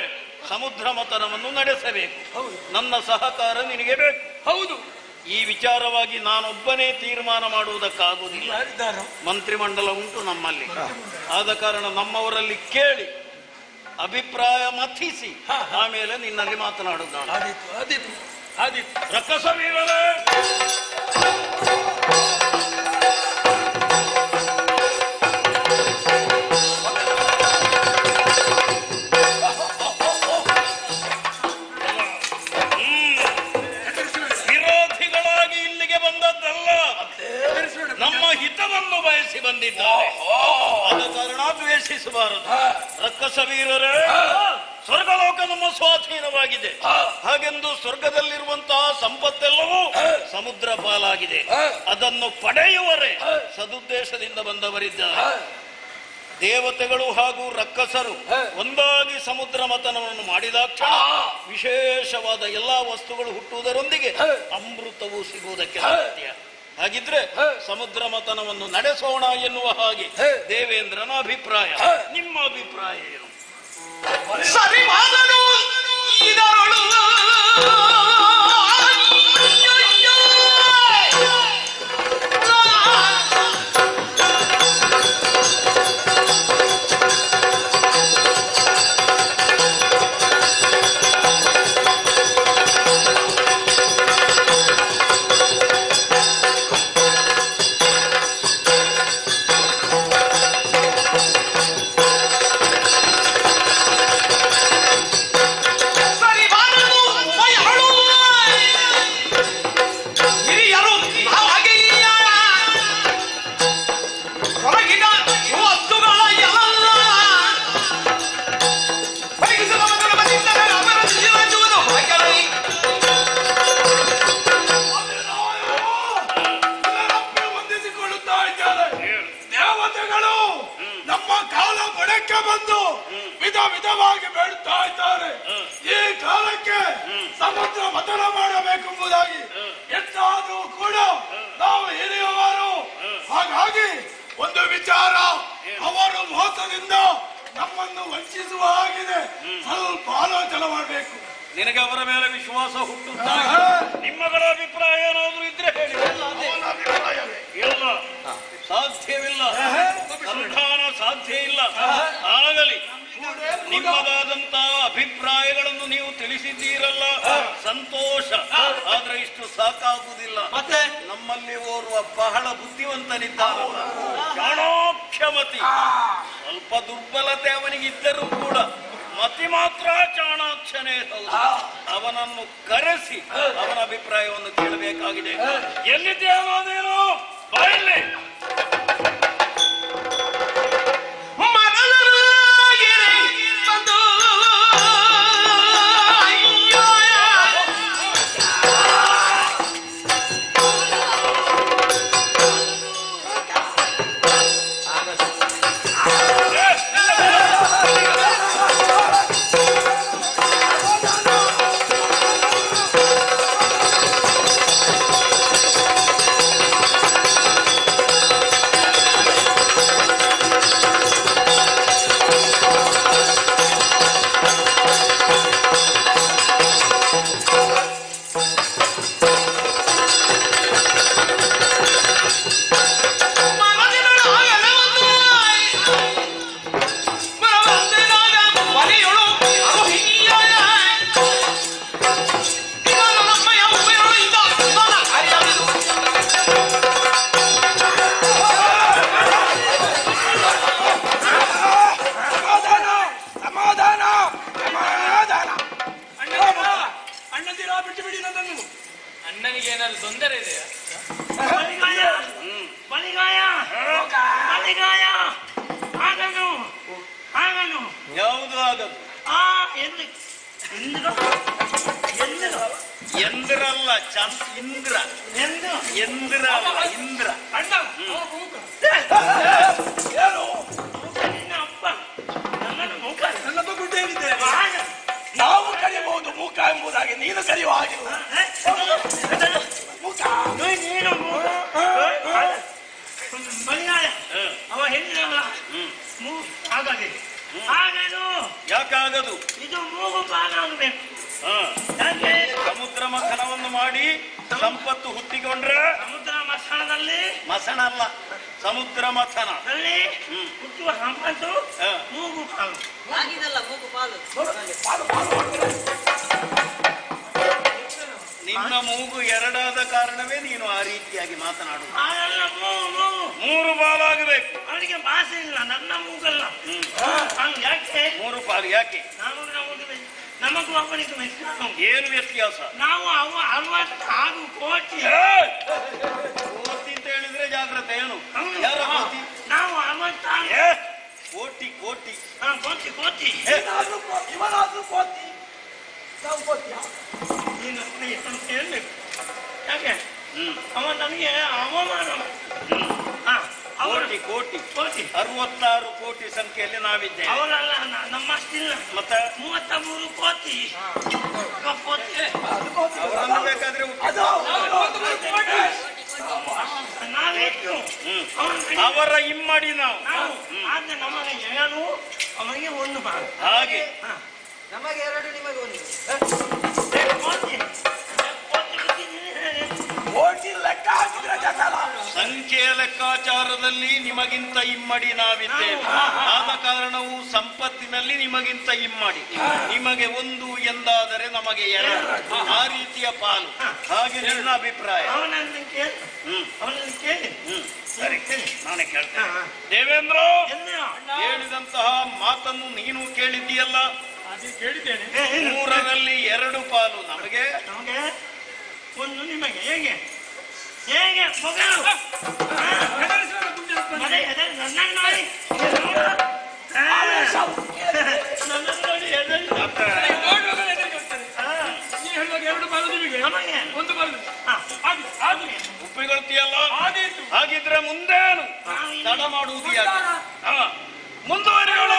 [SPEAKER 2] ಸಮುದ್ರ ಮಥನವನ್ನು ನಡೆಸಬೇಕು. ನನ್ನ ಸಹಕಾರ ನಿನಗೆ ಬೇಕು.
[SPEAKER 7] ಹೌದು.
[SPEAKER 2] ಈ ವಿಚಾರವಾಗಿ ನಾನೊಬ್ಬನೇ ತೀರ್ಮಾನ ಮಾಡುವುದಕ್ಕಾಗುವುದಿಲ್ಲ. ಮಂತ್ರಿಮಂಡಲ ಉಂಟು ನಮ್ಮಲ್ಲಿ. ಆದ ಕಾರಣ ನಮ್ಮವರಲ್ಲಿ ಕೇಳಿ ಅಭಿಪ್ರಾಯ ಮಥಿಸಿ ಆಮೇಲೆ ನಿನ್ನಲ್ಲಿ ಮಾತನಾಡುವುದು. ರಕ್ಕಸವೀರರೇ, ವಿರೋಧಿಗಳಾಗಿ ಇಲ್ಲಿಗೆ ಬಂದದ್ದಲ್ಲ, ನಮ್ಮ ಹಿತವನ್ನು ಬಯಸಿ ಬಂದಿದ್ದಾರೆ. ಆದ ಕಾರಣ ದ್ವೇಷಿಸಬಾರದು. ರಕ್ಕಸವೀರರೇ, ಸ್ವರ್ಗಲೋಕ ನಮ್ಮ ಸ್ವಾಧೀನವಾಗಿದೆ. ಹಾಗೆಂದು ಸ್ವರ್ಗದಲ್ಲಿರುವಂತಹ ಸಂಪತ್ತೆಲ್ಲವೂ ಸಮುದ್ರ ಪಾಲಾಗಿದೆ. ಅದನ್ನು ಪಡೆಯುವರೆ ಸದುದ್ದೇಶದಿಂದ ಬಂದವರಿದ್ದಾರೆ. ದೇವತೆಗಳು ಹಾಗೂ ರಕ್ಕಸರು ಒಂದಾಗಿ ಸಮುದ್ರ ಮಥನವನ್ನು ಮಾಡಿದ ಕ್ಷಣ ವಿಶೇಷವಾದ ಎಲ್ಲಾ ವಸ್ತುಗಳು ಹುಟ್ಟುವುದರೊಂದಿಗೆ ಅಮೃತವು ಸಿಗುವುದಕ್ಕೆ ಸಾಧ್ಯ. ಹಾಗಿದ್ರೆ ಸಮುದ್ರ ಮಥನವನ್ನು ನಡೆಸೋಣ ಎನ್ನುವ ಹಾಗೆ ದೇವೇಂದ್ರನ ಅಭಿಪ್ರಾಯ. ನಿಮ್ಮ ಅಭಿಪ್ರಾಯ ಏನು?
[SPEAKER 9] ಸರಿವಾದನು ಇದರೊಳು
[SPEAKER 5] ವಿಧವಾಗಿ ಬೇಡುತ್ತಾ ಇದ್ದಾರೆ. ಈ ಕಾಲಕ್ಕೆ ಸಮುದ್ರ ಮಥನ ಮಾಡಬೇಕೆಂಬುದಾಗಿ ಎಷ್ಟಾದರೂ ಕೂಡ ನಾವು ಹಿರಿಯವರು. ಹಾಗಾಗಿ ಒಂದು ವಿಚಾರ, ಅವರು ಮೋಸದಿಂದ ನಮ್ಮನ್ನು ವಂಚಿಸುವ ಹಾಗಿದೆ. ಸ್ವಲ್ಪ ಆಲೋಚನೆ ಮಾಡಬೇಕು.
[SPEAKER 2] ನಿನಗೆ ಅವರ ಮೇಲೆ ವಿಶ್ವಾಸ ಹುಟ್ಟುತ್ತಾ ನಿಮ್ಮಗಳ ಅಭಿಪ್ರಾಯ ಏನಾದರೂ ಇದ್ರೆ ಹೇಳಿ. ಇಲ್ಲ, ಸಾಧ್ಯವಿಲ್ಲ, ಸಂಧಾನ ಸಾಧ್ಯ ಇಲ್ಲ. ಆಗಲಿ, ನಿಮ್ಮದಾದಂತಹ ಅಭಿಪ್ರಾಯಗಳನ್ನು ನೀವು ತಿಳಿಸಿದ್ದೀರಲ್ಲ, ಸಂತೋಷ. ಆದ್ರೆ ಇಷ್ಟು ಸಾಕಾಗುವುದಿಲ್ಲ. ಮತ್ತೆ ನಮ್ಮಲ್ಲಿ ಓರ್ವ ಬಹಳ ಬುದ್ಧಿವಂತನಿದ್ದಾನಲ್ಲ, ಚಾಣಾಕ್ಷಮತಿ. ಸ್ವಲ್ಪ ದುರ್ಬಲತೆ ಅವನಿಗಿದ್ದರೂ ಕೂಡ ಮತಿ ಮಾತ್ರ ಚಾಣಾಕ್ಷನೇ ಹೌದು. ಅವನನ್ನು ಕರೆಸಿ ಅವನ ಅಭಿಪ್ರಾಯವನ್ನು ಕೇಳಬೇಕಾಗಿದೆ. ಎಲ್ಲಿದ್ದೇನೋ ನೀನು ಬಾಯಲ್ಲಿ
[SPEAKER 9] ಬಂದು
[SPEAKER 7] ಅಣ್ಣನಿಗೆ ಏನಾದ್ರು ತೊಂದರೆ ಇದೆಯಾ?
[SPEAKER 4] ಬಲಿಗಾಯ ಬಲಿಗಾಯ ಬಲಿಗಾಯ ಆಗನು ಆಗನು
[SPEAKER 2] ಯಾವುದು ಆಗದು?
[SPEAKER 4] ಎಂದು ಎಂದು
[SPEAKER 2] ಎಂದ್ರಲ್ಲ ಇಂದ್ರ.
[SPEAKER 4] ಎಂದು
[SPEAKER 2] ಎಂದ್ರ ಅಲ್ಲ ಇಂದ್ರ.
[SPEAKER 7] ಅಣ್ಣ
[SPEAKER 5] ಏನು
[SPEAKER 4] ನಿನ್ನ ಅಪ್ಪ ನನ್ನನ್ನು ಮುಖ
[SPEAKER 5] ನನ್ನ ಮಗುಂಟು ಹೇಳಿದ್ದೇವೆ. ನಾವು ಕರೆಯಬಹುದು ಮೂಕ ಎಂಬುದಾಗಿ, ನೀನು ಕರೆಯುವ ಹಾಗಿಲ್ಲ. ಮೂಕ
[SPEAKER 4] ನೀನು ಬಲಿಗಾಯ ಅವ ಹೇಳಿದಲ್ಲ ಹಾಗಾಗಿ ಆಗದು.
[SPEAKER 2] ಯಾಕಾಗದು?
[SPEAKER 4] ಇದು ಮೂಗು ಪಾಲಾಗಬೇಕು.
[SPEAKER 2] ಯಾಕೆ? ಸಮುದ್ರ ಮಥನವನ್ನು ಮಾಡಿ ಸಂಪತ್ತು ಹುಟ್ಟಿಕೊಂಡ್ರೆ
[SPEAKER 4] ಸಮುದ್ರ ಮಥನದಲ್ಲಿ
[SPEAKER 2] ಮಸಣ ಅಲ್ಲ, ಸಮುದ್ರ ಮಥನ
[SPEAKER 4] ಹುಟ್ಟುವ ಸಂಪತ್ತು ಮೂಗು ಪಾಲು.
[SPEAKER 2] ನಿನ್ನ ಮೂಗು ಎರಡಾದ ಕಾರಣವೇ ನೀನು ಆ ರೀತಿಯಾಗಿ ಮಾತನಾಡುವುದು.
[SPEAKER 4] ಹಾಗಲ್ಲ, ಮೂಗು
[SPEAKER 2] ಮೂರು ಪಾಲಾಗಬೇಕು.
[SPEAKER 4] ಅವನಿಗೆ ಭಾಷೆ ಇಲ್ಲ, ನನ್ನ ಮೂಗಲ್ಲ. ಯಾಕೆ
[SPEAKER 2] ಮೂರು ಪಾಲು ಯಾಕೆ?
[SPEAKER 4] ನಮಗೂ ಅವನಿಗೆ ವ್ಯತ್ಯಾಸ.
[SPEAKER 2] ಏನು ವ್ಯತ್ಯಾಸ?
[SPEAKER 4] ನಾವು 66 ಕೋಟಿ
[SPEAKER 2] ಕೋಟಿ ಅಂತ ಹೇಳಿದ್ರೆ ಜಾಗ್ರತೆ. ಏನು ಯಾರ ಕೋಟಿ?
[SPEAKER 4] ನಾವು 66
[SPEAKER 2] ಕೋಟಿ ಕೋಟಿ
[SPEAKER 4] ಕೋಟಿ ಕೋಟಿ.
[SPEAKER 5] ಇವನಾದ್ರೂ ಕೋತಿ, ನಾವು ಕೋತಿಯ?
[SPEAKER 4] ನೀನು ಹೇಳ್ಬೇಕು. ಯಾಕೆ ಅವ ನಮಗೆ ಅವಮಾನ.
[SPEAKER 2] ಕೋಟಿ ಕೋಟಿ
[SPEAKER 4] ಕೋಟಿ
[SPEAKER 2] 66 ಕೋಟಿ ಸಂಖ್ಯೆಯಲ್ಲಿ ನಾವಿದ್ದೇವೆ.
[SPEAKER 4] ಅವರಲ್ಲ, ನಮ್ಮಷ್ಟಿಲ್ಲ.
[SPEAKER 2] ಮತ್ತೆ
[SPEAKER 4] 33 ಕೋಟಿ ಕೋಟಿ.
[SPEAKER 2] ಅವರನ್ನು ಬೇಕಾದ್ರೆ
[SPEAKER 4] ನಾವೆಷ್ಟು
[SPEAKER 2] ಅವರ ಇಮ್ಮಡಿ ನಾವು.
[SPEAKER 4] ಆದ್ರೆ ನಮಗೆ ಏನು, ಅವನಿಗೆ ಒಂದು ಭಾಗ.
[SPEAKER 2] ಹಾಗೆ
[SPEAKER 3] ನಮಗೆ 2, ನಿಮಗೆ 1.
[SPEAKER 4] ಕೋಟಿ
[SPEAKER 5] ಕೋಟಿ ಲೆಕ್ಕ ಹಾಕಿದ್ರೆ ಜಗಲ.
[SPEAKER 2] ಸಂಖ್ಯೆಯ ಲೆಕ್ಕಾಚಾರದಲ್ಲಿ ನಿಮಗಿಂತ ಇಮ್ಮಡಿ ನಾವಿದ್ದೇವೆ. ಆದ ಕಾರಣವು ಸಂಪತ್ತಿನಲ್ಲಿ ನಿಮಗಿಂತ ಇಮ್ಮಡಿ. ನಿಮಗೆ 1 ಎಂದಾದರೆ ನಮಗೆ 2, ಆ ರೀತಿಯ ಪಾಲು. ಹಾಗೆ ನನ್ನ ಅಭಿಪ್ರಾಯ.
[SPEAKER 4] ಅವನನ್ನು ಕೇಳಿ ಅವನನ್ನು ಕೇಳಿ
[SPEAKER 2] ಸರಿ, ನಾನೇ ಕೇಳ್ತೇನೆ. ದೇವೇಂದ್ರ ಹೇಳಿದಂತಹ ಮಾತನ್ನು ನೀನು ಕೇಳಿದ್ದೀಯಲ್ಲ?
[SPEAKER 7] ಅದೇ ಕೇಳಿದ್ದೇನೆ.
[SPEAKER 2] 3ರಲ್ಲಿ 2 ಪಾಲು ನಮಗೆ,
[SPEAKER 4] ನಮಗೆ 1 ನಿಮಗೆ. ಹೇಗೆ ಹೇಗೆ ಮಗಳು ನನ್ನನ್ನು ನೋಡಿ ನನ್ನನ್ನು ನೋಡಿ
[SPEAKER 7] ನೋಡುವಾಗ ಹೆದರಿಕೆ ಆಗ್ತದೆ. ನೀ ಹೇಳುವಾಗ 2 ಬಾಲು ನಿಮಗೆ,
[SPEAKER 4] ನಮಗೆ
[SPEAKER 7] 1 ಬಾಲು.
[SPEAKER 2] ಒಪ್ಪಿಕೊಳ್ತೀಯಲ್ಲ?
[SPEAKER 7] ಹಾಗೇನು?
[SPEAKER 2] ಹಾಗಿದ್ರೆ ಮುಂದೇನು ತಡ ಮಾಡುವುದು ಯಾಕೆ? ಮುಂದುವರಿಯೋಣ.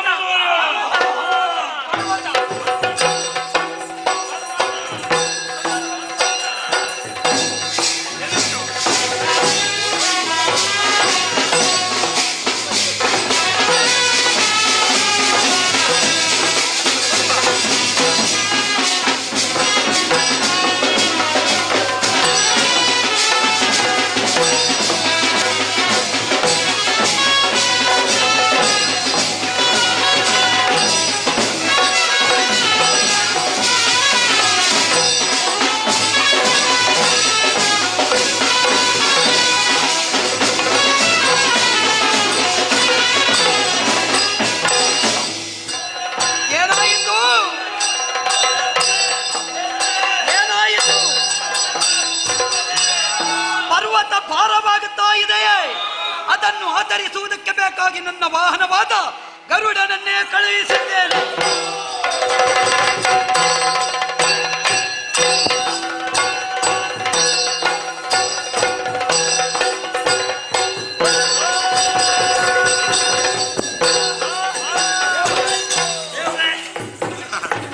[SPEAKER 8] ಅದನ್ನು ಆಧರಿಸುವುದಕ್ಕೆ ಬೇಕಾಗಿ ನನ್ನ ವಾಹನವಾದ ಗರುಡನನ್ನೇ ಕಳುಹಿಸಿದ್ದೇನೆ.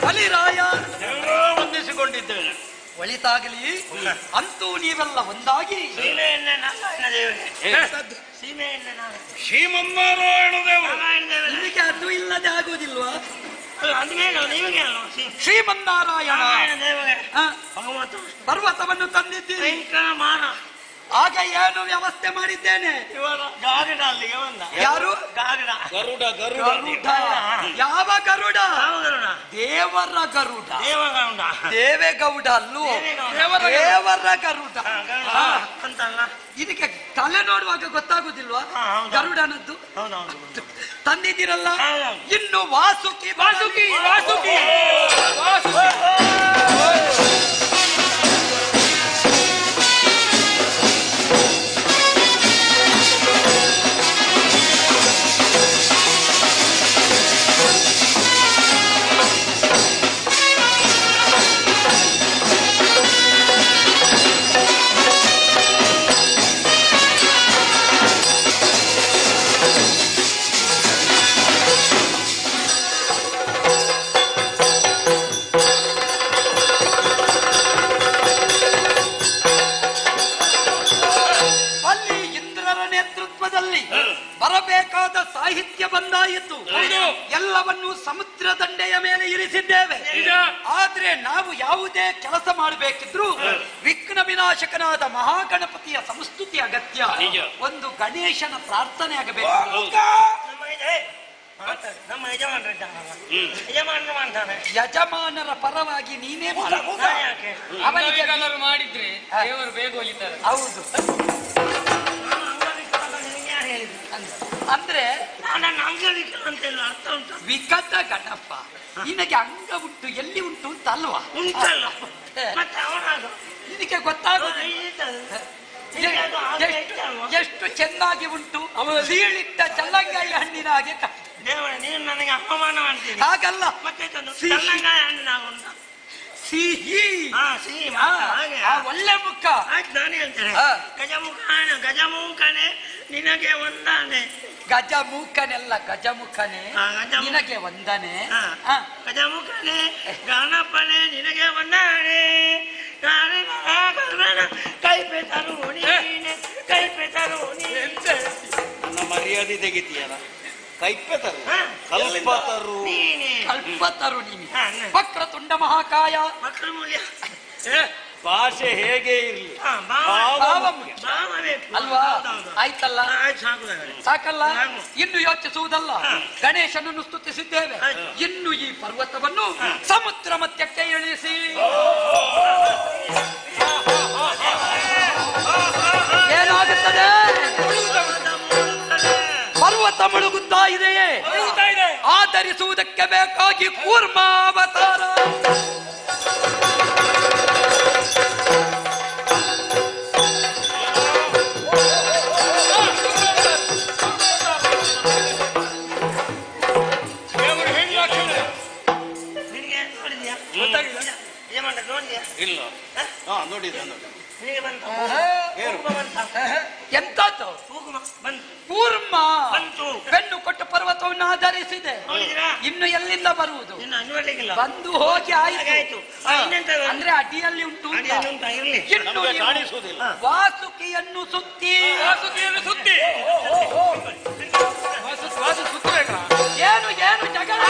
[SPEAKER 8] ಬಲಿರಾಯ,
[SPEAKER 2] ವಂದಿಸಿಕೊಂಡಿದ್ದೇನೆ.
[SPEAKER 8] ಒಳಿತಾಗಲಿ. ಅಂತೂ ನೀವೆಲ್ಲ ಒಂದಾಗಿ
[SPEAKER 2] ಶ್ರೀಮನ್ನಾರಾಯಣ ದೇವರು
[SPEAKER 8] ನಿಮಗೆ ಅದು ಇಲ್ಲದೆ ಆಗುವುದಿಲ್ವಾ?
[SPEAKER 4] ಶ್ರೀಮನ್ನಾರಾಯಣ
[SPEAKER 8] ಶ್ರೀಮನ್ನಾರಾಯಣ ಪರ್ವತವನ್ನು ತಂದಿದ್ದೀರಿ. ಆಗ ಏನು ವ್ಯವಸ್ಥೆ ಮಾಡಿದ್ದೇನೆ. ಯಾರು?
[SPEAKER 2] ಗರುಡ
[SPEAKER 8] ಗರುಡ. ಯಾವ ಗರುಡ? ದೇವರ ಗರುಡ. ದೇವೇಗೌಡ ಅಲ್ಲೂ ದೇವರ ಗರುಡ. ಇದಕ್ಕೆ ತಲೆ ನೋಡುವಾಗ ಗೊತ್ತಾಗುದಿಲ್ವಾ ಗರುಡನದ್ದು? ತಂದಿದ್ದೀರಲ್ಲ. ಇನ್ನು ವಾಸುಕಿ ವಾಸುಕಿ ವಾಸುಕಿ ಬರಬೇಕಾದ ಸಾಹಿತ್ಯ ಬಂದಾಯಿತು. ಎಲ್ಲವನ್ನೂ ಸಮುದ್ರ ದಂಡೆಯ ಮೇಲೆ ಇರಿಸಿದ್ದೇವೆ. ಆದ್ರೆ ನಾವು ಯಾವುದೇ ಕೆಲಸ ಮಾಡಬೇಕಿದ್ರು ವಿಘ್ನ ವಿನಾಶಕನಾದ ಮಹಾಗಣಪತಿಯ ಸಂಸ್ತುತಿ ಅಗತ್ಯ. ಒಂದು ಗಣೇಶನ ಪ್ರಾರ್ಥನೆ ಆಗಬೇಕು.
[SPEAKER 4] ನಮ್ಮ ಯಜಮಾನರು ಮಾಡ್ತಾನೆ.
[SPEAKER 8] ಯಜಮಾನರ ಪರವಾಗಿ ನೀನೇ
[SPEAKER 3] ಅವನಿಗೆ ಮಾಡಿದ್ರೆ ದೇವರು ಬೇಗ ಹೋಗಿದ್ದಾರೆ.
[SPEAKER 8] ಹೌದು. ಅಂದ್ರೆ
[SPEAKER 4] ನನ್ನ ಅಂಗವಿಕಲ ಅಂತೆಲ್ಲ ಅರ್ಥ ಉಂಟು.
[SPEAKER 8] ವಿಕಟ ಗಣಪ ನಿನಗೆ ಅಂಗ ಉಂಟು, ಎಲ್ಲಿ ಉಂಟು ಅಂತ ಅಲ್ವಾ?
[SPEAKER 4] ಉಂಟಲ್ಲ ಮತ್ತೆ ಅವನಾಗ
[SPEAKER 8] ನಿನಗೆ ಗೊತ್ತಾಗೋದು ಎಷ್ಟು ಚೆನ್ನಾಗಿ ಉಂಟು. ಸೀಳಿಟ್ಟ ಚಲ್ಲಂಗಾಯಿ ಹಣ್ಣಿನ ಹಾಗೆ
[SPEAKER 4] ದೇವರ ನೀನು ನನಗೆ ಅಪಮಾನ ಮಾಡ್ತೀನಿ.
[SPEAKER 8] ಹಾಗಲ್ಲ,
[SPEAKER 4] ಮತ್ತೆ ಚಲ್ಲಂಗಾಯಿ ಹಣ್ಣಿನಾಗ ಉಂಟ
[SPEAKER 8] ಸಿಹಿ.
[SPEAKER 4] ಸಿಹಿ
[SPEAKER 8] ಹಾಗೆ ಒಳ್ಳೆ ಮುಖ.
[SPEAKER 4] ಆಯ್ತು, ನಾನು ಹೇಳ್ತೇನೆ. ಗಜಮುಖನೇ ನಿನಗೆ ಒಂದಾನೆ.
[SPEAKER 8] ಗಜಮುಖನೆಲ್ಲ ಗಜಮುಖನೇ ನಿನಗೆ ವಂದನೆ.
[SPEAKER 4] ಗಜಮುಖನೇ ಗಣಪನೇ ನಿನಗೆ ಒಂದಾನೆ. ಕೈಪೆ ತರು ಕೈಪೆ ತರು.
[SPEAKER 6] ನನ್ನ ಮರ್ಯಾದೆ ತೆಗಿತೀಯಲ್ಲ. ಕೈಪೆತರು ಕಲ್ಪತರು
[SPEAKER 8] ಕಲ್ಪತರು ನೀನು. ವಕ್ರತುಂಡ ಮಹಾಕಾಯ.
[SPEAKER 4] ಮಕ್ಕಳ ಮೂಲ್ಯ
[SPEAKER 6] ಭಾಷೆ ಹೇಗೆ ಇರಲಿ
[SPEAKER 8] ಅಲ್ವಾ? ಆಯ್ತಲ್ಲ, ಸಾಕಲ್ಲ. ಇನ್ನು ಯೋಚಿಸುವುದಲ್ಲ. ಗಣೇಶನನ್ನು ಸ್ತುತಿಸಿದ್ದೇವೆ. ಇನ್ನು ಈ ಪರ್ವತವನ್ನು ಸಮುದ್ರ ಮಧ್ಯಕ್ಕೆ ಇಳಿಸಿ. ಏನಾಗುತ್ತದೆ? ಪರ್ವತ ಮುಳುಗುತ್ತಾ ಇದೆಯೇ? ಆಧರಿಸುವುದಕ್ಕೆ ಬೇಕಾಗಿ ಕೂರ್ಮಾವತಾರ.
[SPEAKER 6] ಇಲ್ಲ ನೋಡಿದ
[SPEAKER 8] ಎಂತದ್ದು? ಕೂರ್ಮ ಬೆನ್ನು ಕೊಟ್ಟು ಪರ್ವತವನ್ನು ಆಧರಿಸಿದೆ. ಇನ್ನು ಎಲ್ಲಿಂದ ಬರುವುದು? ಬಂದು ಹೋಗಿ ಆಯಿತು. ಅಂದ್ರೆ ಅಡಿಯಲ್ಲಿ ಉಂಟು. ಇನ್ನು
[SPEAKER 6] ಕಾಣಿಸುವುದಿಲ್ಲ.
[SPEAKER 8] ವಾಸುಕಿಯನ್ನು ಸುತ್ತಿ ಏನು ಏನು ಜಗಳ?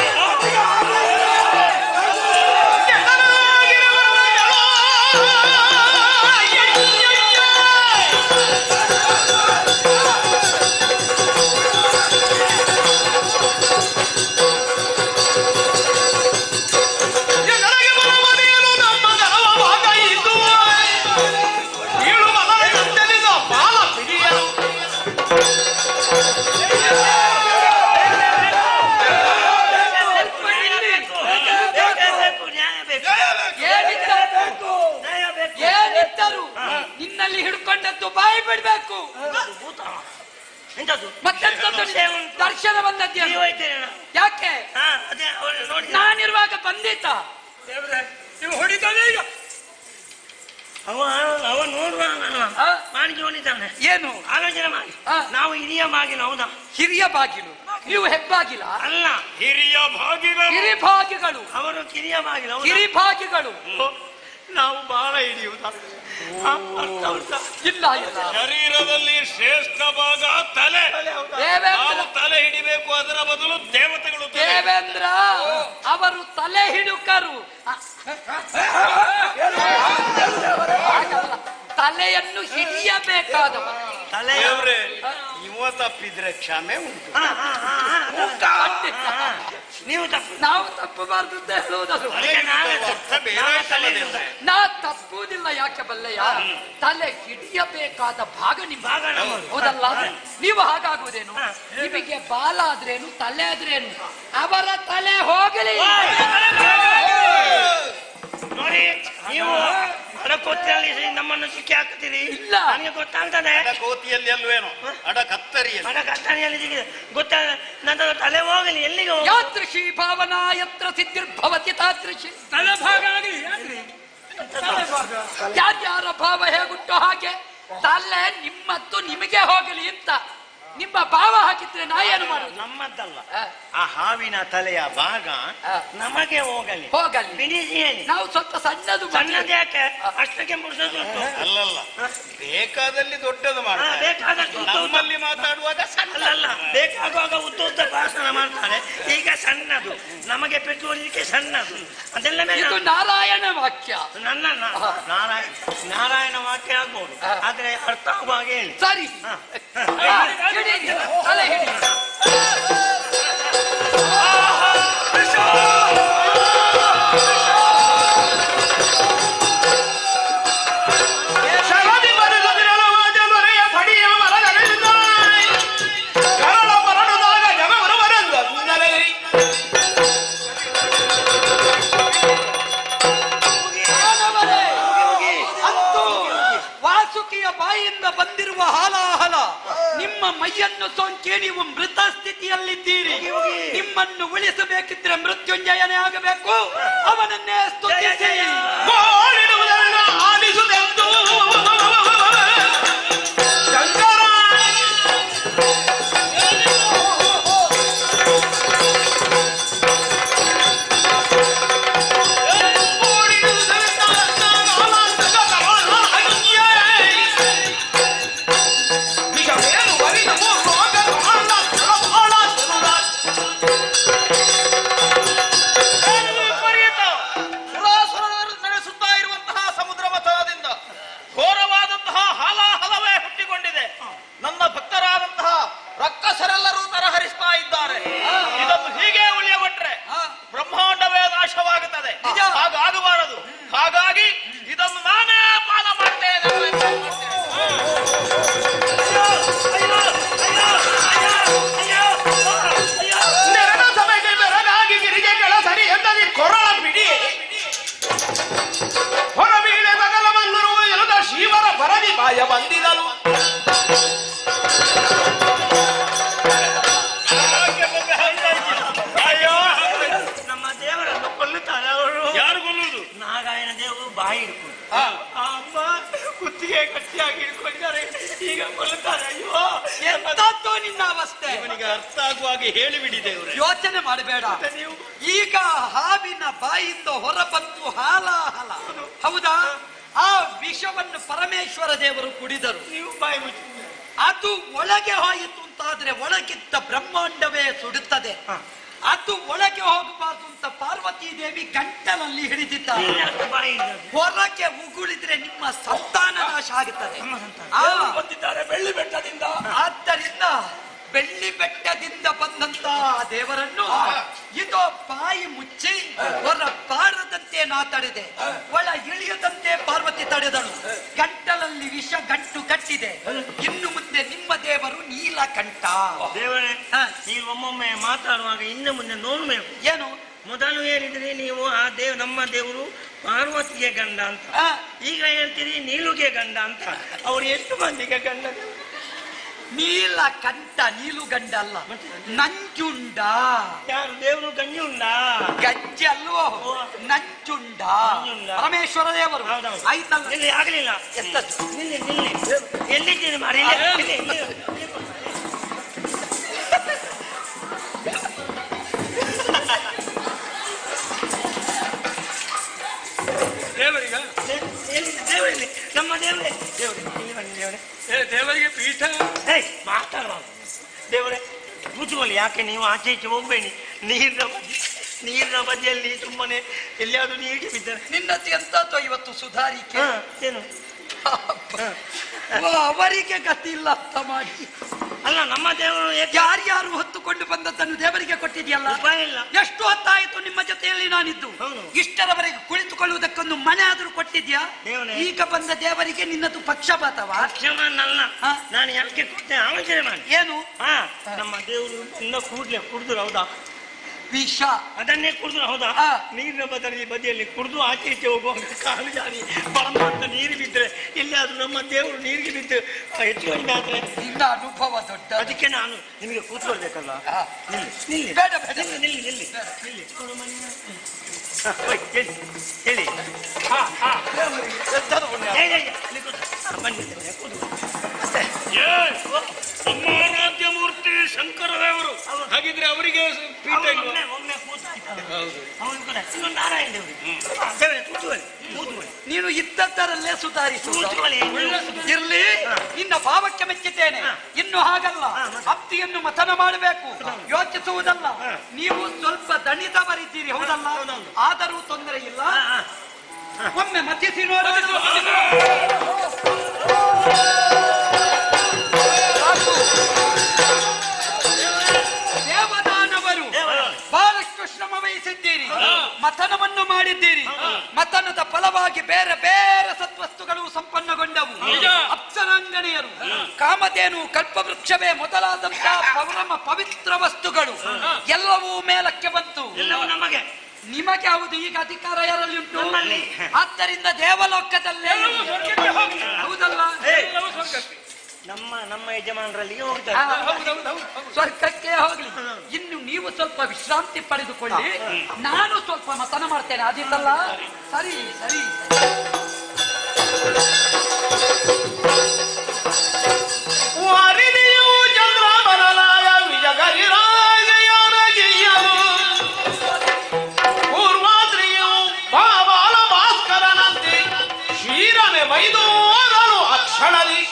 [SPEAKER 8] ನಿನ್ನಲ್ಲಿ ಹಿಡ್ಕೊಂಡದ್ದು ಬಾಯಿ ಬಿಡ್ಬೇಕು. ಮತ್ತೆಂತದ್ದು ದರ್ಶನ ಬಂದದ್ದೇ? ಯಾಕೆ ನಾನಿರುವಾಗ ಬಂದಿತ್ತ?
[SPEAKER 7] ನೀವು ಹೊಡಿತಾನೆ ಈಗ.
[SPEAKER 4] ಅವ ನೋಡಿದ್ದಾನೆ.
[SPEAKER 8] ಏನು
[SPEAKER 4] ಆಲೋಚನೆ ಮಾಡಿ. ನಾವು ಹಿರಿಯ ಬಾಗಿಲು. ಹೌದಾ?
[SPEAKER 8] ಹಿರಿಯ ಬಾಗಿಲು. ನೀವು ಹೆಬ್ಬಾಗಿಲ
[SPEAKER 4] ಅಲ್ಲ,
[SPEAKER 6] ಹಿರಿಯ ಭಾಗಿಗಳು.
[SPEAKER 8] ಹಿರಿಭಾಗಿಗಳು.
[SPEAKER 4] ಅವರು ಕಿರಿಯ ಬಾಗಿಲು.
[SPEAKER 8] ಹಿರಿಭಾಗಿಗಳು.
[SPEAKER 6] ನಾವು ಬಾಳ ಹಿಡಿಯುವುದ
[SPEAKER 8] ಇಲ್ಲ ಇಲ್ಲ.
[SPEAKER 6] ಶರೀರದಲ್ಲಿ ಶ್ರೇಷ್ಠ ಭಾಗ ತಲೆ. ನಾವು ತಲೆ ಹಿಡಿಬೇಕು, ಅದರ ಬದಲು ದೇವತೆಗಳು.
[SPEAKER 8] ದೇವೇಂದ್ರ ಅವರು ತಲೆ ಹಿಡುಕರು. ತಲೆಯನ್ನು ಹಿಡಿಯಬೇಕಾದವರು.
[SPEAKER 6] ದೇವ್ರೆ, ಇವ ತಪ್ಪಿದ್ರೆ ಕ್ಷಮೆ ಉಂಟು.
[SPEAKER 4] ನೀವು ತಪ್ಪು.
[SPEAKER 8] ನಾವು ತಪ್ಪಬಾರ್ದು ಅಂತ ಹೇಳುವುದದು. ನಾ ತಪ್ಪುವುದಿಲ್ಲ. ಯಾಕೆ ಬಲ್ಲೆಯ? ತಲೆ ಹಿಡಿಯಬೇಕಾದ ಭಾಗ ನಿಮ್ಮ. ಹೌದಲ್ಲ? ನೀವು ಹಾಗಾಗುವುದೇನು? ನಿಮಗೆ ಬಾಲ ಆದ್ರೇನು, ತಲೆ ಆದ್ರೇನು? ಅವರ ತಲೆ ಹೋಗಲಿ.
[SPEAKER 4] ನೋಡಿ, ನೀವು ಅಡಕೋತಿಯಲ್ಲಿ ನಮ್ಮನ್ನು ಸಿಕ್ಕಿ ಹಾಕ್ತೀರಿ.
[SPEAKER 8] ಇಲ್ಲ,
[SPEAKER 4] ನನಗೆ ಗೊತ್ತಾಗ್ತದೆ.
[SPEAKER 6] ಕೋತಿಯಲ್ಲಿ ಅಲ್ವೇನೋ, ಅಡ ಕತ್ತರಿಯಲ್ಲಿ
[SPEAKER 4] ಸಿಕ್ಕಿದೆ. ಗೊತ್ತಾಗ ನನ್ನ ತಲೆ ಹೋಗಲಿ. ಎಲ್ಲಿಗೆ?
[SPEAKER 8] ಯಾದೃಶಿ ಭಾವನಾ ಯತ್ರ ಸಿದ್ಧಿರ್ಭವತಿ ತಾದೃಶಿ.
[SPEAKER 7] ತಲೆಭಾಗ ಆಗಲಿ.
[SPEAKER 8] ಯಾರ್ಯಾರ ಭಾವ ಹೇಗುಂಟು ಹಾಗೆ ತಲೆ ನಿಮ್ಮತ್ತು ನಿಮಗೆ ಹೋಗಲಿ ಅಂತ. ನಿಮ್ಮ ಭಾವ ಹಾಕಿದ್ರೆ ನಾ ಏನು ಮಾಡುದು?
[SPEAKER 4] ನಮ್ಮದ್ದಲ್ಲ, ಆ ಹಾವಿನ ತಲೆಯ ಭಾಗ ನಮಗೆ ಹೋಗಲಿ ಬಿಡಿಸಿ ಹೇಳಿ.
[SPEAKER 8] ನಾವು ಸ್ವಲ್ಪ ಸಣ್ಣದು
[SPEAKER 4] ಸಣ್ಣದು ಯಾಕೆ ಅಷ್ಟಕ್ಕೆ ಮುಡಿಸೋದು?
[SPEAKER 2] ಅಲ್ಲಲ್ಲ, ಬೇಕಾದಲ್ಲಿ ದೊಡ್ಡದು ಮಾಡ್ತಾರೆ,
[SPEAKER 4] ಬೇಕಾದಷ್ಟು
[SPEAKER 2] ನಮ್ಮಲ್ಲಿ ಮಾತಾಡುವಾಗ
[SPEAKER 4] ಅಲ್ಲ, ಬೇಕಾಗುವಾಗ ಉದ್ದ ಉದ್ದ ಭಾಷಣ ಮಾಡ್ತಾರೆ. ಈಗ ಸಣ್ಣದು ನಮಗೆ ಪೆಟ್ಟು ಹೊಡಿಲಿಕ್ಕೆ ಸಣ್ಣದು, ಅದೆಲ್ಲ
[SPEAKER 8] ಇದು ನಾರಾಯಣ ವಾಕ್ಯ.
[SPEAKER 4] ನನ್ನ ನಾರಾಯಣ ವಾಕ್ಯ ಆಗ್ಬೋದು, ಆದ್ರೆ ಅರ್ಥ ಆಗುವಾಗ ಹೇಳಿ.
[SPEAKER 8] ಸರಿ, ತಲೆ ಹಿಡಿ.
[SPEAKER 9] ಶರದಿ ಬರೆದದಿರಲುವ ಜನರೆಯ ಪಡಿಯ ಮರಗಳಿಂದ ಕರಳ ಮರಳುದಾಗ ಜಗವರು ಬರೆದನ್ನರೇ
[SPEAKER 8] ಅಂತೂ ವಾಸುಕಿಯ ಬಾಯಿಂದ ಬಂದಿರುವ ಹಾಲಾಹಲ ನಿಮ್ಮ ಮೈಯನ್ನು ಸೋಂಕಿ ನೀವು ಮೃತ ಸ್ಥಿತಿಯಲ್ಲಿದ್ದೀರಿ. ನಿಮ್ಮನ್ನು ಉಳಿಸಬೇಕಿದ್ರೆ ಮೃತ್ಯುಂಜಯನೇ ಆಗಬೇಕು. ಅವನನ್ನೇ ಸ್ತುತಿಸಿ
[SPEAKER 9] ಗೋಳಿಡುವುದನ್ನು ಆಲಿಸುವುದೆಂದು ಶಂಕರ
[SPEAKER 2] ನಡೆಸುತ್ತಾ ಇರುವಂತಹ ಸಮುದ್ರ ಮಥನದಿಂದ ಘೋರವಾದಂತಹ ಹಾಲಾಹಲವೇ ಹುಟ್ಟಿಕೊಂಡಿದೆ. ನನ್ನ ಭಕ್ತರಾದಂತಹ ರಕ್ಕಸರೆಲ್ಲರೂ ತರಹರಿಸ್ತಾ ಇದ್ದಾರೆ. ಇದನ್ನು ಹೀಗೆ ಉಳಿಯಬಿಟ್ರೆ ಬ್ರಹ್ಮಾಂಡವೇ ನಾಶವಾಗುತ್ತದೆ. ಹಾಗಾಗಬಾರದು. ಹಾಗಾಗಿ ಇದನ್ನು ನಾನೇ ಪಾನ ಮಾಡ್ತೇನೆ.
[SPEAKER 9] ನೆರಳ ಸಭೆಗೆ ಬೆರಗಾಗಿ ಗಿರಿಗೆಗಳ ಸರಿ ಎಂದದಿ ಕೊರಳ ಬಿಡಿ ಹೊರಬೀಳೆ ಬಗಲವನ್ನಿರುವ ಎಲುದ ಶಿವರ ಬರದಿ ಬಾಯ ಬಂದಿದಲು.
[SPEAKER 4] ನಮ್ಮ ದೇವರನ್ನು ಕೊಲ್ಲುತ್ತಾರೆ ಅವರು.
[SPEAKER 2] ಯಾರು ಕೊಲ್ಲುವುದು?
[SPEAKER 4] ನಾರಾಯಣ ದೇವರು ಬಾಯಿ ಹಿಡ್ಕೊಂಡು ಅಮ್ಮ ಕುತ್ತಿಗೆ ಗಟ್ಟಿಯಾಗಿ ಹಿಡ್ಕೊಂಡಿದ್ದಾರೆ, ಈಗ ಕೊಲ್ಲುತ್ತಾರೆ. ಅಯ್ಯೋ
[SPEAKER 8] ಎಂತದ್ದು ನಿನ್ನ ಅವಸ್ಥೆ?
[SPEAKER 2] ಇವನಿಗೆ ಅರ್ಥ ಆಗುವಾಗೆ ಹೇಳಿಬಿಡಿ ದೇವರೇ.
[SPEAKER 8] ಯೋಚನೆ ಮಾಡಬೇಡ. ಈಗ ಹಾವಿನ ಬಾಯಿಂದ ಹೊರಬಂದು ಹಾಲಾಹಲ, ಹೌದಾ? ಆ ವಿಷವನ್ನು ಪರಮೇಶ್ವರ ದೇವರು ಕುಡಿದರು.
[SPEAKER 4] ನೀವು ಬಾಯಿ ಮುಚ್ಚಿ.
[SPEAKER 8] ಅದು ಒಳಗೆ ಹೋಯಿತು ಅಂತಾದ್ರೆ ಒಳಗಿದ್ದ ಬ್ರಹ್ಮಾಂಡವೇ ಸುಡುತ್ತದೆ. ಅದು ಒಳಗೆ ಹೋಗಬಾರ್ದು ಅಂತ ಪಾರ್ವತಿ ದೇವಿ ಗಂಟಲಲ್ಲಿ ಹಿಡಿದಿದ್ದಾರೆ.
[SPEAKER 4] ಬಾಯಿ ಹಿಡಿದದ್ದು.
[SPEAKER 8] ಹೊರಗೆ ಉಗುಳಿದ್ರೆ ನಿಮ್ಮ ಸಂತಾನ ನಾಶ ಆಗುತ್ತದೆ.
[SPEAKER 5] ಬಂದಿದ್ದಾರೆ ಬೆಳ್ಳಿ ಬೆಟ್ಟದಿಂದ.
[SPEAKER 8] ಆದ್ದರಿಂದ ಬೆಳ್ಳಿ ಬೆಟ್ಟದಿಂದ ಬಂದಂತ ದೇವರನ್ನು ಇದು ಬಾಯಿ ಮುಚ್ಚಿ ಹೊರ ಬಾರದಂತೆ ನಾ ತಡೆದೆ, ಒಳ ಇಳಿಯದಂತೆ ಪಾರ್ವತಿ ತಡೆದಳು. ಗಂಟಲಲ್ಲಿ ವಿಷ ಗಂಟು ಕಟ್ಟಿದೆ. ಇನ್ನು ಮುಂದೆ ನಿಮ್ಮ ದೇವರು ನೀಲಕಂಠ.
[SPEAKER 4] ದೇವರೇ, ನೀವು ಒಮ್ಮೊಮ್ಮೆ ಮಾತಾಡುವಾಗ ಇನ್ನು ಮುಂದೆ ನೋಡ್ಬೇಕು.
[SPEAKER 8] ಏನು
[SPEAKER 4] ಮೊದಲು ಹೇಳಿದ್ರಿ ನೀವು ಆ ನಮ್ಮ ದೇವರು ಪಾರ್ವತಿಗೆ ಗಂಡ ಅಂತ, ಈಗ ಹೇಳ್ತೀರಿ ನೀಲುಗೆ ಗಂಡ ಅಂತ. ಅವ್ರು ಎಷ್ಟು ಮಂದಿಗೆ ಗಂಡ?
[SPEAKER 8] ನೀಲಕಂಠ, ನೀಲುಗಂಡ ಅಲ್ಲ, ನಂಜುಂಡ.
[SPEAKER 4] ಯಾರು ದೇವರು? ಗಂಜುಂಡ,
[SPEAKER 8] ಗಜ್ಜೆ ಅಲ್ವೋ, ನಂಜುಂಡ ಪರಮೇಶ್ವರ ದೇವರು. ಆಯ್ತಲ್ಲ,
[SPEAKER 4] ಇಲ್ಲಿ ಆಗಲಿಲ್ಲ.
[SPEAKER 8] ಎಷ್ಟದ್ದು?
[SPEAKER 4] ನಿಲ್ಲಿ ನಿಲ್ಲಿ, ಎಲ್ಲಿದ್ದೀನಿ ಮಾರಿ?
[SPEAKER 7] ದೇವರಿಗ
[SPEAKER 4] ದೇವರಲ್ಲಿ ನಮ್ಮ ದೇವರೇ, ದೇವರೇ ಇಲ್ಲಿ ಬನ್ನಿ ದೇವರೇ.
[SPEAKER 7] ದೇವರಿಗೆ ಪೀಠ
[SPEAKER 4] ಮಾತಾಡುವಾಗ ದೇವರೇ ಕೂತ್ಕೊಳ್ಳಿ. ಯಾಕೆ ನೀವು ಆಚೆ ಈಚೆ ಹೋಗ್ಬೇಡಿ. ನೀರಿನ ಬದಿಯಲ್ಲಿ ಸುಮ್ಮನೆ ಎಲ್ಲಿಯಾದ್ರೂ ನೀರಿಗೆ ಬಿದ್ದರೆ
[SPEAKER 8] ನಿನ್ನತಿ ಎಂತದ್ದು ಇವತ್ತು ಸುಧಾರಿಕೆ?
[SPEAKER 4] ಏನು
[SPEAKER 8] ಅವರಿಗೆ ಗತಿ ಇಲ್ಲ ಅಂತ ಮಾಡಿ.
[SPEAKER 4] ಅಲ್ಲ, ನಮ್ಮ ದೇವರು
[SPEAKER 8] ಯಾರ್ಯಾರು ಹೊತ್ತುಕೊಂಡು ಬಂದದ್ದನ್ನು ದೇವರಿಗೆ ಕೊಟ್ಟಿದೆಯಲ್ಲ.
[SPEAKER 4] ಇಲ್ಲ.
[SPEAKER 8] ಎಷ್ಟು ಹೊತ್ತಾಯಿತು ನಿಮ್ಮ ಜೊತೆಯಲ್ಲಿ ನಾನಿದ್ದು? ಇಷ್ಟರವರೆಗೆ ಕುಳಿತುಕೊಳ್ಳುವುದಕ್ಕೊಂದು ಮನೆ ಆದ್ರೂ ಕೊಟ್ಟಿದ್ಯಾ? ಈಗ ಬಂದ ದೇವರಿಗೆ ನಿನ್ನದು ಪಕ್ಷಪಾತವಾ?
[SPEAKER 4] ಪಕ್ಷವನ್ನಲ್ಲ, ನಾನು ಯಾಕೆ ಕೊಟ್ಟೆ ಆಲೋಚನೆ ಮಾಡಿ.
[SPEAKER 8] ಏನು?
[SPEAKER 4] ನಮ್ಮ ದೇವರು ಇನ್ನ ಕೂಡ್ಲೆ ಕುಡಿದ್ರು, ಹೌದಾ?
[SPEAKER 8] ವಿಷ
[SPEAKER 4] ಅದನ್ನೇ ಕುಡಿದ್ರು, ಹೌದಾ? ನೀರಿನ ಬದಿಯಲ್ಲಿ ಕುಡಿದು ಆಚೆ ಈಚೆ ಹೋಗುವಾಗ ಕಾಲು ಜಾರಿ ಬಳ ಅಂತ ನೀರು ಬಿದ್ದರೆ ಎಲ್ಲಿಯಾದ್ರೂ ನಮ್ಮ ದೇವರು ನೀರಿಗೆ ಬಿದ್ದು ಹೆಚ್ಚು ಕಡಿಮೆ ಆದ್ರೆ
[SPEAKER 8] ನಿನ್ನ ಅನುಭವ ದೊಡ್ಡ.
[SPEAKER 4] ಅದಕ್ಕೆ ನಾನು ನಿಮಗೆ ಕೂತ್ಕೊಳ್ಬೇಕಲ್ಲ. ನಿಲ್ಲಿ ನಿಲ್ಲಿ
[SPEAKER 8] ಬೇಡ ಬೇಡ,
[SPEAKER 4] ನಿಲ್ಲಿ ನಿಲ್ಲಿ ನಿಲ್ಲಿ ಹೇಳಿ.
[SPEAKER 2] ನಮ್ಮ ಆರಾಧ್ಯ
[SPEAKER 4] ತೂಕುಕಡೆ ಇನ್ನೊಂದು ನಾರಾಯಣ ದೇವರಿಗೆ
[SPEAKER 8] ನೀನು ಇದ್ದದ್ದರಲ್ಲೇ ಸುಧಾರಿಸು.
[SPEAKER 4] ತೂಕುವಳಿ
[SPEAKER 8] ಇರ್ಲಿ, ನಿನ್ನ ಭಾವಕ್ಕೆ ಮೆಚ್ಚುತ್ತೇನೆ. ಇನ್ನು ಹಾಗಲ್ಲ, ಅಪ್ತಿಯನ್ನು ಮಥನ ಮಾಡಬೇಕು, ಯೋಚಿಸುವುದಲ್ಲ. ನೀವು ಸ್ವಲ್ಪ ದಣಿದವರಿದ್ದೀರಿ, ಹೌದಲ್ಲ? ಆದರೂ ತೊಂದರೆ ಇಲ್ಲ, ಒಮ್ಮೆ ಮತಿಸಿ ನೋಡ. ದೇವದಾನವರು ಬಹಳಷ್ಟು ಶ್ರಮ ವಹಿಸಿದ್ದೀರಿ, ಮಥನವನ್ನು ಮಾಡಿದ್ದೀರಿ. ಮಥನದ ಫಲವಾಗಿ ಬೇರೆ ಬೇರೆ ಸತ್ವಸ್ತುಗಳು ಸಂಪನ್ನಗೊಂಡವು. ಅಪ್ಸರಾಂಗಣೆಯರು, ಕಾಮಧೇನು, ಕಲ್ಪವೃಕ್ಷವೇ ಮೊದಲಾದಂತಹ ಪವಿತ್ರ ವಸ್ತುಗಳು ಎಲ್ಲವೂ ಮೇಲಕ್ಕೆ ಬಂತು.
[SPEAKER 4] ನಮಗೆ
[SPEAKER 8] ನಿಮಗೆ ಹೌದು, ಈಗ ಅಧಿಕಾರ ಯಾರಲ್ಲಿ ಉಂಟು? ಆದ್ದರಿಂದ ದೇವಲೋಕದಲ್ಲೇ ಹೌದಲ್ಲ?
[SPEAKER 4] ನಮ್ಮ ಯಜಮಾನರಲ್ಲಿಗೆ ಹೋಗ್ತಾರೆ,
[SPEAKER 8] ಸ್ವರ್ಗಕ್ಕೆ ಹೋಗ್ಲಿ. ಇನ್ನು ನೀವು ಸ್ವಲ್ಪ ವಿಶ್ರಾಂತಿ ಪಡೆದುಕೊಳ್ಳಿ, ನಾನು ಸ್ವಲ್ಪ ಮತನ ಮಾಡ್ತೇನೆ. ಅದಿತ್ತಲ್ಲ? ಸರಿ ಸರಿ.
[SPEAKER 9] ಪೂರ್ವಾದ್ರಿಯು ಬಾಬಾಲ ಭಾಸ್ಕರನಂತೆ ಕ್ಷೀರಮೆ ಮೈದೋರನು ಅಕ್ಷಣದಿ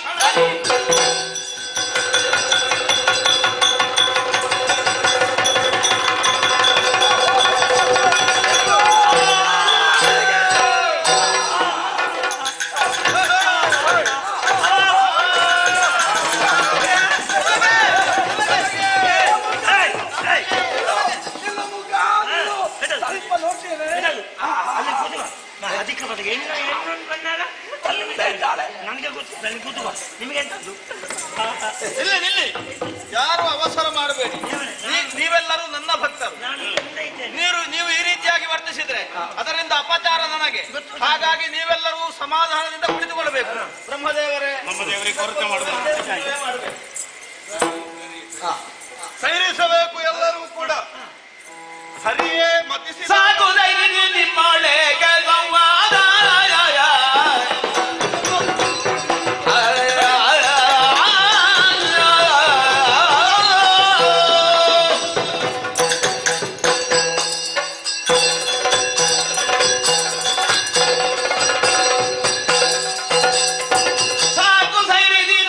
[SPEAKER 4] ನನಗೆ ಗೊತ್ತು, ನನಗೆ ಕೂತುವ. ನಿಮಗೆ ಎಂತದ್ದು?
[SPEAKER 2] ನಿಲ್ಲಿ, ಯಾರು ಅವಸರ ಮಾಡಬೇಡಿ. ನೀವೆಲ್ಲರೂ ನನ್ನ ಭಕ್ತರು. ನೀವು ಈ ರೀತಿಯಾಗಿ ವರ್ತಿಸಿದ್ರೆ ಅದರಿಂದ ಅಪಚಾರ ನನಗೆ. ಹಾಗಾಗಿ ನೀವೆಲ್ಲರೂ ಸಮಾಧಾನದಿಂದ ಕುಳಿತುಕೊಳ್ಳಬೇಕು. ಬ್ರಹ್ಮದೇವರಿಗೆ ಕೊರತೆ ಮಾಡಬೇಕು, ಸೈರಿಸಬೇಕು. ಎಲ್ಲರೂ ಕೂಡ ಹರಿಯೇ ಮತಿಸಿ
[SPEAKER 9] ಸಾಕು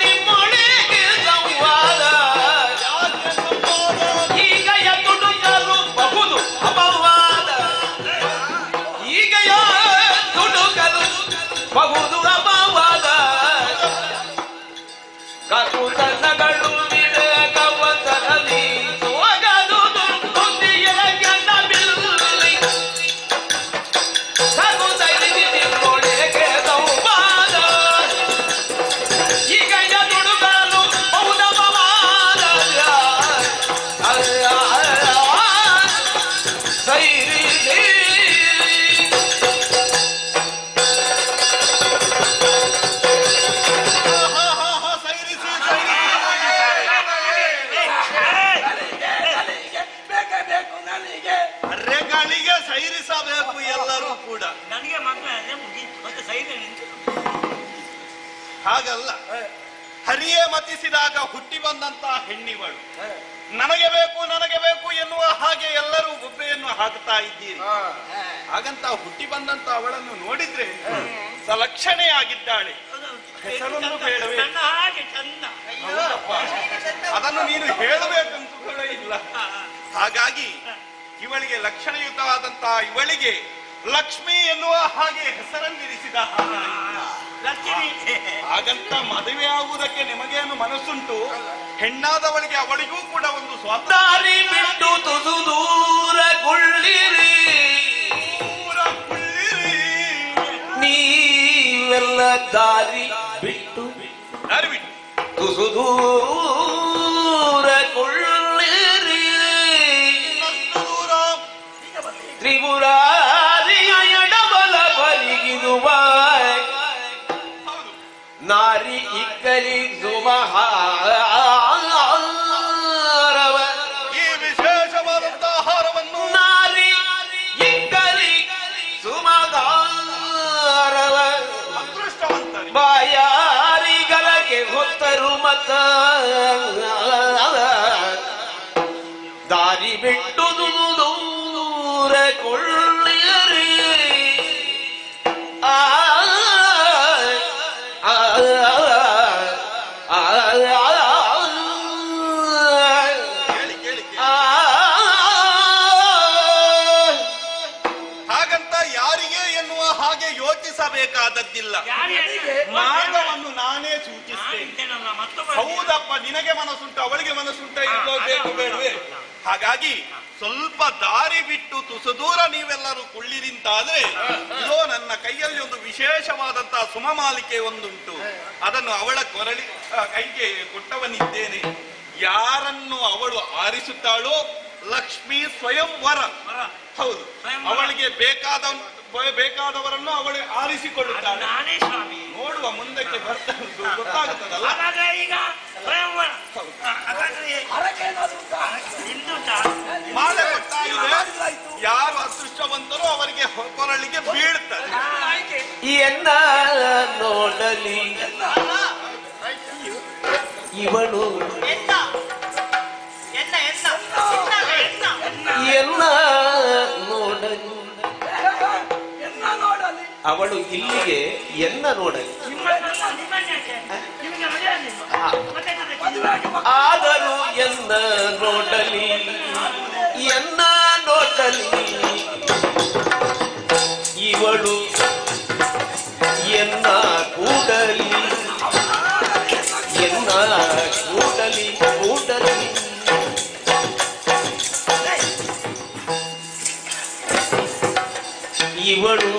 [SPEAKER 9] ನಿಮ್ಮೊಳೆಗೆ ಸಂವಾದ ಬಹುದು ಅಪವಾದ ಕಟುತನಗಳು ವಿವೇಕವಂತರಲ್ಲಿ ಸೊಗದು ದುರ್ಬುದ್ಧಿಯ ಗಂಡ ಬಿಲ್ಲಿ ಸಗುದೈದಿ ನಿಮ್ಮೊಳಗೆ ಸಂವಾದ ಈಗ ದುಡುಗಲು ಬಹುದಪವಾದ ಸೈರಿ
[SPEAKER 2] ರೆಗಳಿಗೆ ಸೈರಿಸಬೇಕು ಎಲ್ಲರೂ ಕೂಡ.
[SPEAKER 4] ನನಗೆ ಮಕ್ಕಳೇ ಮುಗೀತು, ಮತ್ತೆ ಸೈನ್ಯ ನಿಂತು.
[SPEAKER 2] ಹಾಗಲ್ಲ, ಹರಿಯೇ ಮತಿಸಿದಾಗ ಹುಟ್ಟಿ ಬಂದಂತಹ ಹೆಣ್ಣಿಗಳು ನನಗೆ ಬೇಕು ಎನ್ನುವ ಹಾಗೆ ಎಲ್ಲರೂ ಗುಬ್ಬೆಯನ್ನು ಹಾಕುತ್ತಾ ಇದ್ದೀರಿ. ಹಾಗಂತ ಹುಟ್ಟಿ ಬಂದಂತ ಅವಳನ್ನು ನೋಡಿದ್ರೆ ಸಲಕ್ಷಣೆಯಾಗಿದ್ದಾಳೆ. ಹೆಸರನ್ನು ಬೇಡವೇ?
[SPEAKER 4] ನನ್ನ ಹಾಗೆ ಚಂದ.
[SPEAKER 2] ಹೌದಪ್ಪ, ಅದನ್ನು ನೀನು ಹೇಳಬೇಕಂತ ಕೂಡ ಇಲ್ಲ. ಹಾಗಾಗಿ ಇವಳಿಗೆ ಲಕ್ಷಣಯುತವಾದಂತಹ ಇವಳಿಗೆ ಲಕ್ಷ್ಮಿ ಎನ್ನುವ ಹಾಗೆ ಹೆಸರನ್ನಿರಿಸಿದ.
[SPEAKER 4] ಲಕ್ಷ್ಮಿ
[SPEAKER 2] ಹಾಗಂತ ಮದುವೆ ಆಗುವುದಕ್ಕೆ ನಿಮಗೇನು ಮನಸ್ಸುಂಟು? ಹೆಣ್ಣಾದವಳಿಗೆ ಅವಳಿಗೂ ಕೂಡ ಒಂದು
[SPEAKER 9] ದಾರಿ ಬಿಟ್ಟು ತುಸು ದೂರಗೊಳ್ಳಿರಿ, ನೀವೆಲ್ಲ ದಾರಿ ಬಿಟ್ಟು ತುಸು ದೂರಗೊಳ್ಳಿರಿ. ತ್ರಿಪುರಾರಿಯ ಎಡಬಲ ಬಲಿಗಿರುವ ನಾರಿ ಇಕ್ಕಲಿ ಸುಮಹಾರವ,
[SPEAKER 2] ಈ ವಿಶೇಷವಾದಂತಹ ಆಹಾರವನ್ನು
[SPEAKER 9] ನಾರಿ ಇಕ್ಕಲಿ ಸುಮಹಾರವ
[SPEAKER 2] ಅದೃಷ್ಟವಂತರಿ
[SPEAKER 9] ಬಾಯಾರಿಗಳಿಗೆ ಹೊತ್ತರು ಮತ ದಾರಿ ಬಿಟ್ಟು ದೂರಗೊಳ್ಳ
[SPEAKER 2] ಮಾಡಬೇಕಾದದ್ದಿಲ್ಲ. ಮಾರ್ಗವನ್ನು ನಾನೇ ಸೂಚಿಸ್ತೇನೆ. ಹೌದಪ್ಪ, ನಿನಗೆ ಮನಸ್ಸುಂಟು, ಅವಳಿಗೆ ಮನಸ್ಸುಂಟ, ಇರಬೇಕು ಬೇಡವೇ? ಹಾಗಾಗಿ ಸ್ವಲ್ಪ ದಾರಿ ಬಿಟ್ಟು ತುಸು ದೂರ ನೀವೆಲ್ಲರೂ ಕುಳ್ಳಿರಿಂತಾದ್ರೆ, ಇದೋ ನನ್ನ ಕೈಯಲ್ಲಿ ಒಂದು ವಿಶೇಷವಾದಂತಹ ಸುಮಮಾಲಿಕೆ ಒಂದುಂಟು. ಅದನ್ನು ಅವಳ ಕೈಗೆ ಕೊಟ್ಟವನಿದ್ದೇನೆ. ಯಾರನ್ನು ಅವಳು ಆರಿಸುತ್ತಾಳೋ ಲಕ್ಷ್ಮೀ ಸ್ವಯಂ ವರ. ಹೌದು, ಅವಳಿಗೆ ಬೇಕಾದವರನ್ನು ಅವಳು ಆರಿಸಿಕೊಳ್ಳುತ್ತಾಳೆ. ನೋಡುವ, ಮುಂದಕ್ಕೆ ಬರ್ತಾರೆ, ಗೊತ್ತಾಗುತ್ತದಲ್ಲ.
[SPEAKER 4] ಈಗ
[SPEAKER 2] ಮಾಲೆ ಗೊತ್ತಾಗಿದೆ. ಯಾರು ಅದೃಷ್ಟವಂತರೋ ಅವರಿಗೆ ಕೊರಳಿಗೆ ಬೀಳ್ತಾರೆ.
[SPEAKER 10] ಎನ್ನ ನೋಡಲಿ ಇವಳು, ಎನ್ನ ನೋಡಲಿ ಅವಳು ಇಲ್ಲಿಗೆ ಎನ್ನ ನೋಡಲಿ. ಆದರೂ ಎನ್ನ ನೋಡಲಿ, ಎನ್ನ ನೋಡಲಿ ಇವಳು ಎನ್ನ ಕೂಡಲಿ, ಎನ್ನ ಕೂಡಲಿ ಕೂಡಲಿ ಇವಳು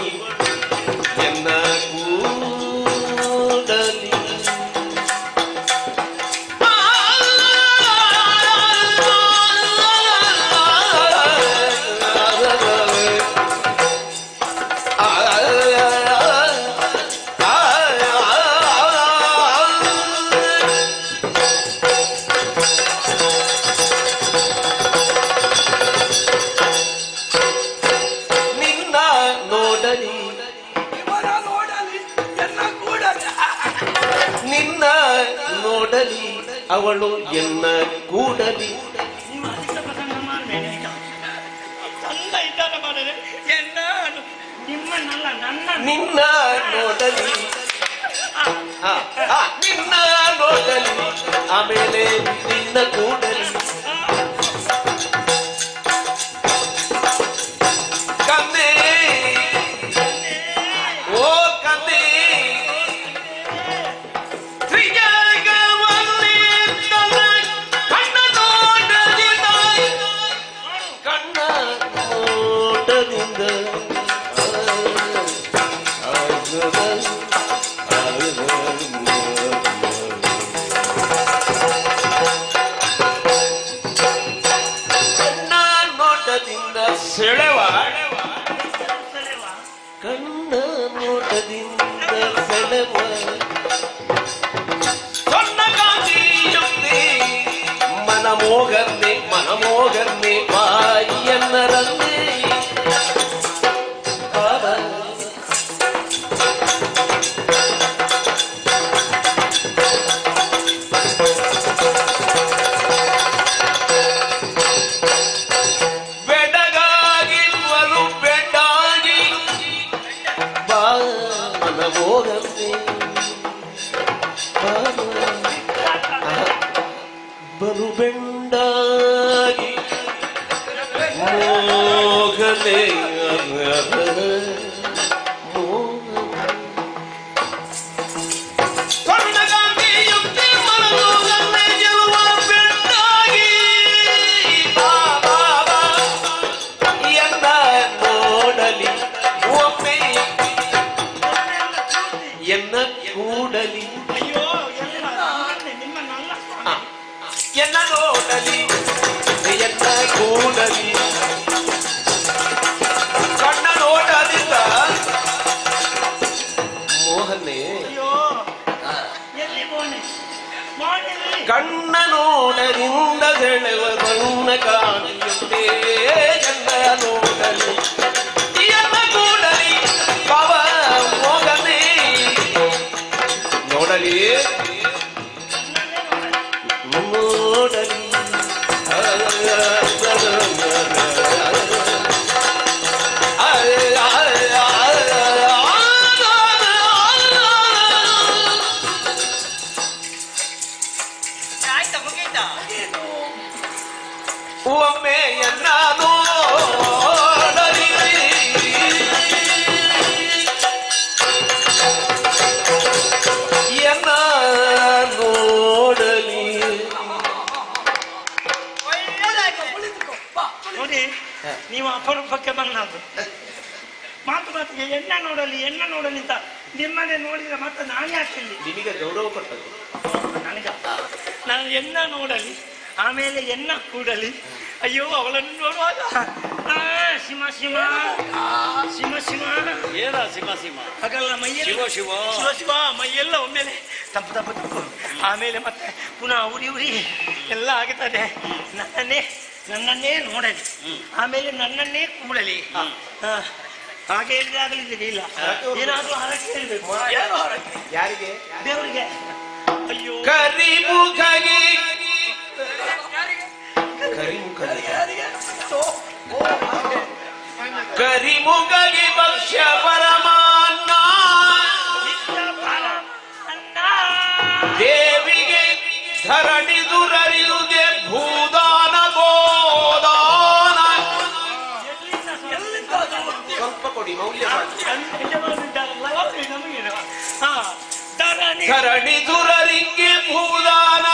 [SPEAKER 10] ಎನ್ನ ಕೂಡಲಿ. ನಿನ್ನ ನೋಡಲಿ ಅವಳು ಎನ್ನ ಕೂಡಲಿ. ನಿನ್ನ ನೋಡಲಿ, ನಿನ್ನ ನೋಡಲಿ ಆಮೇಲೆ ನಿನ್ನ ಕೂಡಲಿ. ಕಂದೆ ಓ ಕಂದೆ, ಸೆಳೆವ ಕಣ್ಣ ನೋಟದಿಂದ ಸೆಳೆವ ಸೊನ್ನ ಕಾಂತಿಯುಕ್ತಿ ಮನಮೋಗನ್ನೆ ಮನಮೋಗನ್ನೆ ಬಾಯಿಯನ್ನರನ್ನೇ ಬಲು ಬೆಂಡಾಗಿ ಮೋಗನೆ ಯುಕ್ತಿ ಮನಮೋಗನೆ ಗೆಲುವ ಬೆಂಡಾಗಿ ಎನ್ನ ನೋಡಲಿ ಒಮ್ಮೆ ಎನ್ನ ಕೂಡಲಿ. ಎನ್ನ ನೋಡಲಿ ಎನ್ನ ಕೂಡಲಿ ಕಣ್ಣ ನೋಟದಿಂದ ಮೋಹನೆ ಕಣ್ಣ ನೋಡದಿಂದ ಸೆಳೆವ ಬಣ್ಣ ಕಾಣಿಯುತ್ತೆ. ಎನ್ನ ನೋಡಲಿ ಎನ್ನ ಕೂಡಲಿ ಪವ ಮೋಗನೆ ನೋಡಲಿ ನೋಡಲಿ ಒಮ್ಮೆ ಎನ್ನ ನೋಡಲಿ
[SPEAKER 4] ಅಪರೂಪಕ್ಕೆ ಬಂದದ್ದು. ಮಾತಿಗೆ ಎಣ್ಣ ನೋಡಲಿ ಅಂತ ನಿಮ್ಮನೆ ನೋಡಿದ್ರೆ ಮತ್ತೆ ನಾನೇ ಆಗ್ತಿಲ್ಲಿ.
[SPEAKER 10] ನಿಮಗೆ ಗೌರವ ಕೊಟ್ಟದ್ದು
[SPEAKER 4] ನನಗ ನಾನು ಎಣ್ಣ ನೋಡಲಿ, ಆಮೇಲೆ ಎಣ್ಣ ಕೂಡಲಿ. ಅಯ್ಯೋ ಅವಳನ್ನು ನೋಡುವಾಗ ಶಿವ ಶಿವ ಶಿವ ಶಿವ
[SPEAKER 1] ಏನ ಸಿಂಹ ಸಿಂಹ
[SPEAKER 4] ಹಾಗಲ್ಲ ಮೈಯೆಲ್ಲ
[SPEAKER 1] ಶಿವ ಶಿವ
[SPEAKER 4] ಶಿವ ಶಿವ ಮೈಯೆಲ್ಲ ಒಮ್ಮೆಲೆ ತಪ್ಪು ಆಮೇಲೆ ಮತ್ತೆ ಪುನಃ ಉರಿ ಎಲ್ಲ ಆಗುತ್ತದೆ. ನನ್ನನ್ನೇ ನೋಡಲಿ, ಆಮೇಲೆ ನನ್ನನ್ನೇ ಕೂಡಲಿ. ಹಾಗೆ ಹೇಳಿದ್ರೆ ಆಗಲಿಲ್ಲ. ಏನಾದ್ರೂ ಹರಕೆ ಹೇಳ್ಬೇಕು.
[SPEAKER 10] ಏನು ಹೊರಗೆ? ಯಾರಿಗೆ?
[SPEAKER 4] ದೇವರಿಗೆ. ಅಯ್ಯೋ
[SPEAKER 10] ಕರಿಮುಖಗೆ ಕರಿಮುಖಗೆ ಭಕ್ಷ್ಯ ಪರಮಾನ್ನ ದೇವಿಗೆ ಧರಣಿ ದುರರಿದುಗೆ ಭೂದಾನ ಗೋದಾನ. ಸ್ವಲ್ಪ ಕೊಡಿ, ಮೌಲ್ಯ ಧರಣಿ ದುರರಿಗೆ ಭೂದಾನ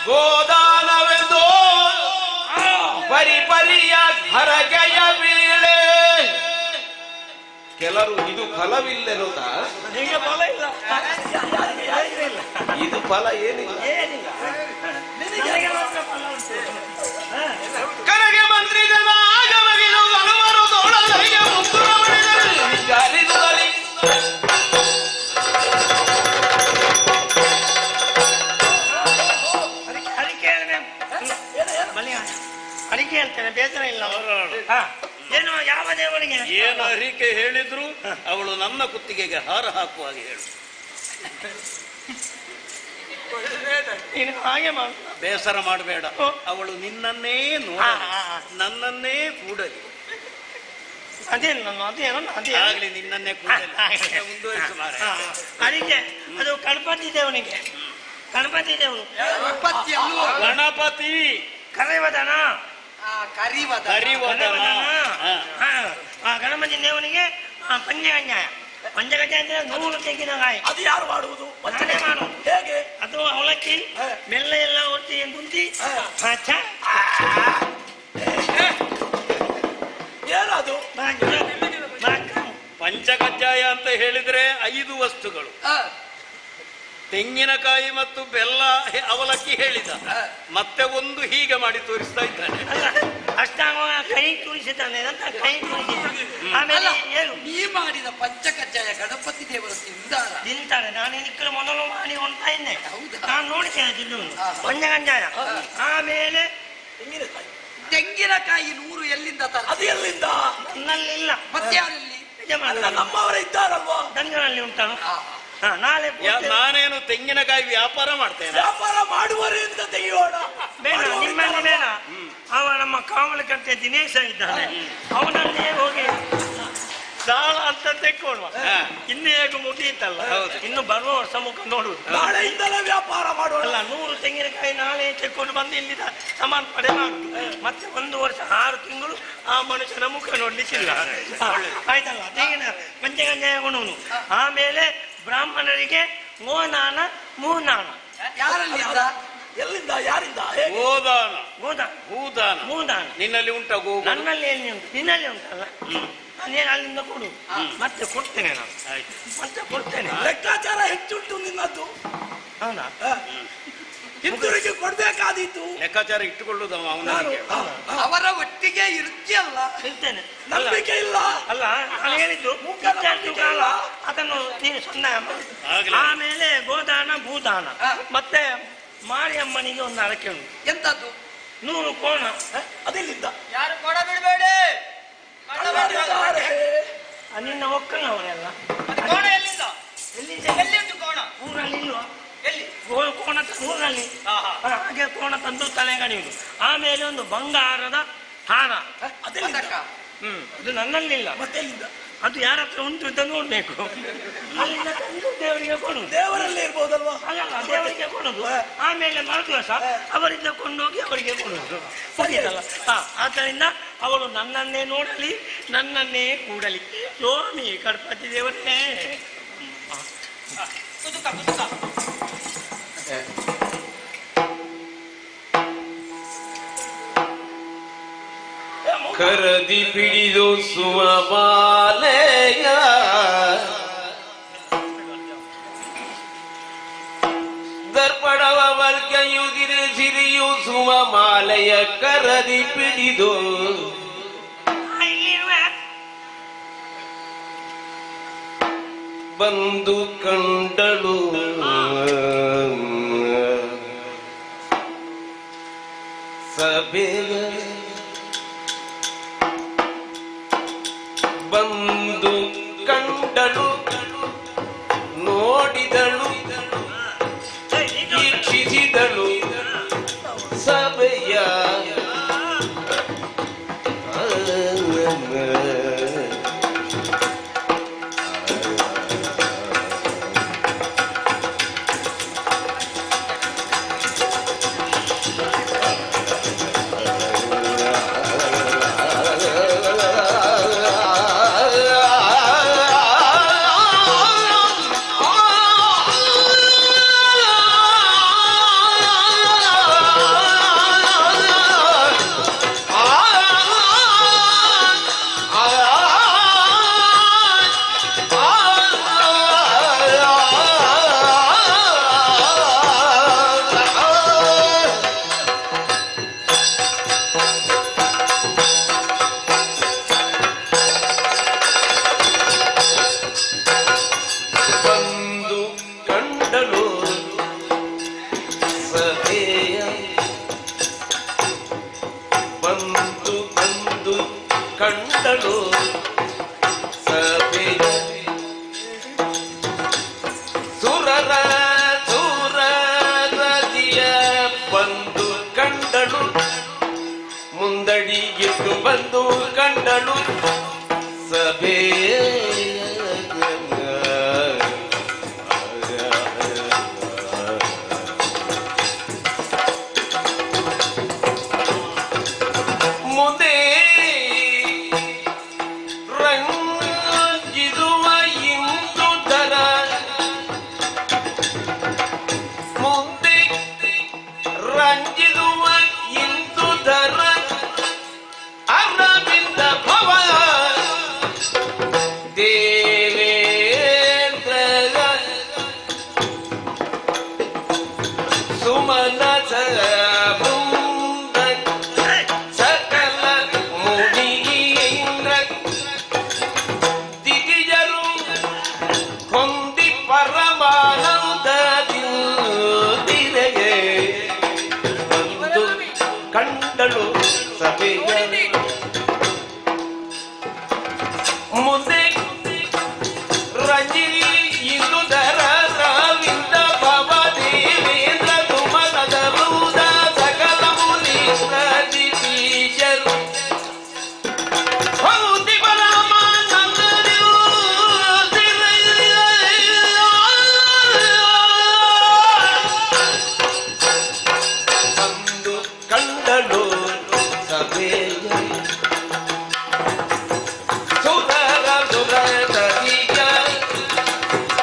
[SPEAKER 10] ಗೋದಾನವೆಂದೋ ಪರಿಪರಿಯ ಹರಗೆಯ ಬೀಳೆ. ಕೆಲರು ಇದು ಫಲವಿಲ್ಲೆನ್ನುತ್ತ,
[SPEAKER 4] ಫಲ ಇಲ್ಲ,
[SPEAKER 10] ಇದು ಫಲ ಏನಿಲ್ಲ. ಕರಗೆ ಮಂತ್ರಿ ಜನ ಆಗಮಗಿದು ಹಲವರು ತೋಳದರಿಗೆ ಮುಗ್ಗುರ ಮಾಡಿದರು ಗಾಲಿದುಗಲಿ.
[SPEAKER 4] ಅಡಿಕೆ ಹೇಳ್ತೇನೆ, ಬೇಸರ ಇಲ್ಲ. ಏನು ಯಾವ ದೇವರಿಗೆ
[SPEAKER 1] ಏನು ಅರಿಕೆ ಹೇಳಿದ್ರು ಅವಳು ನನ್ನ ಕುತ್ತಿಗೆಗೆ ಹಾರ ಹಾಕುವ ಹಾಗೆ ಹೇಳು.
[SPEAKER 4] ನೀನು ಹಾಗೆ ಮಾಡು,
[SPEAKER 1] ಬೇಸರ ಮಾಡಬೇಡ. ಅವಳು ನಿನ್ನನ್ನೇ ನೋಡ, ನನ್ನನ್ನೇ ಕೂಡಲಿ. ಆಗ್ಲಿ ನಿನ್ನನ್ನೇ ಕೂಡಲಿ. ಮುಂದುವರಿಸು ಮಾರ್ರೆ.
[SPEAKER 4] ಅಡಿಕೆ ಅದು ಗಣಪತಿ ದೇವನಿಗೆ. ಗಣಪತಿ ದೇವರು
[SPEAKER 1] ಗಣಪತಿ
[SPEAKER 4] ಕರಿವದನ
[SPEAKER 1] ಕರಿವದನ.
[SPEAKER 4] ಗಣಪತಿ ದೇವನಿಗೆ ಪಂಚಗಂಜಾಯ. ಪಂಚಗಂಜಾಯ ಅಂದ್ರೆ 100 ತೆಂಗಿನಕಾಯಿ.
[SPEAKER 5] ಅದು ಯಾರು ಮಾಡುವುದು?
[SPEAKER 4] ನಾನೇ ಮಾಡು.
[SPEAKER 5] ಹೇಗೆ?
[SPEAKER 4] ಅದು ಅವಲಕ್ಕಿ ಬೆಲ್ಲ ಎಲ್ಲ ಒತ್ತಿ ಗುಂತಿ.
[SPEAKER 5] ಏನದು?
[SPEAKER 1] ಪಂಚಕಜ್ಜಾಯ ಅಂತ ಹೇಳಿದ್ರೆ 5 ವಸ್ತುಗಳು. ತೆಂಗಿನಕಾಯಿ ಮತ್ತು ಬೆಲ್ಲ, ಅವಲಕ್ಕಿ ಹೇಳಿದ. ಮತ್ತೆ ಒಂದು ಹೀಗೆ ಮಾಡಿ ತೋರಿಸ್ತಾ ಇದ್ದಾನೆ.
[SPEAKER 4] ಅಷ್ಟಾಗ ಕೈ ತುಳಿಸಿದ್ದಾನೆ ಅಂತ ಕೈ ತುಳಿಸಿದ್ದಾನೆ. ಆಮೇಲೆ ಏನು
[SPEAKER 8] ನೀ ಮಾಡಿದ ಪಂಚಕಜ್ಜಾಯ ಗಣಪತಿ ದೇವರು
[SPEAKER 4] ತಿಂತಾರೆ. ನಾನು ಇದಕ್ಕೆ ಮೊದಲು ಮಾಡಿ ಹೊಂತಾ ಇದ್ದೆ, ನಾನು ನೋಡ್ತೇನೆ ತಿನ್ನುವುದು ಪಂಚಕಜ್ಜಾಯ. ಆಮೇಲೆ
[SPEAKER 8] ತೆಂಗಿನಕಾಯಿ 100 ಎಲ್ಲಿಂದ ತರ?
[SPEAKER 5] ಅದು ಎಲ್ಲಿಂದ?
[SPEAKER 4] ನನ್ನಲ್ಲಿ
[SPEAKER 8] ಮತ್ತೆ ಯಾರಲ್ಲಿ?
[SPEAKER 5] ನಮ್ಮವರ ಇದ್ದಾರಲ್ವಾ?
[SPEAKER 4] ಗಂಗನಲ್ಲಿ ಉಂಟು. ನಾಳೆ
[SPEAKER 1] ನಾನೇನು ತೆಂಗಿನಕಾಯಿ ವ್ಯಾಪಾರ ಮಾಡ್ತೇನೆ.
[SPEAKER 5] ವ್ಯಾಪಾರ ಮಾಡುವರಿಂದ ತೆಗೆಯೋಣ.
[SPEAKER 4] ಬೇಡ, ನಿಮ್ಮಲ್ಲಿ ಬೇಡ. ಅವ ನಮ್ಮ ಕಾವಲಕರ್ತೆ ದಿನೇಶ ಇದ್ದಾನೆ, ಅವನನ್ನೇ ಹೋಗಿ ಸಾಲ ಅಂತ ತೆಕ್ಕೊಳ್ಳುವ. ಇನ್ನು ಹೇಗೆ ಮುಗಿಯಿತಲ್ಲ, ಇನ್ನು ಬರುವ ವರ್ಷ ಮುಖ ನೋಡುವುದು.
[SPEAKER 5] ನಾಳೆಯಿಂದಲೇ ವ್ಯಾಪಾರ ಮಾಡೋಣ.
[SPEAKER 4] ಅಲ್ಲ, 100 ತೆಂಗಿನಕಾಯಿ ನಾಳೆ ತೆಕ್ಕೊಂಡು ಬಂದು ಇಲ್ಲಿದ ಸಮಾನ ಪಡೆ ಮಾಡುದು. ಮತ್ತೆ 1 ವರ್ಷ 6 ತಿಂಗಳು ಆ ಮನುಷ್ಯನ ಮುಖ ನೋಡ್ಲಿಕ್ಕಿಲ್ಲ. ಆಯ್ತಲ್ಲ, ತೆಂಗಿನ ಪಂಚಗಂಜಾಯ ಕೊಡುವನು. ಆಮೇಲೆ ಬ್ರಾಹ್ಮಣರಿಗೆ ಗೋದಾನ ಮೂದಾನ.
[SPEAKER 8] ಯಾರಲ್ಲಿಂದ?
[SPEAKER 5] ಎಲ್ಲಿಂದ? ಯಾರಿಂದ?
[SPEAKER 1] ಗೋದಾನ
[SPEAKER 4] ಗೋದಾನ
[SPEAKER 1] ಭೂದಾನ.
[SPEAKER 4] ಮೂದಾನ
[SPEAKER 1] ನಿನ್ನಲ್ಲಿ ಉಂಟ ಗೋ?
[SPEAKER 4] ನನ್ನಲ್ಲಿ ಎಲ್ಲಿ ಉಂಟು, ನಿನ್ನಲ್ಲಿ ಉಂಟಲ್ಲ. ನಾನೇನು ಅಲ್ಲಿಂದ ಕೊಡು, ಮತ್ತೆ ಕೊಡ್ತೇನೆ ನಾನು. ಮತ್ತೆ ಕೊಡ್ತೇನೆ.
[SPEAKER 5] ಲೆಕ್ಕಾಚಾರ ಹೆಚ್ಚುಂಟು ನಿನ್ನದ್ದು.
[SPEAKER 4] ಹೌದಾ?
[SPEAKER 5] ಹಿಂದಿರುಗಿ ಕೊಡ್ಬೇಕಾದೀತು.
[SPEAKER 1] ಲೆಕ್ಕಾಚಾರ ಇಟ್ಟುಕೊಳ್ಳುದವ ಅವನಿಗೆ.
[SPEAKER 8] ಅವರ ಒಟ್ಟಿಗೆ ಇರ್ತಿಯಲ್ಲ?
[SPEAKER 4] ಇರ್ತೇನೆ.
[SPEAKER 5] ನಂಬಿಕೆ ಇಲ್ಲ.
[SPEAKER 4] ಅಲ್ಲ, ನಾನು ಹೇಳಿದ್ದು ಕಾಲ ಅದನ್ನು ನೀನು ಸಂದಾಯ ಮಾಡು. ಆಮೇಲೆ ಗೋದಾನ ಭೂದಾನ. ಮತ್ತೆ ಮಾರಿಯಮ್ಮನಿಗೆ ಒಂದು ಅರಕೆ ಉಂಟು.
[SPEAKER 8] ಎಂತದ್ದು?
[SPEAKER 4] 100 ಕೋಣ.
[SPEAKER 5] ಅದೆಲ್ಲಿಂದ?
[SPEAKER 3] ಯಾರು ಕೊಡ ಬಿಡಬೇಡಿ.
[SPEAKER 4] ನಿನ್ನ ಒಕ್ಕನವರೆಲ್ಲ
[SPEAKER 3] ಕೋಣ ಎಲ್ಲಿಂದ? ಎಲ್ಲಿ ಉಂಟು ಕೋಣ?
[SPEAKER 4] ಊರಲ್ಲಿ ಇಲ್ವಾ?
[SPEAKER 3] ಎಲ್ಲಿ?
[SPEAKER 4] ಕೋಣ ಊರಲ್ಲಿ. ಹಾಗೆ ಕೋಣ ತಂದು ತಲೆಗಣಿಯುವುದು. ಆಮೇಲೆ ಒಂದು ಬಂಗಾರದ ಹಾರ.
[SPEAKER 5] ಅದೆಲ್ಲಿಂದ?
[SPEAKER 4] ಅದು ನನ್ನಲ್ಲಿಲ್ಲ.
[SPEAKER 5] ಮತ್ತೆ
[SPEAKER 4] ಅದು ಯಾರ ಹತ್ರ ಉಂಟು ಅಂತ ನೋಡ್ಬೇಕು. ಅಲ್ಲಿಂದ ತಂದು ದೇವರಿಗೆ ಕೊಡುದು.
[SPEAKER 5] ದೇವರಲ್ಲೇ ಇರ್ಬೋದಲ್ವಾ?
[SPEAKER 4] ಅಲ್ಲಲ್ಲ, ದೇವರಿಗೆ ಕೊಡುದು. ಆಮೇಲೆ ಮರುದಿವಸ ಅವರಿಂದ ಕೊಂಡೋಗಿ ಅವರಿಗೆ ಕೊಡುದು. ಮುಗಿದಲ್ಲ. ಆದ್ದರಿಂದ ಅವಳು ನನ್ನನ್ನೇ ನೋಡಲಿ, ನನ್ನನ್ನೇ ಕೂಡಲಿ. ಸ್ವಾಮಿ ಗಣಪತಿ ದೇವರೇ.
[SPEAKER 11] ಕರದಿ ಪಿಡಿದು ಸುಮಮಾಲೆಯ ದರ್ಪಣವ ವರ್ಗಯುಗಿರೆ ಸಿರಿಯು ಸುಮಮಾಲೆಯ ಕರದಿ ಪಿಡಿದು ಬಂದು ಕಂಡಳು ಸಭೆಯ ಬಂದು ಕಂಡಳು ನೋಡಿದಳು ವೀಕ್ಷಿಸಿದಳು ಸಭೆಯ ಕಂಡಳು ಸಭೆಯ ಸುರರ ಸುರರದಿಯ ಬಂದು ಕಂಡಳು ಮುಂದಡಿಗಿಟ್ಟು ಬಂದು ಕಂಡಳು ಸಭೆಯ ಮುಂದೆ ರಂಜಿಸುವ ಇಂದುಧರ ಮುಂದೆ ರಂಜಿಸುವ ಇಂದುಧರ ಅರವಿಂದ ಭವ ದೇವೇಂದ್ರ ಸುಮನಸ ಕಂಡಳು ಸಭೆಯ ಮುಂದೆ ರಂಜಿನಿ ಇಂದುಧರ ರವಿಂದ ಭವ ದೇವೇಂದ್ರ ಸುಮನದ ಬೃಂದ ಸಕಲ ಮುನೀಂದ್ರ ದಿಶರು ಹೌದಿ ಪರಮಾನಂದರು ಬಂದು ಕಂಡಳು ಸಭೆಯ ಸುರರ ಸುರದೀಯ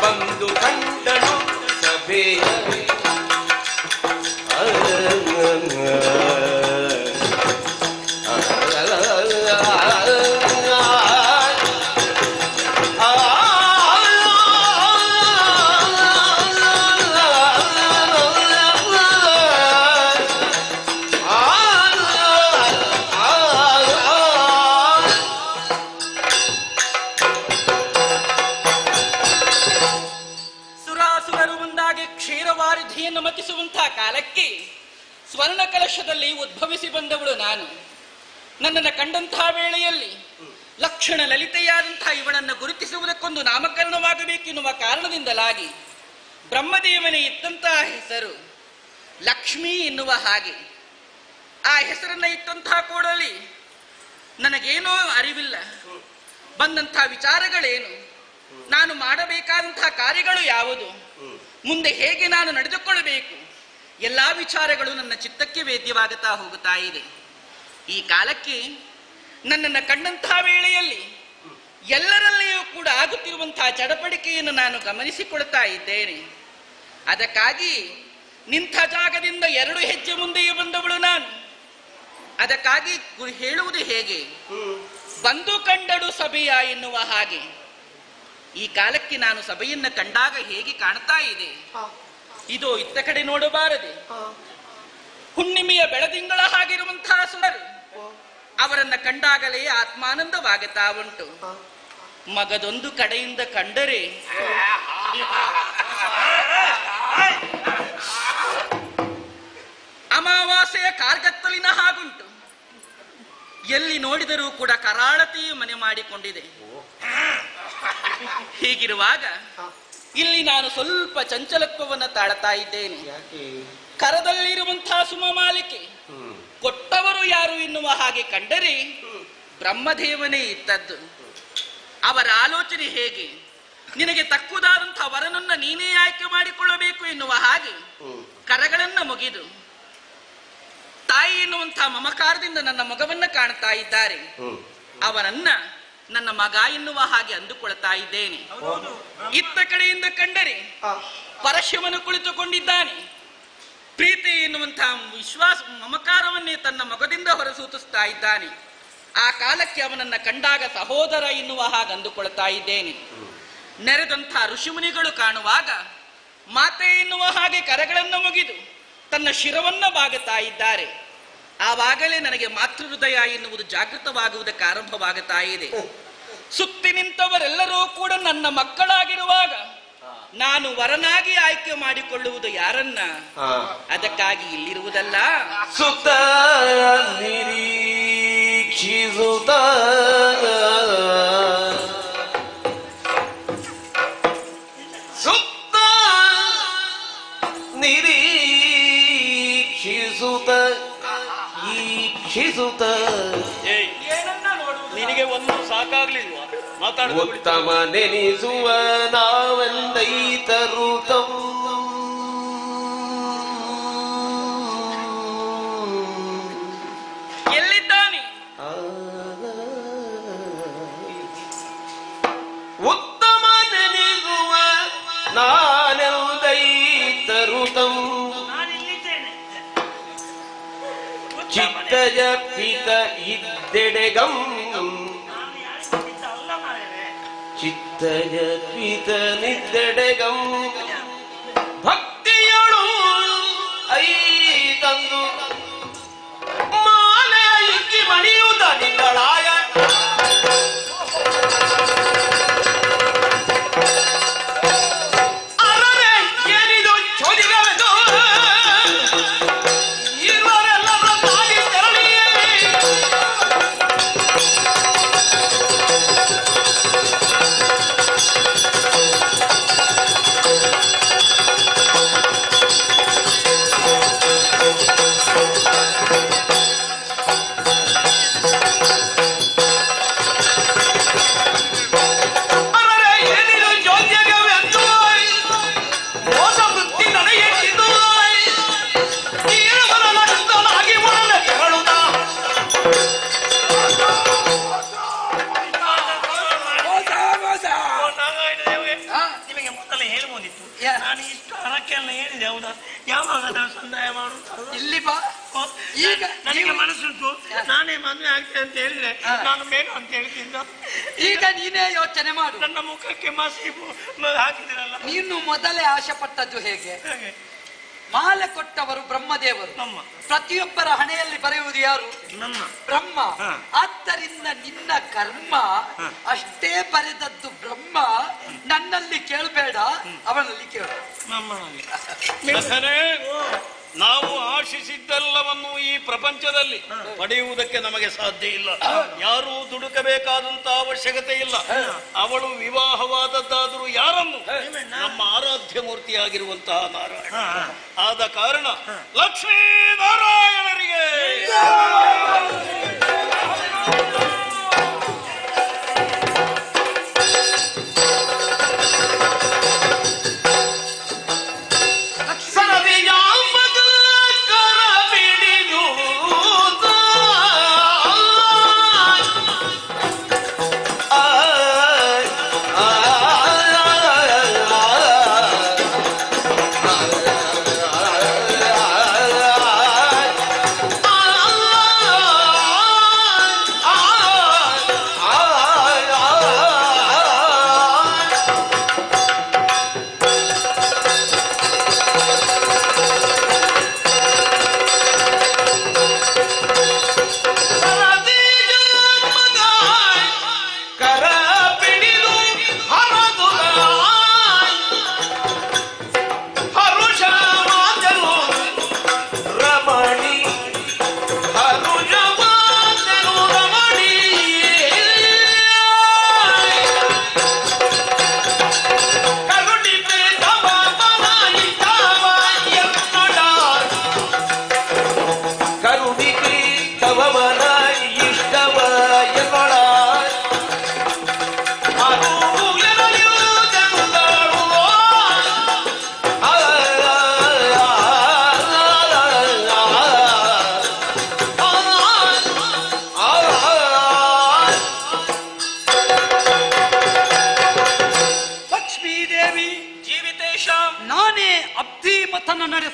[SPEAKER 11] ಬಂದು ಕಂಡಳು ಸಭೆಯ
[SPEAKER 3] ಕ್ಷೀರವಾರಿಧಿಯನ್ನು ಮತಿಸುವಂತಹ ಕಾಲಕ್ಕೆ ಸ್ವರ್ಣ ಕಲಶದಲ್ಲಿ ಉದ್ಭವಿಸಿ ಬಂದವಳು ನಾನು. ನನ್ನನ್ನು ಕಂಡಂತಹ ವೇಳೆಯಲ್ಲಿ ಲಕ್ಷಣ ಲಲಿತೆಯಾದಂತಹ ಇವಳನ್ನು ಗುರುತಿಸುವುದಕ್ಕೊಂದು ನಾಮಕರಣವಾಗಬೇಕೆನ್ನುವ ಕಾರಣದಿಂದಲಾಗಿ ಬ್ರಹ್ಮದೇವನೇ ಇತ್ತಂತಹ ಹೆಸರು ಲಕ್ಷ್ಮೀ ಎನ್ನುವ ಹಾಗೆ ಆ ಹೆಸರನ್ನ ಇಟ್ಟಂತಹ ಕೂಡಲಿ ನನಗೇನೋ ಅರಿವಿಲ್ಲ. ಬಂದಂತಹ ವಿಚಾರಗಳೇನು, ನಾನು ಮಾಡಬೇಕಾದಂತಹ ಕಾರ್ಯಗಳು ಯಾವುದು, ಮುಂದೆ ಹೇಗೆ ನಾನು ನಡೆದುಕೊಳ್ಳಬೇಕು, ಎಲ್ಲಾ ವಿಚಾರಗಳು ನನ್ನ ಚಿತ್ತಕ್ಕೆ ವೇದ್ಯವಾಗುತ್ತಾ ಹೋಗುತ್ತಾ ಇದೆ. ಈ ಕಾಲಕ್ಕೆ ನನ್ನನ್ನು ಕಂಡಂತಹ ವೇಳೆಯಲ್ಲಿ ಎಲ್ಲರಲ್ಲಿಯೂ ಕೂಡ ಆಗುತ್ತಿರುವಂತಹ ಚಡಪಡಿಕೆಯನ್ನು ನಾನು ಗಮನಿಸಿಕೊಳ್ತಾ ಇದ್ದೇನೆ. ಅದಕ್ಕಾಗಿ ನಿಂಥ ಜಾಗದಿಂದ 2 ಹೆಜ್ಜೆ ಮುಂದೆಯೇ ಬಂದವಳು ನಾನು. ಅದಕ್ಕಾಗಿ ಹೇಳುವುದು ಹೇಗೆ, ಬಂದು ಕಂಡಡು ಸಭೆಯ ಎನ್ನುವ ಹಾಗೆ ಈ ಕಾಲಕ್ಕೆ ನಾನು ಸಭೆಯನ್ನ ಕಂಡಾಗ ಹೇಗೆ ಕಾಣ್ತಾ ಇದೆ, ಇದು ಇತ್ತ ಕಡೆ ನೋಡಬಾರದೆ. ಹುಣ್ಣಿಮೆಯ ಬೆಳದಿಂಗಳ ಹಾಗಿರುವಂತಹ ಸುಂದರು ಅವರನ್ನ ಕಂಡಾಗಲೇ ಆತ್ಮಾನಂದವಾಗುತ್ತಾ ಉಂಟು. ಮಗದೊಂದು ಕಡೆಯಿಂದ ಕಂಡರೆ ಅಮಾವಾಸ್ಯೆಯ ಕಾರ್ಗತ್ತಲಿನ ಹಾಗುಂಟು. ಎಲ್ಲಿ ನೋಡಿದರೂ ಕೂಡ ಕರಾಳತೆಯು ಮನೆ ಮಾಡಿಕೊಂಡಿದೆ. ಹೀಗಿರುವಾಗ ಇಲ್ಲಿ ನಾನು ಸ್ವಲ್ಪ ಚಂಚಲತ್ವವನ್ನು ತಾಳ್ತಾ ಇದ್ದೇನೆ. ಕರದಲ್ಲಿರುವಂತಹ ಸುಮಮಾಲಿಕೆ ಕೊಟ್ಟವರು ಯಾರು ಎನ್ನುವ ಹಾಗೆ ಕಂಡರೆ ಬ್ರಹ್ಮದೇವನೇ ಇದ್ದದ್ದು. ಅವರ ಆಲೋಚನೆ ಹೇಗೆ, ನಿನಗೆ ತಕ್ಕುದಾದಂತಹ ವರನನ್ನ ನೀನೇ ಆಯ್ಕೆ ಮಾಡಿಕೊಳ್ಳಬೇಕು ಎನ್ನುವ ಹಾಗೆ ಕರಗಳನ್ನ ಮುಗಿದು ತಾಯಿ ಎನ್ನುವಂತಹ ಮಮಕಾರದಿಂದ ನನ್ನ ಮಗವನ್ನ ಕಾಣ್ತಾ ಇದ್ದಾರೆ. ಅವನನ್ನ ನನ್ನ ಮಗ ಎನ್ನುವ ಹಾಗೆ ಅಂದುಕೊಳ್ತಾ ಇದ್ದೇನೆ. ಇತ್ತ ಕಡೆಯಿಂದ ಕಂಡರೆ ಪರಶಿವನು ಕುಳಿತುಕೊಂಡಿದ್ದಾನೆ. ಪ್ರೀತಿ ಎನ್ನುವಂತಹ ವಿಶ್ವಾಸ ಮಮಕಾರವನ್ನೇ ತನ್ನ ಮಗದಿಂದ ಹೊರಸೂತಿಸ್ತಾ ಇದ್ದಾನೆ. ಆ ಕಾಲಕ್ಕೆ ಅವನನ್ನ ಕಂಡಾಗ ಸಹೋದರ ಎನ್ನುವ ಹಾಗೆ ಅಂದುಕೊಳ್ತಾ ಇದ್ದೇನೆ. ನೆರೆದಂತಹ ಋಷಿಮುನಿಗಳು ಕಾಣುವಾಗ ಮಾತೆ ಎನ್ನುವ ಹಾಗೆ ಕರಗಳನ್ನು ಮುಗಿದು ತನ್ನ ಶಿರವನ್ನ ಬಾಗುತ್ತಾ ಇದ್ದಾರೆ. ಆವಾಗಲೇ ನನಗೆ ಮಾತೃ ಹೃದಯ ಎನ್ನುವುದು ಜಾಗೃತವಾಗುವುದಕ್ಕೆ ಆರಂಭವಾಗುತ್ತಾ ಇದೆ. ಸುತ್ತಿ ನಿಂತವರೆಲ್ಲರೂ ಕೂಡ ನನ್ನ ಮಕ್ಕಳಾಗಿರುವಾಗ ನಾನು ವರನಾಗಿ ಆಯ್ಕೆ ಮಾಡಿಕೊಳ್ಳುವುದು ಯಾರನ್ನ? ಅದಕ್ಕಾಗಿ ಇಲ್ಲಿರುವುದಲ್ಲ,
[SPEAKER 11] ಸುತ ನಿರೀಕ್ಷಿಸುತ್ತ ಸುತ್ತ ನಿರೀಕ್ಷಿಸುತ್ತ ಈಕ್ಷಿಸುತ್ತ
[SPEAKER 1] ನಿನಗೆ ಒಂದು ಸಾಕಾಗ್ಲಿಲ್ವಾ ಮಾತಾಡುವ?
[SPEAKER 11] ಉತ್ತಮ ನೆನೆಸುವ ನಾವೆಂದೈತರು
[SPEAKER 3] ಎಲ್ಲಿದ್ದಾನೆ?
[SPEAKER 11] ಉತ್ತಮ ನೆನೆಸುವ ನಾನೆಂದೈತರು ಚಿತ್ತಜ ಪಿತ ಇದ್ದೆಡೆಗಂ ಚಿತ್ತಜ ಪಿತ ನಿದ್ದೆಡೆಗಂ ಭಕ್ತಿಯಳು ಐ ತಂದು ಮಾಲೆ ಇಕ್ಕಿ ಮಣಿಯುತ್ತ ನಿಂಗಳಾಯ ಅರರೆ ಏನಿದು ಚೋದಿಗವೆದು ಇರುವರೆಲ್ಲರ ತಾಗಿ ತೆರಳಿಯೇ
[SPEAKER 4] ನಿಮಗೆ ಮೊದಲು ಹೇಳ್ಬೋದಿತ್ತು. ನಾನು ಇಷ್ಟು ಹರಕೆಲ್ಲ ಹೇಳಿದೆ. ಹೌದಾ? ಯಾವಾಗ ನಾನು ಸಂದಾಯ ಮಾಡುವುದು? ಇಲ್ಲಿ ಬಾ. ಈಗ ನನಗೆ ಮನಸ್ಸುಂಟು, ನಾನೇ ಮದುವೆ ಆಗ್ತೇನೆ ಅಂತ ಹೇಳಿದ್ರೆ ನಾನು ಬೇಡ ಅಂತ ಹೇಳ್ತಿದ್ದ.
[SPEAKER 8] ಈಗ ನೀನೇ ಯೋಚನೆ ಮಾಡು.
[SPEAKER 4] ನನ್ನ ಮುಖಕ್ಕೆ ಮಸಿ ಹಾಕಿದಿರಲ್ಲ.
[SPEAKER 8] ನೀನು ಮೊದಲೇ ಆಶೆ ಪಟ್ಟದ್ದು ಹೇಗೆ? ಮಾಲೆ ಕೊಟ್ಟವರು ಬ್ರಹ್ಮದೇವರು. ಪ್ರತಿಯೊಬ್ಬರ ಹಣೆಯಲ್ಲಿ ಬರೆಯುವುದು ಯಾರು? ಬ್ರಹ್ಮ. ಆದ್ದರಿಂದ ನಿನ್ನ ಕರ್ಮ ಅಷ್ಟೇ ಬರೆದದ್ದು ಬ್ರಹ್ಮ. ನನ್ನಲ್ಲಿ ಕೇಳಬೇಡ, ಅವನಲ್ಲಿ ಕೇಳು.
[SPEAKER 1] ನಾವು ಆಶಿಸಿದ್ದೆಲ್ಲವನ್ನು ಈ ಪ್ರಪಂಚದಲ್ಲಿ ಪಡೆಯುವುದಕ್ಕೆ ನಮಗೆ ಸಾಧ್ಯ ಇಲ್ಲ. ಯಾರೂ ದುಡುಕಬೇಕಾದಂತ ಅವಶ್ಯಕತೆ ಇಲ್ಲ. ಅವಳು ವಿವಾಹವಾದದ್ದಾದರೂ ಯಾರನ್ನು? ನಮ್ಮ ಆರಾಧ್ಯ ಮೂರ್ತಿಯಾಗಿರುವಂತಹ ನಾರಾಯಣ. ಆದ ಕಾರಣ ಲಕ್ಷ್ಮೀ ನಾರಾಯಣರಿಗೆ
[SPEAKER 11] ಆ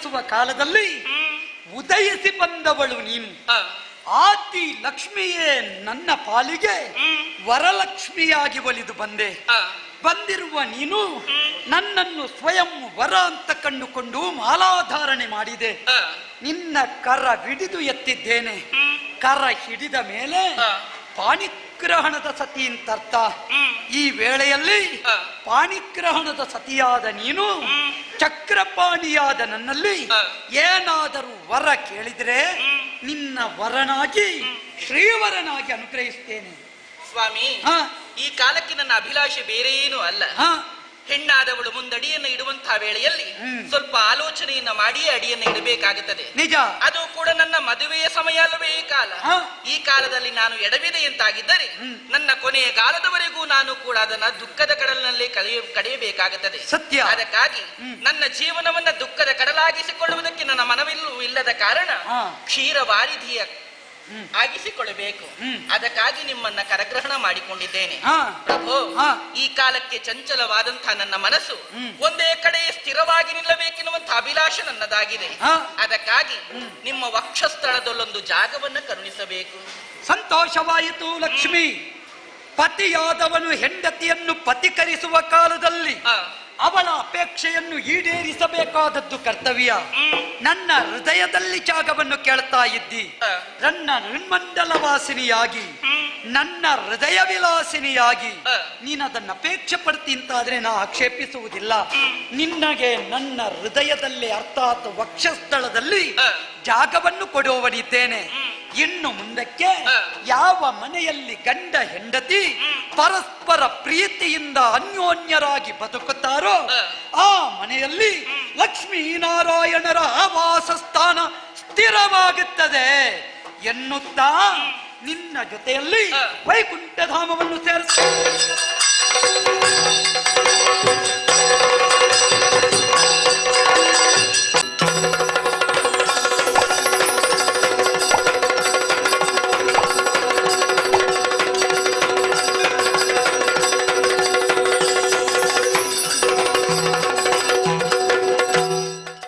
[SPEAKER 8] ಪತಿಕರಿಸುವ ಕಾಲದಲ್ಲಿ ಉದಯಿಸಿ ಬಂದವಳು ನೀನು. ಆದಿ ಲಕ್ಷ್ಮಿಯೇ ನನ್ನ ಪಾಲಿಗೆ ವರಲಕ್ಷ್ಮಿಯಾಗಿ ಒಲಿದು ಬಂದೆ. ಬಂದಿರುವ ನೀನು ನನ್ನನ್ನು ಸ್ವಯಂ ವರ ಅಂತ ಕಂಡುಕೊಂಡು ಮಾಲಾಧಾರಣೆ ಮಾಡಿದೆ. ನಿನ್ನ ಕರ ಹಿಡಿದು ಎತ್ತಿದ್ದೇನೆ. ಕರ ಹಿಡಿದ ಮೇಲೆ ಪಾಣಿಗ್ರಹಣದ ಸತಿ ಅಂತರ್ಥ. ಈ ವೇಳೆಯಲ್ಲಿ ಪಾಣಿಗ್ರಹಣದ ಸತಿಯಾದ ನೀನು ಚಕ್ರಪಾಣಿಯಾದ ನನ್ನಲ್ಲಿ ಏನಾದರೂ ವರ ಕೇಳಿದ್ರೆ ನಿನ್ನ ವರನಾಗಿ ಶ್ರೀವರನಾಗಿ ಅನುಗ್ರಹಿಸ್ತೇನೆ.
[SPEAKER 3] ಸ್ವಾಮಿ, ಈ ಕಾಲಕ್ಕೆ ನನ್ನ ಅಭಿಲಾಷೆ ಬೇರೆ ಏನೂ ಅಲ್ಲ. ಹೆಣ್ಣಾದವಳು ಮುಂದಡಿಯನ್ನು ಇಡುವಂತಹ ವೇಳೆಯಲ್ಲಿ ಸ್ವಲ್ಪ ಆಲೋಚನೆಯನ್ನ ಮಾಡಿಯೇ ಅಡಿಯನ್ನು ಇಡಬೇಕಾಗುತ್ತದೆ.
[SPEAKER 8] ನಿಜ.
[SPEAKER 3] ಅದು ಕೂಡ ನನ್ನ ಮದುವೆಯ ಸಮಯ ಅಲ್ಲವೇ ಈ ಕಾಲ. ಈ ಕಾಲದಲ್ಲಿ ನಾನು ಎಡವಿದೆ ಎಂತಾಗಿದ್ದರೆ ನನ್ನ ಕೊನೆಯ ಕಾಲದವರೆಗೂ ನಾನು ಕೂಡ ಅದನ್ನ ದುಃಖದ ಕಡಲಿನಲ್ಲೇ ಕಳೆಯಬೇಕಾಗುತ್ತದೆ.
[SPEAKER 8] ಸತ್ಯ.
[SPEAKER 3] ಅದಕ್ಕಾಗಿ ನನ್ನ ಜೀವನವನ್ನ ದುಃಖದ ಕಡಲಾಗಿಸಿಕೊಳ್ಳುವುದಕ್ಕೆ ನನ್ನ ಮನವಿಲ್ಲೂ ಇಲ್ಲದ ಕಾರಣ ಕ್ಷೀರವಾರಿಧಿಯ ಆಗಿಸಿಕೊಳ್ಳಬೇಕು. ಅದಕ್ಕಾಗಿ ನಿಮ್ಮನ್ನ ಕರಗ್ರಹಣ ಮಾಡಿಕೊಂಡಿದ್ದೇನೆ. ಪ್ರಭು, ಈ ಕಾಲಕ್ಕೆ ಚಂಚಲವಾದಂತಹ ನನ್ನ ಮನಸ್ಸು ಒಂದೇ ಕಡೆ ಸ್ಥಿರವಾಗಿ ನಿಲ್ಲಬೇಕೆನ್ನುವಂತಹ ಅಭಿಲಾಷೆ ನನ್ನದಾಗಿದೆ. ಅದಕ್ಕಾಗಿ ನಿಮ್ಮ ವಕ್ಷಸ್ಥಳದಲ್ಲೊಂದು ಜಾಗವನ್ನು ಕರುಣಿಸಬೇಕು.
[SPEAKER 8] ಸಂತೋಷವಾಯಿತು ಲಕ್ಷ್ಮಿ. ಪತಿಯಾದವನು ಹೆಂಡತಿಯನ್ನು ಪತಿಕರಿಸುವ ಕಾಲದಲ್ಲಿ ಅವಳ ಅಪೇಕ್ಷೆಯನ್ನು ಈಡೇರಿಸಬೇಕಾದದ್ದು ಕರ್ತವ್ಯ. ನನ್ನ ಹೃದಯದಲ್ಲಿ ಜಾಗವನ್ನು ಕೇಳ್ತಾ ಇದ್ದಿ. ನನ್ನ ನಿರ್ಮಂಡಲ ವಾಸಿನಿಯಾಗಿ, ನನ್ನ ಹೃದಯ ವಿಲಾಸಿನಿಯಾಗಿ ನೀನದನ್ನು ಅಪೇಕ್ಷೆ ಪಡ್ತಿ ಅಂತಾದ್ರೆ ನಾ ಆಕ್ಷೇಪಿಸುವುದಿಲ್ಲ. ನಿನ್ನಗೆ ನನ್ನ ಹೃದಯದಲ್ಲಿ ಅರ್ಥಾತ್ ವಕ್ಷಸ್ಥಳದಲ್ಲಿ ಜಾಗವನ್ನು ಕೊಡುವವನಿದ್ದೇನೆ. ಇನ್ನು ಮುಂದಕ್ಕೆ ಯಾವ ಮನೆಯಲ್ಲಿ ಗಂಡ ಹೆಂಡತಿ ಪರಸ್ಪರ ಪ್ರೀತಿಯಿಂದ ಅನ್ಯೋನ್ಯರಾಗಿ ಬದುಕುತ್ತಾರೋ ಆ ಮನೆಯಲ್ಲಿ ಲಕ್ಷ್ಮೀನಾರಾಯಣರ ಆವಾಸ ಸ್ಥಾನ ಸ್ಥಿರವಾಗುತ್ತದೆ ಎನ್ನುತ್ತಾ ನಿನ್ನ ಜೊತೆಯಲ್ಲಿ ವೈಕುಂಠಧಾಮವನ್ನು ಸೇರಿಸ